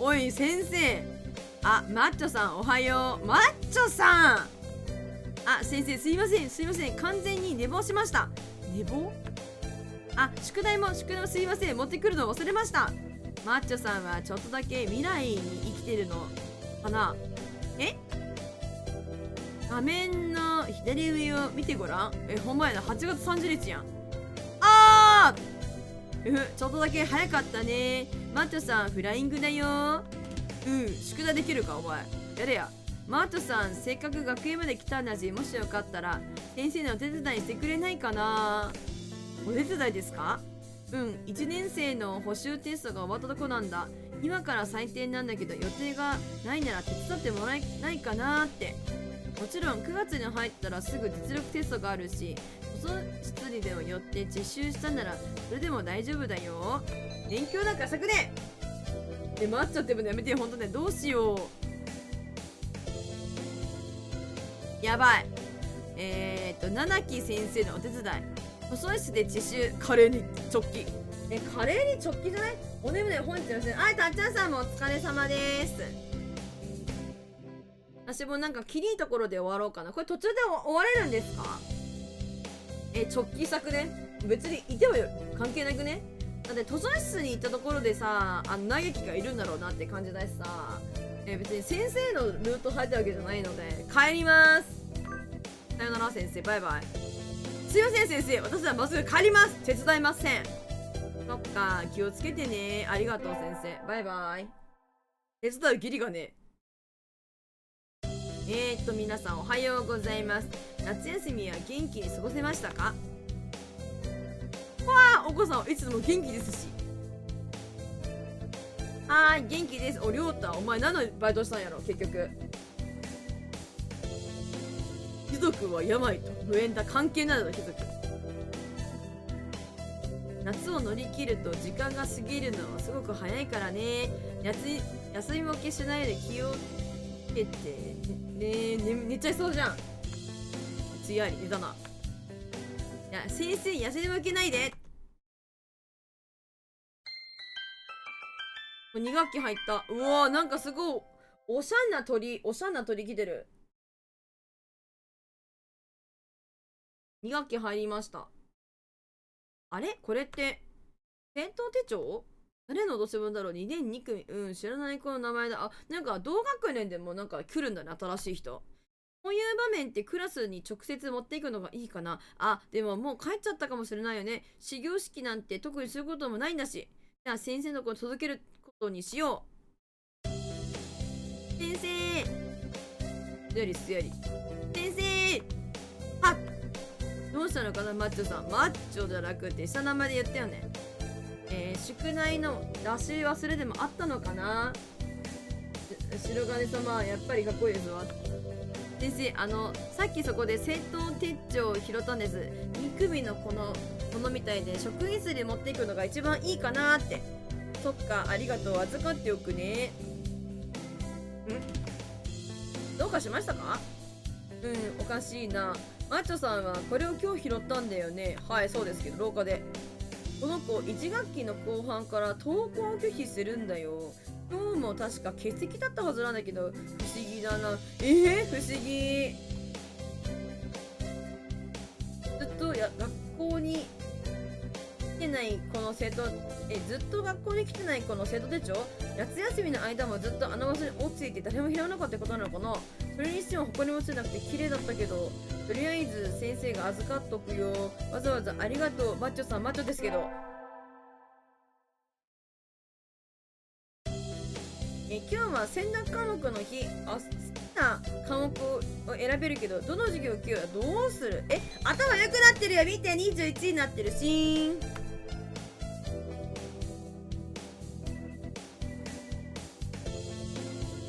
おい先生。あ、マッチョさんおはよう。マッチョさん。あ、先生すいません完全に寝坊しました。寝坊？あ、宿題もすいません、持ってくるの忘れました。マッチョさんはちょっとだけ未来に生きてるのかな。画面の左上を見てごらん。ほんまやな、8月30日やん。ちょっとだけ早かったね。マッチョさんフライングだよ。宿題できるかお前。やれや。マッチョさんせっかく学園まで来たんだし、もしよかったら先生のお手伝いしてくれないかな。お手伝いですか？1年生の補習テストが終わったとこなんだ。今から採点なんだけど予定がないなら手伝ってもらえないかなって。もちろん9月に入ったらすぐ実力テストがあるし、図書室にでも寄って実習したんならそれでも大丈夫だよ。勉強なんかしたくねえ。マッチョってもやめてよ、ほんとね。どうしよう。やばい。七木先生のお手伝い。図書室で実習。カレーに直帰。カレーに直帰じゃない？おねむね本日のせん。たっちゃんさんもお疲れ様です。私もなんかきりいいところで終わろうかな。これ途中で終われるんですか？直帰作ね。別にいても関係なくね。だって図書室に行ったところでさ、嘆きがいるんだろうなって感じだしさ、別に先生のルート入ったわけじゃないので帰ります。さよなら先生、バイバイ。すいません先生、私はまっすぐ帰ります。手伝いません。そっか、気をつけてね。ありがとう先生、バイバイ。手伝う義理がね。皆さんおはようございます。夏休みは元気に過ごせましたか？わあ、お子さんはいつも元気ですし。はーい、元気です。りょうた、お前何のバイトしたんやろ結局。貴族は病と無縁だ。関係ないだろ貴族。夏を乗り切ると時間が過ぎるのはすごく早いからね。休みもけしないで気をつけてね。寝ちゃいそうじゃん。つやり寝たな。いや先生休みもけないで。2学期入った。うわー、なんかすごいおしゃんな鳥来てる。2学期入りました。あれこれって戦闘手帳？誰のどし分だろう。2年2組。知らない子の名前だ。あ、なんか同学年でもなんか来るんだね、新しい人。こういう場面ってクラスに直接持っていくのがいいかな。あ、でももう帰っちゃったかもしれないよね。始業式なんて特にすることもないんだし。じゃあ先生の子に届けることにしよう。先生。すやりすやり。先生。はっ。どうしたのかなマッチョさん。マッチョじゃなくて下の名前で言ったよね。宿題の出し忘れでもあったのかな。白金様やっぱりかっこいいですわ。先生、さっきそこで生徒手帳を拾ったんです。2組のこのものみたいで職員室で持っていくのが一番いいかなって。そっか、ありがとう。預かっておくね。どうかしましたか？おかしいな。マッチョさんはこれを今日拾ったんだよね。はい、そうですけど廊下で。この子1学期の後半から登校拒否するんだよ。今日も確か欠席だったはずなんだけど、不思議だな。不思議。ずっと学校に来てないこの生徒、ずっと学校に来てないこの生徒手帳、夏休みの間もずっとあの場所に落ちていて誰も拾わなかったことなのかな。それにしても他に落ちてなくて綺麗だったけど、とりあえず先生が預かっとくよ。わざわざありがとう。マッチョさん、マッチョですけど。今日は選択科目の日。好きな科目を選べるけど、どの授業受けよう。どうする？頭良くなってるよ。見て、21になってるし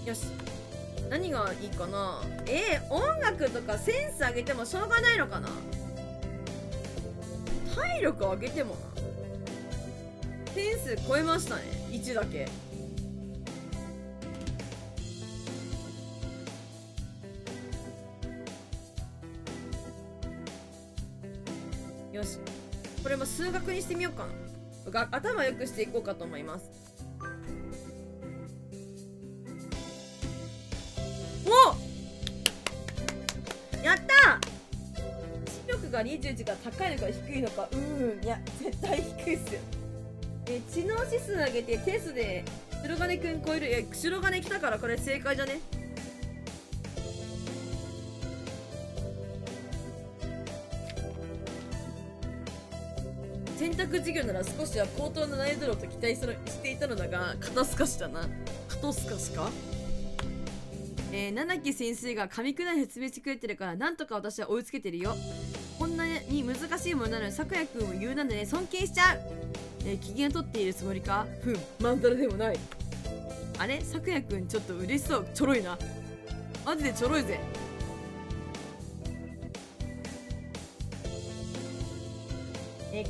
よし。何がいいかな。音楽とかセンス上げてもしょうがないのかな。体力上げてもな。点数超えましたね。1だけ。よし。これも数学にしてみようかな。頭良くしていこうかと思います。やったー！視力が21が高いのか低いのか。いや、絶対低いっすよ。知能指数上げてテストで白金くん超える。白金来たからこれ正解じゃね？選択授業なら少しは高等な難易度と期待していたのだが、肩透かしだな。肩透かしか。七木先生が噛み砕いて説明してくれてるから、なんとか私は追いつけてるよ。こんなに難しいものなのに咲夜くんを言うなんでね、尊敬しちゃう。機嫌を取っているつもりか？まんざらでもない。あれ、咲夜くんちょっと嬉しそう。ちょろいな。マジでちょろいぜ。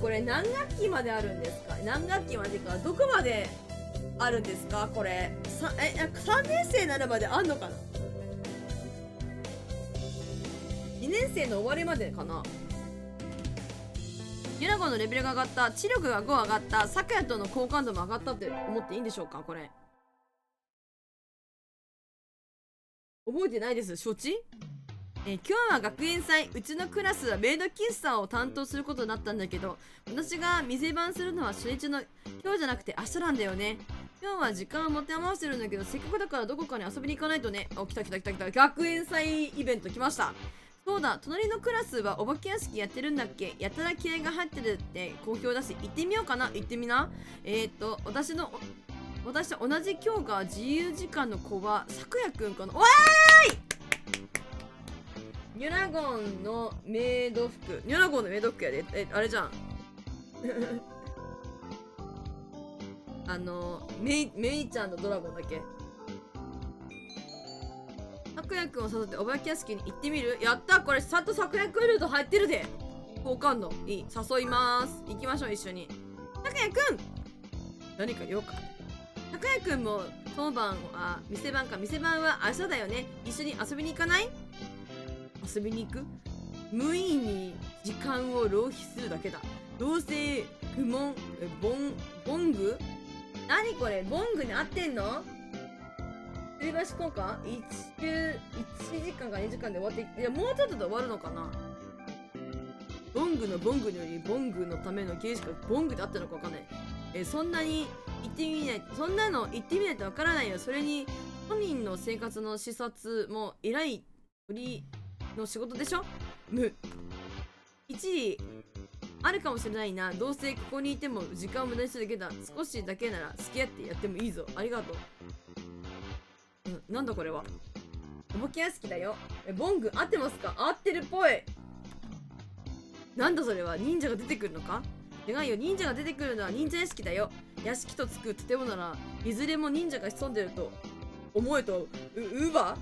これ何学期まであるんですか？何学期までか、どこまであるんですかこれ。3年生になるまであんのかな。2年生の終わりまでかな。ユナゴのレベルが上がった。知力が5上がった。咲夜との好感度も上がったって思っていいんでしょうかこれ。覚えてないです。承知？今日は学園祭。うちのクラスはメイド喫茶を担当することになったんだけど、私が店番するのは初日の今日じゃなくて明日なんだよね。今日は時間を持て余してるんだけど、せっかくだからどこかに遊びに行かないとね。来た。学園祭イベント来ました。そうだ、隣のクラスはお化け屋敷やってるんだっけ。やたら気合が入ってるって好評だし、行ってみようかな。行ってみな。私と同じ今日が自由時間の子は咲夜くんかな。わーい！ニュラゴンのメイド服。ニュラゴンのメイド服やで。あれじゃん。メイちゃんのドラゴンだっけ。咲夜くんを誘ってお化け屋敷に行ってみる？やった！これ、さっと咲夜くんルート入ってるで。好感度いい。誘います。行きましょう、一緒に。咲夜くん！何か用か。咲夜くんも、当番は、店番は明日だよね。一緒に遊びに行かない？遊びに行く？無意味に時間を浪費するだけだ。どうせ不問ボング？何これ？ボングに合ってんの？吊り橋効果 1時間か2時間で終わって、いやもうちょっとで終わるのかな。ボングのボングよりボングのための形式がボングで合ってるのか分かんない。そんなに言ってみない、そんなの言ってみないと分からないよ。それに都民の生活の視察も偉い鳥の仕事でしょ。一理あるかもしれないな。どうせここにいても時間を無駄にするだけだ。少しだけなら付き合ってやってもいいぞ。ありがとう。なんだこれは。お化け屋敷だよ。ボング合ってますか？合ってるっぽい。なんだそれは。忍者が出てくるのか？違うよ、忍者が出てくるのは忍者屋敷だよ。屋敷とつく建物ならいずれも忍者が潜んでると思えとウーバ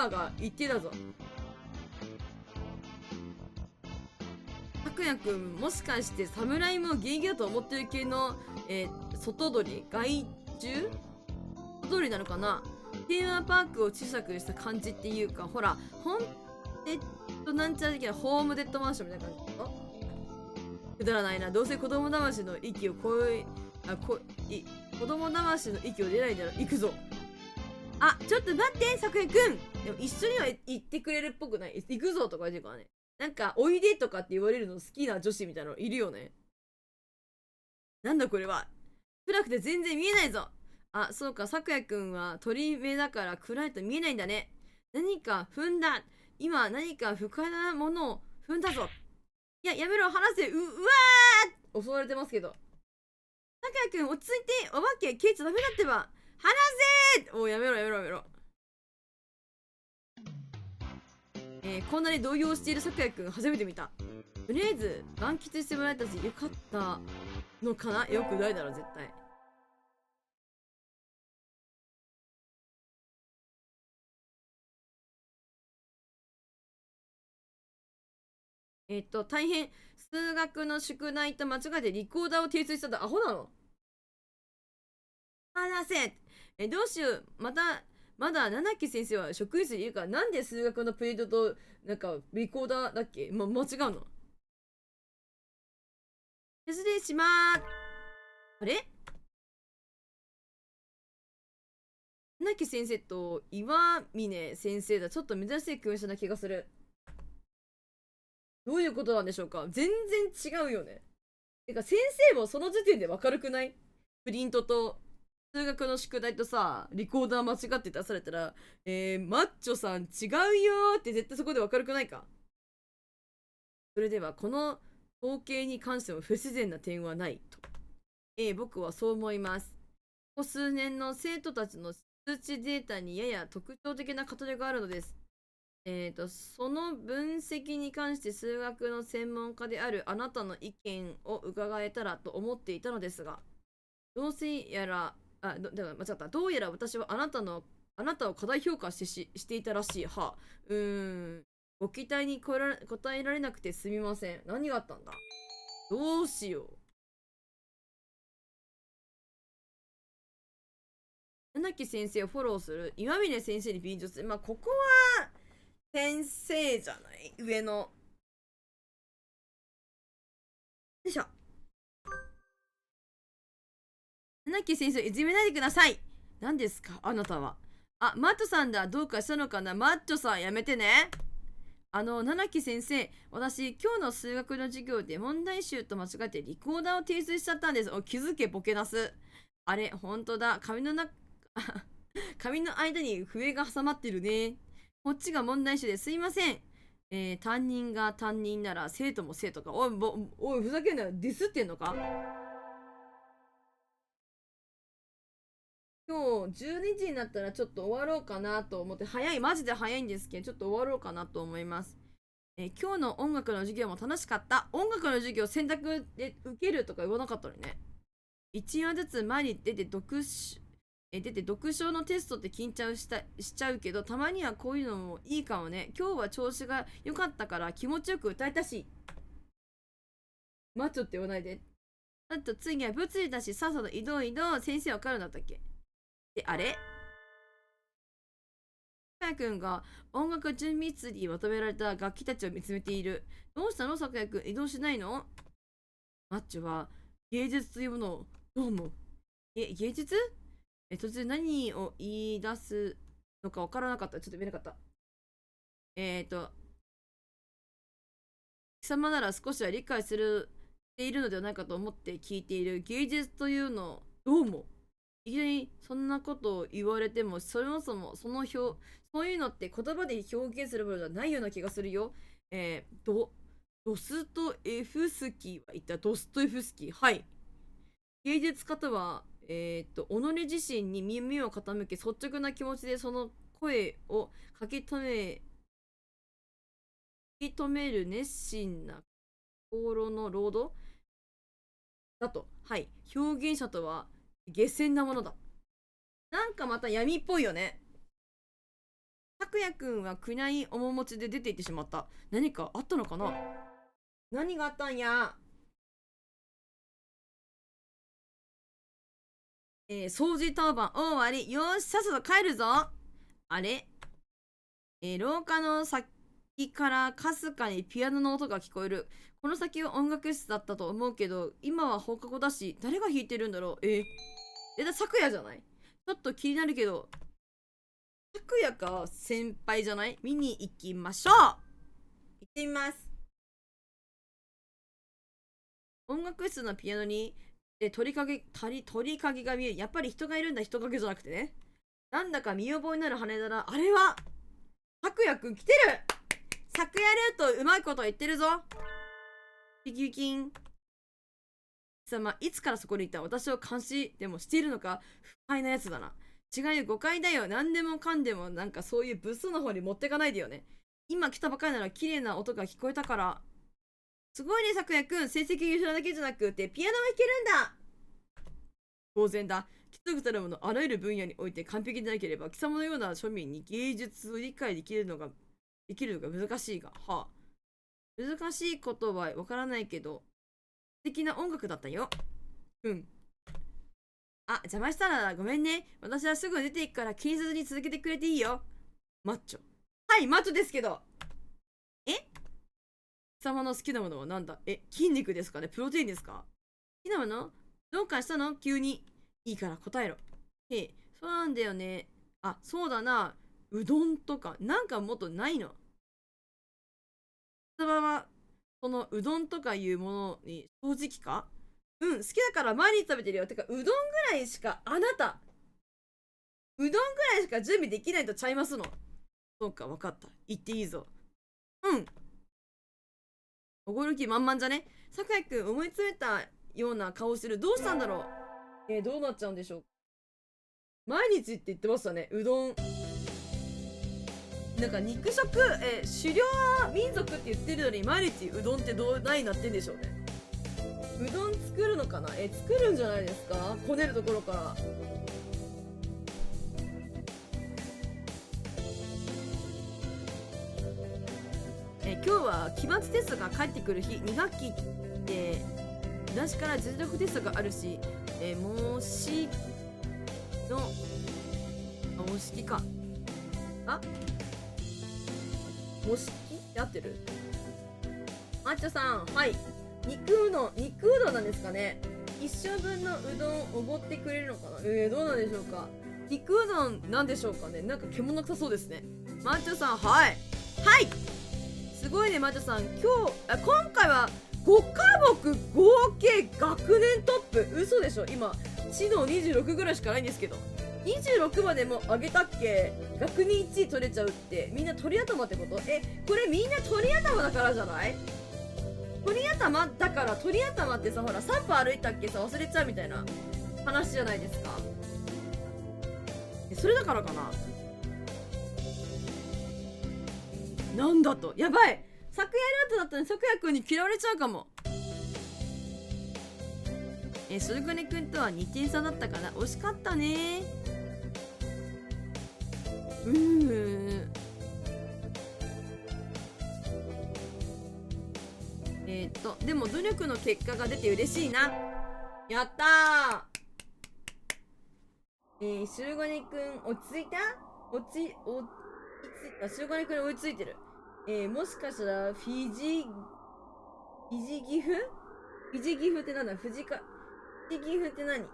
が言ってたぞ。咲夜くん、もしかして侍もゲーゲーだと思ってる系の、外鳥害虫外鳥なのかな。テーマパークを小さくした感じっていうか、ほらホーンデッドなんちゃら的なホームデッドマンションみたいな感じ。くだらないな。どうせ子供魂の息を子供魂の息を出ないだろ。行くぞ。あ、ちょっと待って咲夜くん。でも一緒には行ってくれるっぽくない？行くぞとか言ってるからね。なんかおいでとかって言われるの好きな女子みたいなのいるよね。なんだこれは。暗くて全然見えないぞ。あ、そうか、咲夜くんは鳥目だから暗いと見えないんだね。何か踏んだ。今何か不快なものを踏んだぞ。いや、やめろ、話せ。うわー、襲われてますけど。咲夜くん、落ち着いて。お化け、消えちゃダメだってば。話せー。おい、やめろ、やめろ、やめろ。こんなに動揺している咲夜くん、初めて見た。とりあえず、満喫してもらえたし、よかったのかな。よくないだろ、絶対。大変、数学の宿題と間違えてリコーダーを提出したとアホなの。話せ。どうしよう。まだ七木先生は職員室にいるから、なんで数学のプリントと、なんか、リコーダーだっけ、間違うの。失礼しまーす。あれ、七木先生と岩峰先生だ。ちょっと珍しい組み合わせな気がする。どういうことなんでしょうか。全然違うよね。てか先生もその時点でわかるくない？プリントと数学の宿題とさ、リコーダー間違って出されたら、マッチョさん違うよーって絶対そこでわかるくないか。それではこの統計に関しても不自然な点はないと。僕はそう思います。ここ数年の生徒たちの数値データにやや特徴的な偏りがあるのです。その分析に関して数学の専門家であるあなたの意見を伺えたらと思っていたのですが、どうせやら、だから間違った。どうやら私はあなたを過大評価していたらしい。はあ、ご期待に応えられなくてすみません。何があったんだ。どうしよう。七木先生をフォローする。岩峰先生に便乗する。まあ、ここは、先生じゃない、上の。よいしょ。七木先生いじめないでください。何ですかあなたは。あ、マットさんだ。どうかしたのかな。マットさんやめてね。七木先生、私、今日の数学の授業で問題集と間違えてリコーダーを提出しちゃったんです。気づけ、ボケなす。あれ、ほんとだ。紙の間に笛が挟まってるね。こっちが問題集ですいません。担任が担任なら生徒も生徒か。おい、ふざけんなよ。ディスってんのか。今日12時になったらちょっと終わろうかなと思って、マジで早いんですけど、ちょっと終わろうかなと思います。今日の音楽の授業も楽しかった。音楽の授業選択で受けるとか言わなかったのにね。1話ずつ前に出て読書のテストって緊張しちゃうけど、たまにはこういうのもいいかもね。今日は調子が良かったから気持ちよく歌えたし。マッチョって言わないで。あと次は物理だし、さっさと移動。先生わかるんだったっけ。で、あれさくやくんが音楽準備室にまとめられた楽器たちを見つめている。どうしたのさくやくん、移動しないの。マッチョは芸術というものをどう思う。芸術。途中何を言い出すのか分からなかった。ちょっと見えなかった。貴様なら少しは理解しているのではないかと思って聞いている。芸術というのをどうも。いきなりそんなことを言われても、そもそもそういうのって言葉で表現するものではないような気がするよ。ドストエフスキーは言った。ドストエフスキー。はい。芸術家とは、己自身に耳を傾け、率直な気持ちでその声を書き留める熱心な心の労働だと。はい。表現者とは下船なものだ。なんかまた闇っぽいよね。拓也くんは暗い面持ちで出て行ってしまった。何かあったのかな。何があったんや。掃除当番終わり。よーし、さっさと帰るぞ。あれ、廊下の先からかすかにピアノの音が聞こえる。この先は音楽室だったと思うけど、今は放課後だし、誰が弾いてるんだろう。昨夜じゃない。ちょっと気になるけど、昨夜か先輩じゃない。見に行きましょう。行ってみます。音楽室のピアノにで、鳥影が見える。やっぱり人がいるんだ、人影じゃなくてね。なんだか見覚えのある羽だな。あれは、拓也くん来てる。昨夜ルートうまいこと言ってるぞ。ピキピキン。貴様、いつからそこにいた？私を監視でもしているのか？不快なやつだな。違うよ、誤解だよ。何でもかんでもなんかそういう物騒な方に持ってかないでよね。今来たばかりなら綺麗な音が聞こえたから。すごいね、咲夜くん。成績優秀だけじゃなくて、ピアノも弾けるんだ。当然だ。規則たるものあらゆる分野において完璧でなければ、貴様のような庶民に芸術を理解できるのが難しいが。はあ。難しいことはわからないけど、素敵な音楽だったよ。うん。あ、邪魔したらごめんね。私はすぐ出ていくから気にせずに続けてくれていいよ。マッチョ。はい、マッチョですけど。え？貴様の好きなものは何だ？筋肉ですかね？プロテインですか？好きなもの？どうかしたの？急に。いいから答えろ。へえ、そうなんだよね。あ、そうだな。うどんとか、なんかもっとないの？貴様は、そのうどんとかいうものに正直か？うん、好きだから毎日食べてるよ。てか、うどんぐらいしか、あなた、うどんぐらいしか準備できないとちゃいますの？そうか、わかった。言っていいぞ。うん。おごる気満々じゃね？酒井くん、思いついたような顔してる。どうしたんだろう？どうなっちゃうんでしょう？毎日って言ってましたね。うどん。なんか肉食、狩猟民族って言ってるのに毎日うどんってどうないなってんでしょうね。うどん作るのかな？作るんじゃないですか？こねるところから。今日は期末テストが返ってくる日。2学期って出しから実力テストがあるし、模試か。あ、模式って合ってる？マッチョさん、はい。肉うどんなんですかね。一生分のうどんおごってくれるのかな？どうなんでしょうか。肉うどんなんでしょうかね。なんか獣臭そうですね。マッチョさん、はい。はい。すごいね、マッチョさん。今回は5科目合計学年トップ。嘘でしょ。今、知能26ぐらいしかないんですけど。26までも上げたっけ？学年1位取れちゃうってみんな鳥頭ってこと？これみんな鳥頭だからじゃない？鳥頭だから、鳥頭ってさ、ほら3歩歩いたっけさ、忘れちゃうみたいな話じゃないですか。それだからかな。なんだと。やばい、昨夜ルートだったのに昨夜くんに嫌われちゃうかも。それぐねくんとは2点差だったかな。惜しかったね。でも努力の結果が出て嬉しいな。やったー。シュウガネくん落ち着いた？シュウガネくん追いついてる。もしかしたらフィジギフってなんだ？フィジギフって何？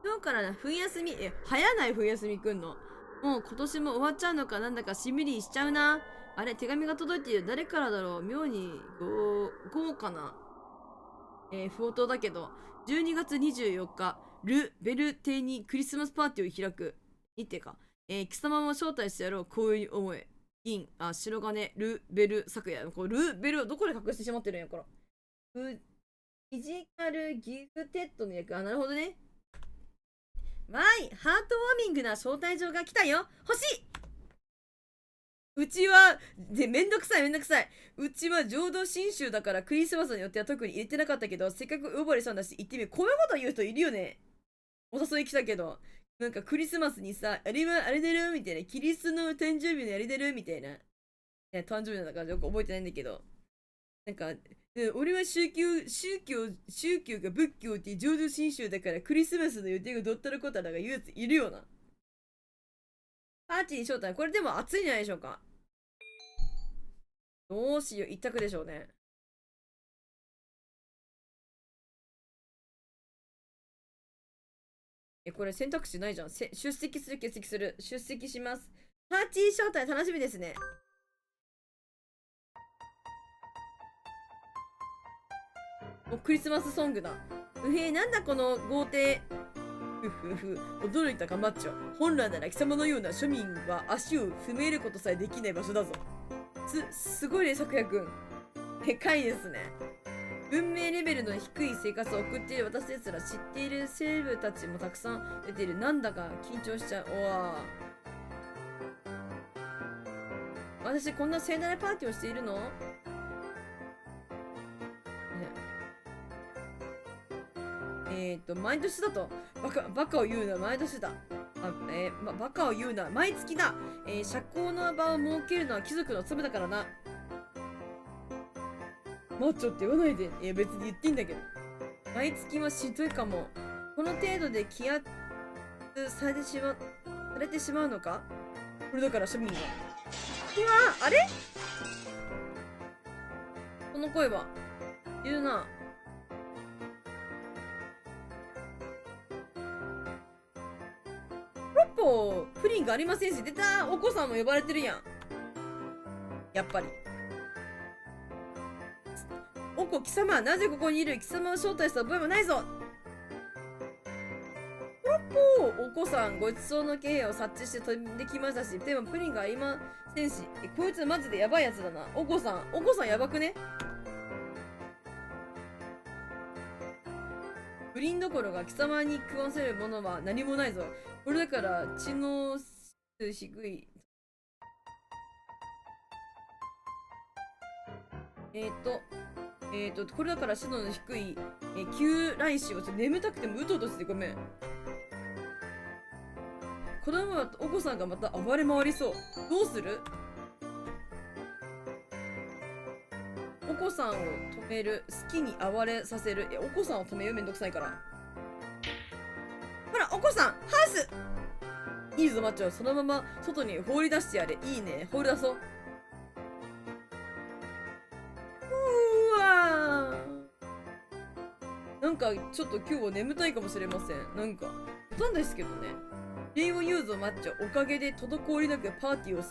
今日から冬休み、早ない冬休みくんの。もう今年も終わっちゃうのかなんだかしんみりしちゃうな。あれ、手紙が届いている。誰からだろう？妙に豪華な、不応答だけど、12月24日、ル・ベル邸にクリスマスパーティーを開く。にってか、貴様も招待してやろう。光栄に思え。銀、白金、ル・ベル、昨夜。これル・ベルをどこで隠してしまってるんやから。フィジカルギフテッドの役。なるほどね。わーい、ハートウォーミングな招待状が来たよ。欲しい。うちは、めんどくさい。うちは浄土真宗だからクリスマスの予定は特に入れてなかったけど、せっかく呼ばれしたんだし、行ってみる。こういうこと言う人いるよね。お誘い来たけど、なんかクリスマスにさ、あれはあれだろみたいな。キリストの誕生日のあれだろみたいな。誕生日なんだからよく覚えてないんだけど。なんか、俺は宗教が仏教って浄土真宗だからクリスマスの予定がどったらこったらが言うやついるよな。パーティーに招待。これでも暑いんじゃないでしょうか。どうしよう。一択でしょうね。これ選択肢ないじゃん。出席する、欠席する。出席します。パーティー招待楽しみですね。おクリスマスソングだ。なんだこの豪邸。驚いたかマッチョ。本来なら貴様のような庶民は足を踏めることさえできない場所だぞ。すごいね、咲夜くん。でかいですね。文明レベルの低い生活を送っている私ですら知っているセレブたちもたくさん出ている。なんだか緊張しちゃう。おわ私こんな盛大なパーティーをしているの？毎年だとバカを言うな、毎年だ。バカを言うな、毎月だ。社交の場を設けるのは貴族の務めだからな。マッチョって言わないで。別に言っていいんだけど。毎月はしんどいかも。この程度で気圧されてしまうのか？これだから庶民は。あれ？この声は。言うな。プリンがありませんし、出たお子さんも呼ばれてるやん。やっぱり。おこ、貴様、なぜここにいる？貴様を招待した覚えもないぞ。お子さん、ごちそうの気配を察知して飛んできましたし、でもプリンがありませんし、こいつマジでやばいやつだな。お子さんやばくね？プリンどころが貴様に食わせるものは何もないぞ。これだから知能数低い。これだから知能の低い、旧来週は眠たくてもうとうとしてごめん。子供はお子さんがまた暴れ回りそう。どうする？お子さんを止める。好きに暴れさせる。お子さんを止めよう。めんどくさいから。ほら、お子さん、ハウス！いいぞ、マッチョ。そのまま外に放り出してやれ。いいね。放り出そう。なんか、ちょっと今日は眠たいかもしれません。なんか、なんですけどね。礼を言うぞ、マッチョ。おかげで滞りなくパーティーを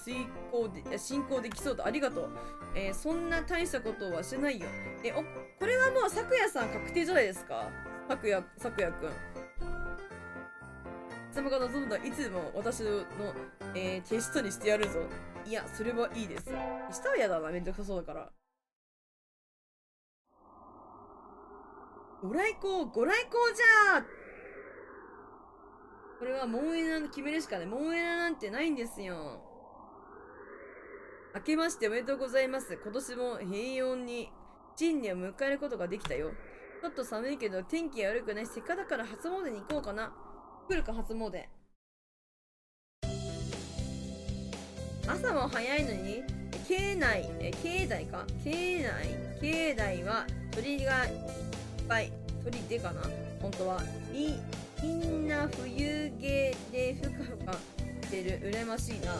進行できそうだ。ありがとう。そんな大したことはしないよ。これはもう、咲夜さん確定じゃないですか？咲夜くん。貴様が望んだいつでも私の、手下にしてやるぞ。いや、それはいいです。手下は嫌だな。めんどくさそうだから。ご来光じゃー！これはモンエナ決めるしかない。モンエナなんてないんですよ。明けましておめでとうございます。今年も平穏に新年を迎えることができたよ。ちょっと寒いけど天気が悪くない。せっかくだから初詣に行こうかな。来るか、初詣。朝も早いのに、境内は鳥がいっぱい。鳥でかな？本当は。みんな冬毛でふかふかしてる。羨ましいな。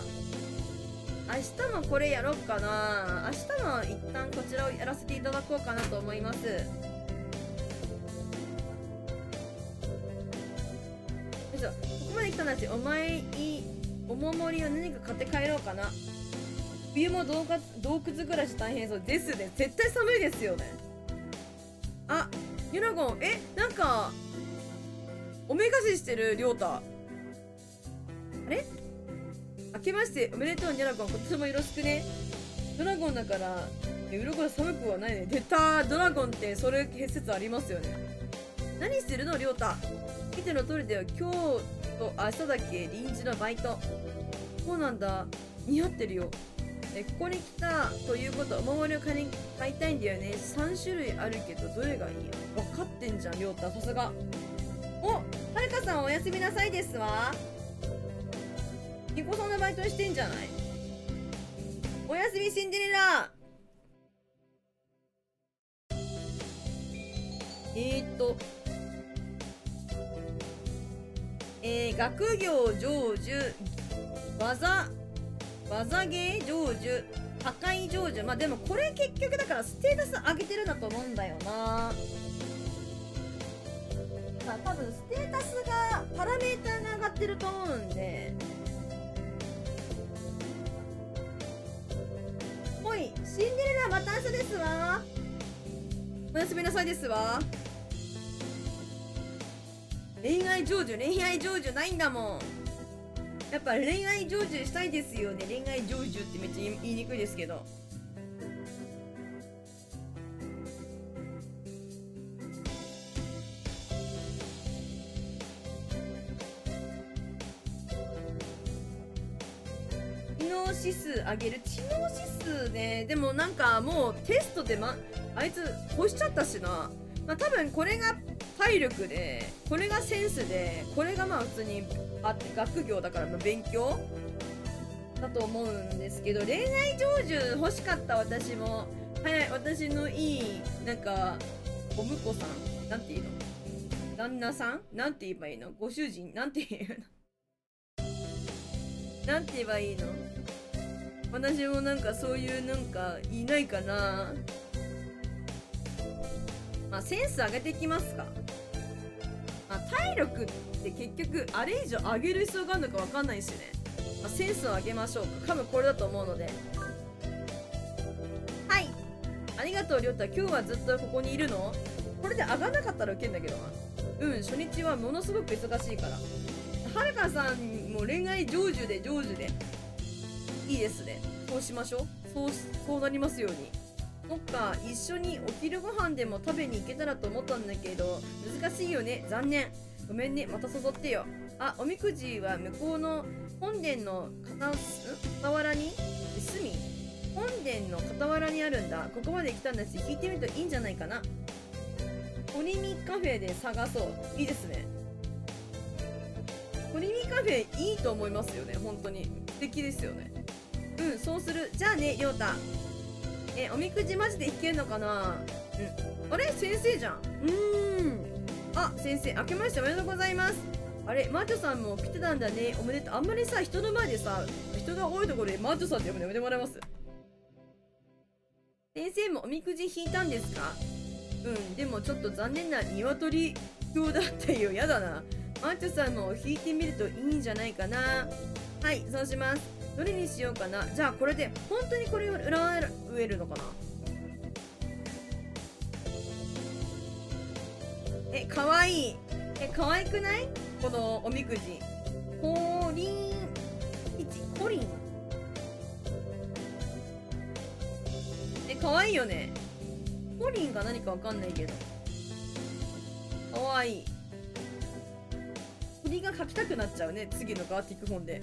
明日もこれやろっかな。明日も一旦こちらをやらせていただこうかなと思います。よいしょ。ここまで来たんだし、お守りを何か買って帰ろうかな。冬も洞窟暮らし大変そうですね。絶対寒いですよね。あ、ユナゴン、なんかおめかししてる、りょうた。あれ？明けましておめでとう、ニャラゴン。今年もよろしくね。ドラゴンだから、鱗が寒くはないね。出たー。ドラゴンってそれ説ありますよね。何してるの、りょうた。見ての通りだよ。今日と明日だけ臨時のバイト。そうなんだ。似合ってるよ。ここに来たということはお守りを買いたいんだよね。3種類あるけどどれがいい？分かってんじゃん、りょうた。さすが。お、はるかさんおやすみなさいですわ。ニコさんのバイトしてんじゃない？おやすみシンデレラ。学業成就、技芸成就、破壊成就。まあでもこれ結局だからステータス上げてるんだと思うんだよな。まあ多分ステータスがパラメーターが上がってると思うんで。ほい、シンデレラまた明日ですわ。おやすみなさいですわ。恋愛成就ないんだもん。やっぱ恋愛成就したいですよね。恋愛成就ってめっちゃ言いにくいですけど。知能指数上げる。知能指数ね。でもなんかもうテストであいつ越しちゃったしな。まあ多分これが体力で、これがセンスで、これがまあ普通に学業だからの勉強だと思うんですけど、恋愛成就欲しかった私も。はい、私のいいなんかお婿さんなんていうの、旦那さんなんて言えばいいの、ご主人なんて言うのなんて言えばいいの。私もなんかそういうなんかいないかな。まあセンス上げていきますか。まあ、体力って結局あれ以上上げる必要があるのか分かんないしね。まあ、センスを上げましょうか。多分これだと思うので。はい、ありがとうりょうた。今日はずっとここにいるの？これで上がんなかったらウケんだけどな。初日はものすごく忙しいから。はるかさんも恋愛成就でいいですね。そうしましょう。そうなりますように。そっか、一緒にお昼ご飯でも食べに行けたらと思ったんだけど、難しいよね。残念。ごめんね、また誘ってよ。あ、おみくじは向こうの本殿の傍らに本殿の傍らにあるんだ。ここまで来たんだし、聞いてみるといいんじゃないかな。ポリミカフェで探そう。いいですね。ポリミカフェいいと思いますよね。本当に素敵ですよね。そうする。じゃあね、りょうた。おみくじマジで引けんのかな。あれ先生じゃん。あ、先生、明けましておめでとうございます。あれ、マーチョさんも来てたんだね。おめでとう。あんまりさ、人の前でさ、人が多いところでマーチョさんって呼ぶのやめてもらえます？先生もおみくじ引いたんですか？でもちょっと残念な鶏表だったよ。やだな。マーチョさんも引いてみるといいんじゃないかな。はい、そうします。どれにしようかな。じゃあこれで本当にこれを植えるのかな。かわいい。かわいくない？このおみくじ。コリン。かわいいよね。コリンが何かわかんないけど。かわいい。鳥が描きたくなっちゃうね。次のガーティック本で。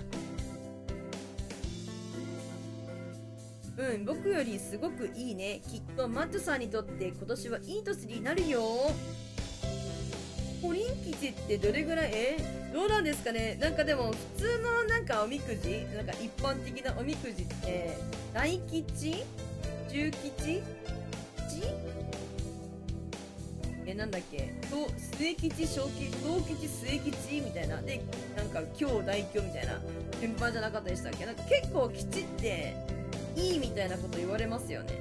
僕よりすごくいいね。きっとマッチョさんにとって今年はいい年になるよ。コリン吉ってどれぐらいどうなんですかね。なんかでも普通のなんかおみくじ、なんか一般的なおみくじって大吉、中吉、なんだっけ、末吉、小吉、東吉、末吉みたいなで、なんか今日大凶みたいな順番じゃなかったでしたっけ。なんか結構吉っていいみたいなこと言われますよね。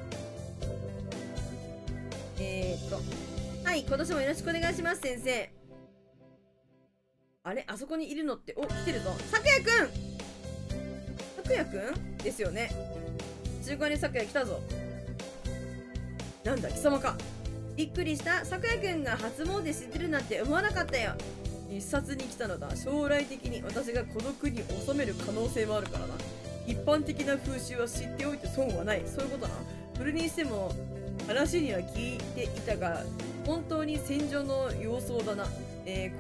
はい、今年もよろしくお願いします、先生。あれ、あそこにいるのって、来てるぞ。さくやくんですよね。中華にさくや来たぞ。なんだ、貴様か。びっくりした。さくやくんが初詣知ってるなんて思わなかったよ。一冊に来たのだ。将来的に私が孤独に収める可能性もあるからな。一般的な風習は知っておいて損はない。そういうことな。それにしても話には聞いていたが本当に戦場の様相だな。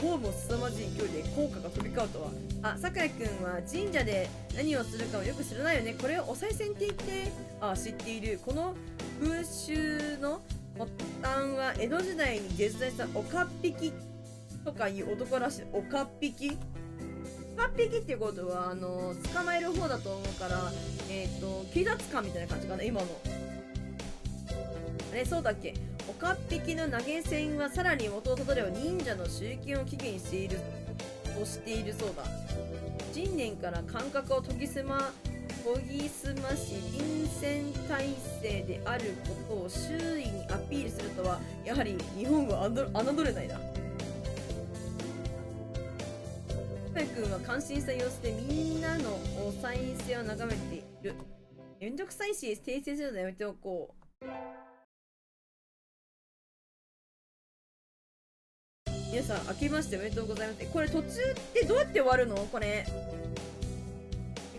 こうも凄まじい勢いで効果が飛び交うとは。あ、さくやくんは神社で何をするかをよく知らないよね。これをお賽銭って言って、知っている。この風習の発端は江戸時代に実在したおかっぴきとかいう男らしい。おかっぴきっていうことは捕まえる方だと思うから、警察官みたいな感じかな今の。そうだっけ。おかっぴきの投げ銭はさらに元をたどれば忍者の集権を起源にしているそうだ。新年から感覚を研ぎ澄まし臨戦態勢であることを周囲にアピールするとはやはり日本は侮れないな。さくやくんは感心した様子でみんなのお賽銭を眺めている。めんどくさいし訂正するのやめておこう。皆さん明けましておめでとうございます。これ途中ってどうやって終わるの？これ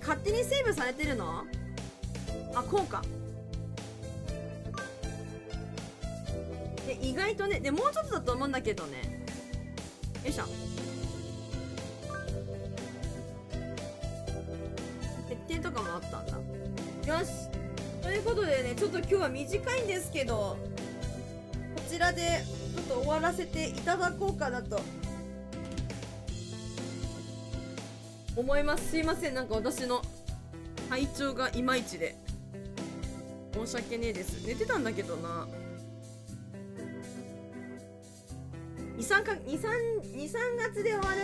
勝手にセーブされてるの？あ、こうか。で意外とね、でもうちょっとだと思うんだけどね。よいしょ。欠点とかもあったんだ。よし、ということでね、ちょっと今日は短いんですけど、こちらでちょっと終わらせていただこうかなと思います。すいません、なんか私の体調がいまいちで申し訳ねえです。寝てたんだけどな。23月で終わる？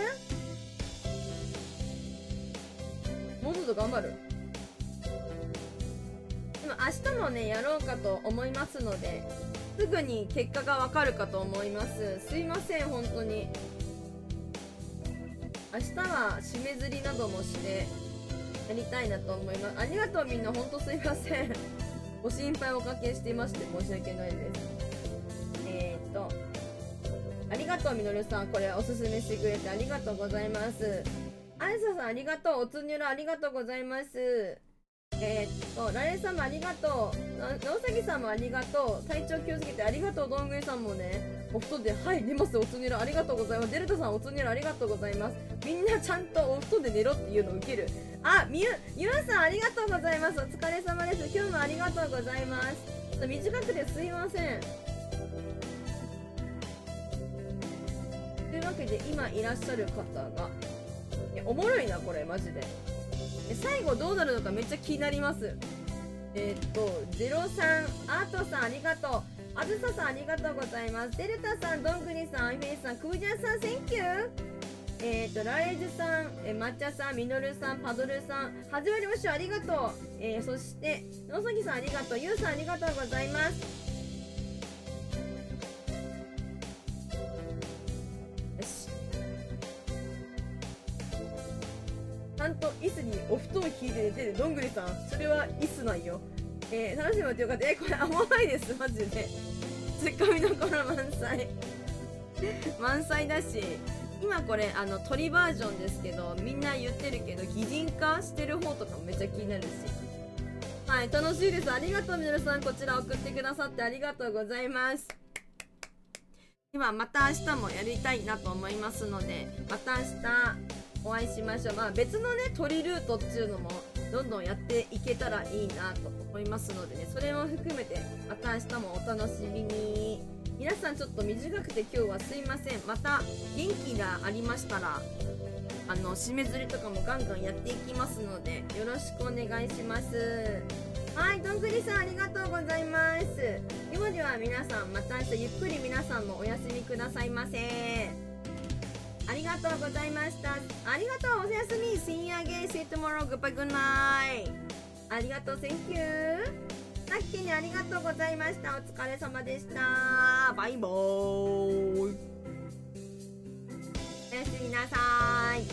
もうちょっと頑張る。でも明日もねやろうかと思いますので、すぐに結果がわかるかと思います。すいません、本当に。明日は締め釣りなどもしてやりたいなと思います。ありがとう、みんな。本当すいません。ご心配おかけしていまして申し訳ないです。ありがとう、みのるさん。これおすすめしてくれてありがとうございます。あいささんありがとう。おつにゅらありがとうございます。ラレさんもありがとう。なおさぎさんもありがとう。体調気をつけてありがとう。どんぐりさんもね、お布団で、はい、寝ます。おつにゅらありがとうございます。デルタさん、おつにゅらありがとうございます。みんなちゃんとお布団で寝ろっていうのを受ける。あ、ゆうさんありがとうございます。お疲れ様です。今日もありがとうございます。ちょっと短くてすいません。というわけで今いらっしゃる方が、おもろいなこれマジで。最後どうなるのかめっちゃ気になります。03アートさんありがとう。あずささんありがとうございます。デルタさん、どんぐりさん、アイフェイスさん、クージャンさん、センキュー。ラレージュさん、抹茶さん、ミノルさん、パドルさん、始まりましょう。ありがとう。そしてのさぎさんありがとう。ゆうさんありがとうございます。ちゃんと椅子にお布団を引いて寝てるどんぐりさん、それは椅子なんよ。楽しみってよかった。これ甘いですマジで。ツッコミどころ満載満載だし、今これ鳥バージョンですけど、みんな言ってるけど擬人化してる方とかもめっちゃ気になるし、はい、楽しいです。ありがとうみのるさん、こちら送ってくださってありがとうございます。ではまた明日もやりたいなと思いますので、また明日お会いしましょう。まあ別のね鳥ルートっていうのもどんどんやっていけたらいいなと思いますのでね、それも含めてまた明日もお楽しみに。皆さんちょっと短くて今日はすいません。また元気がありましたら締め釣りとかもガンガンやっていきますのでよろしくお願いします。はい、どんぐりさんありがとうございます。ではでは皆さん、また明日ゆっくり皆さんもお休みくださいませ。ありがとうございました。ありがとう。おやすみ。See you again. See you tomorrow. Goodbye. Good night. ありがとう。Thank you. さっきにありがとうございました。お疲れ様でした。バイバーイ。おやすみなさーい。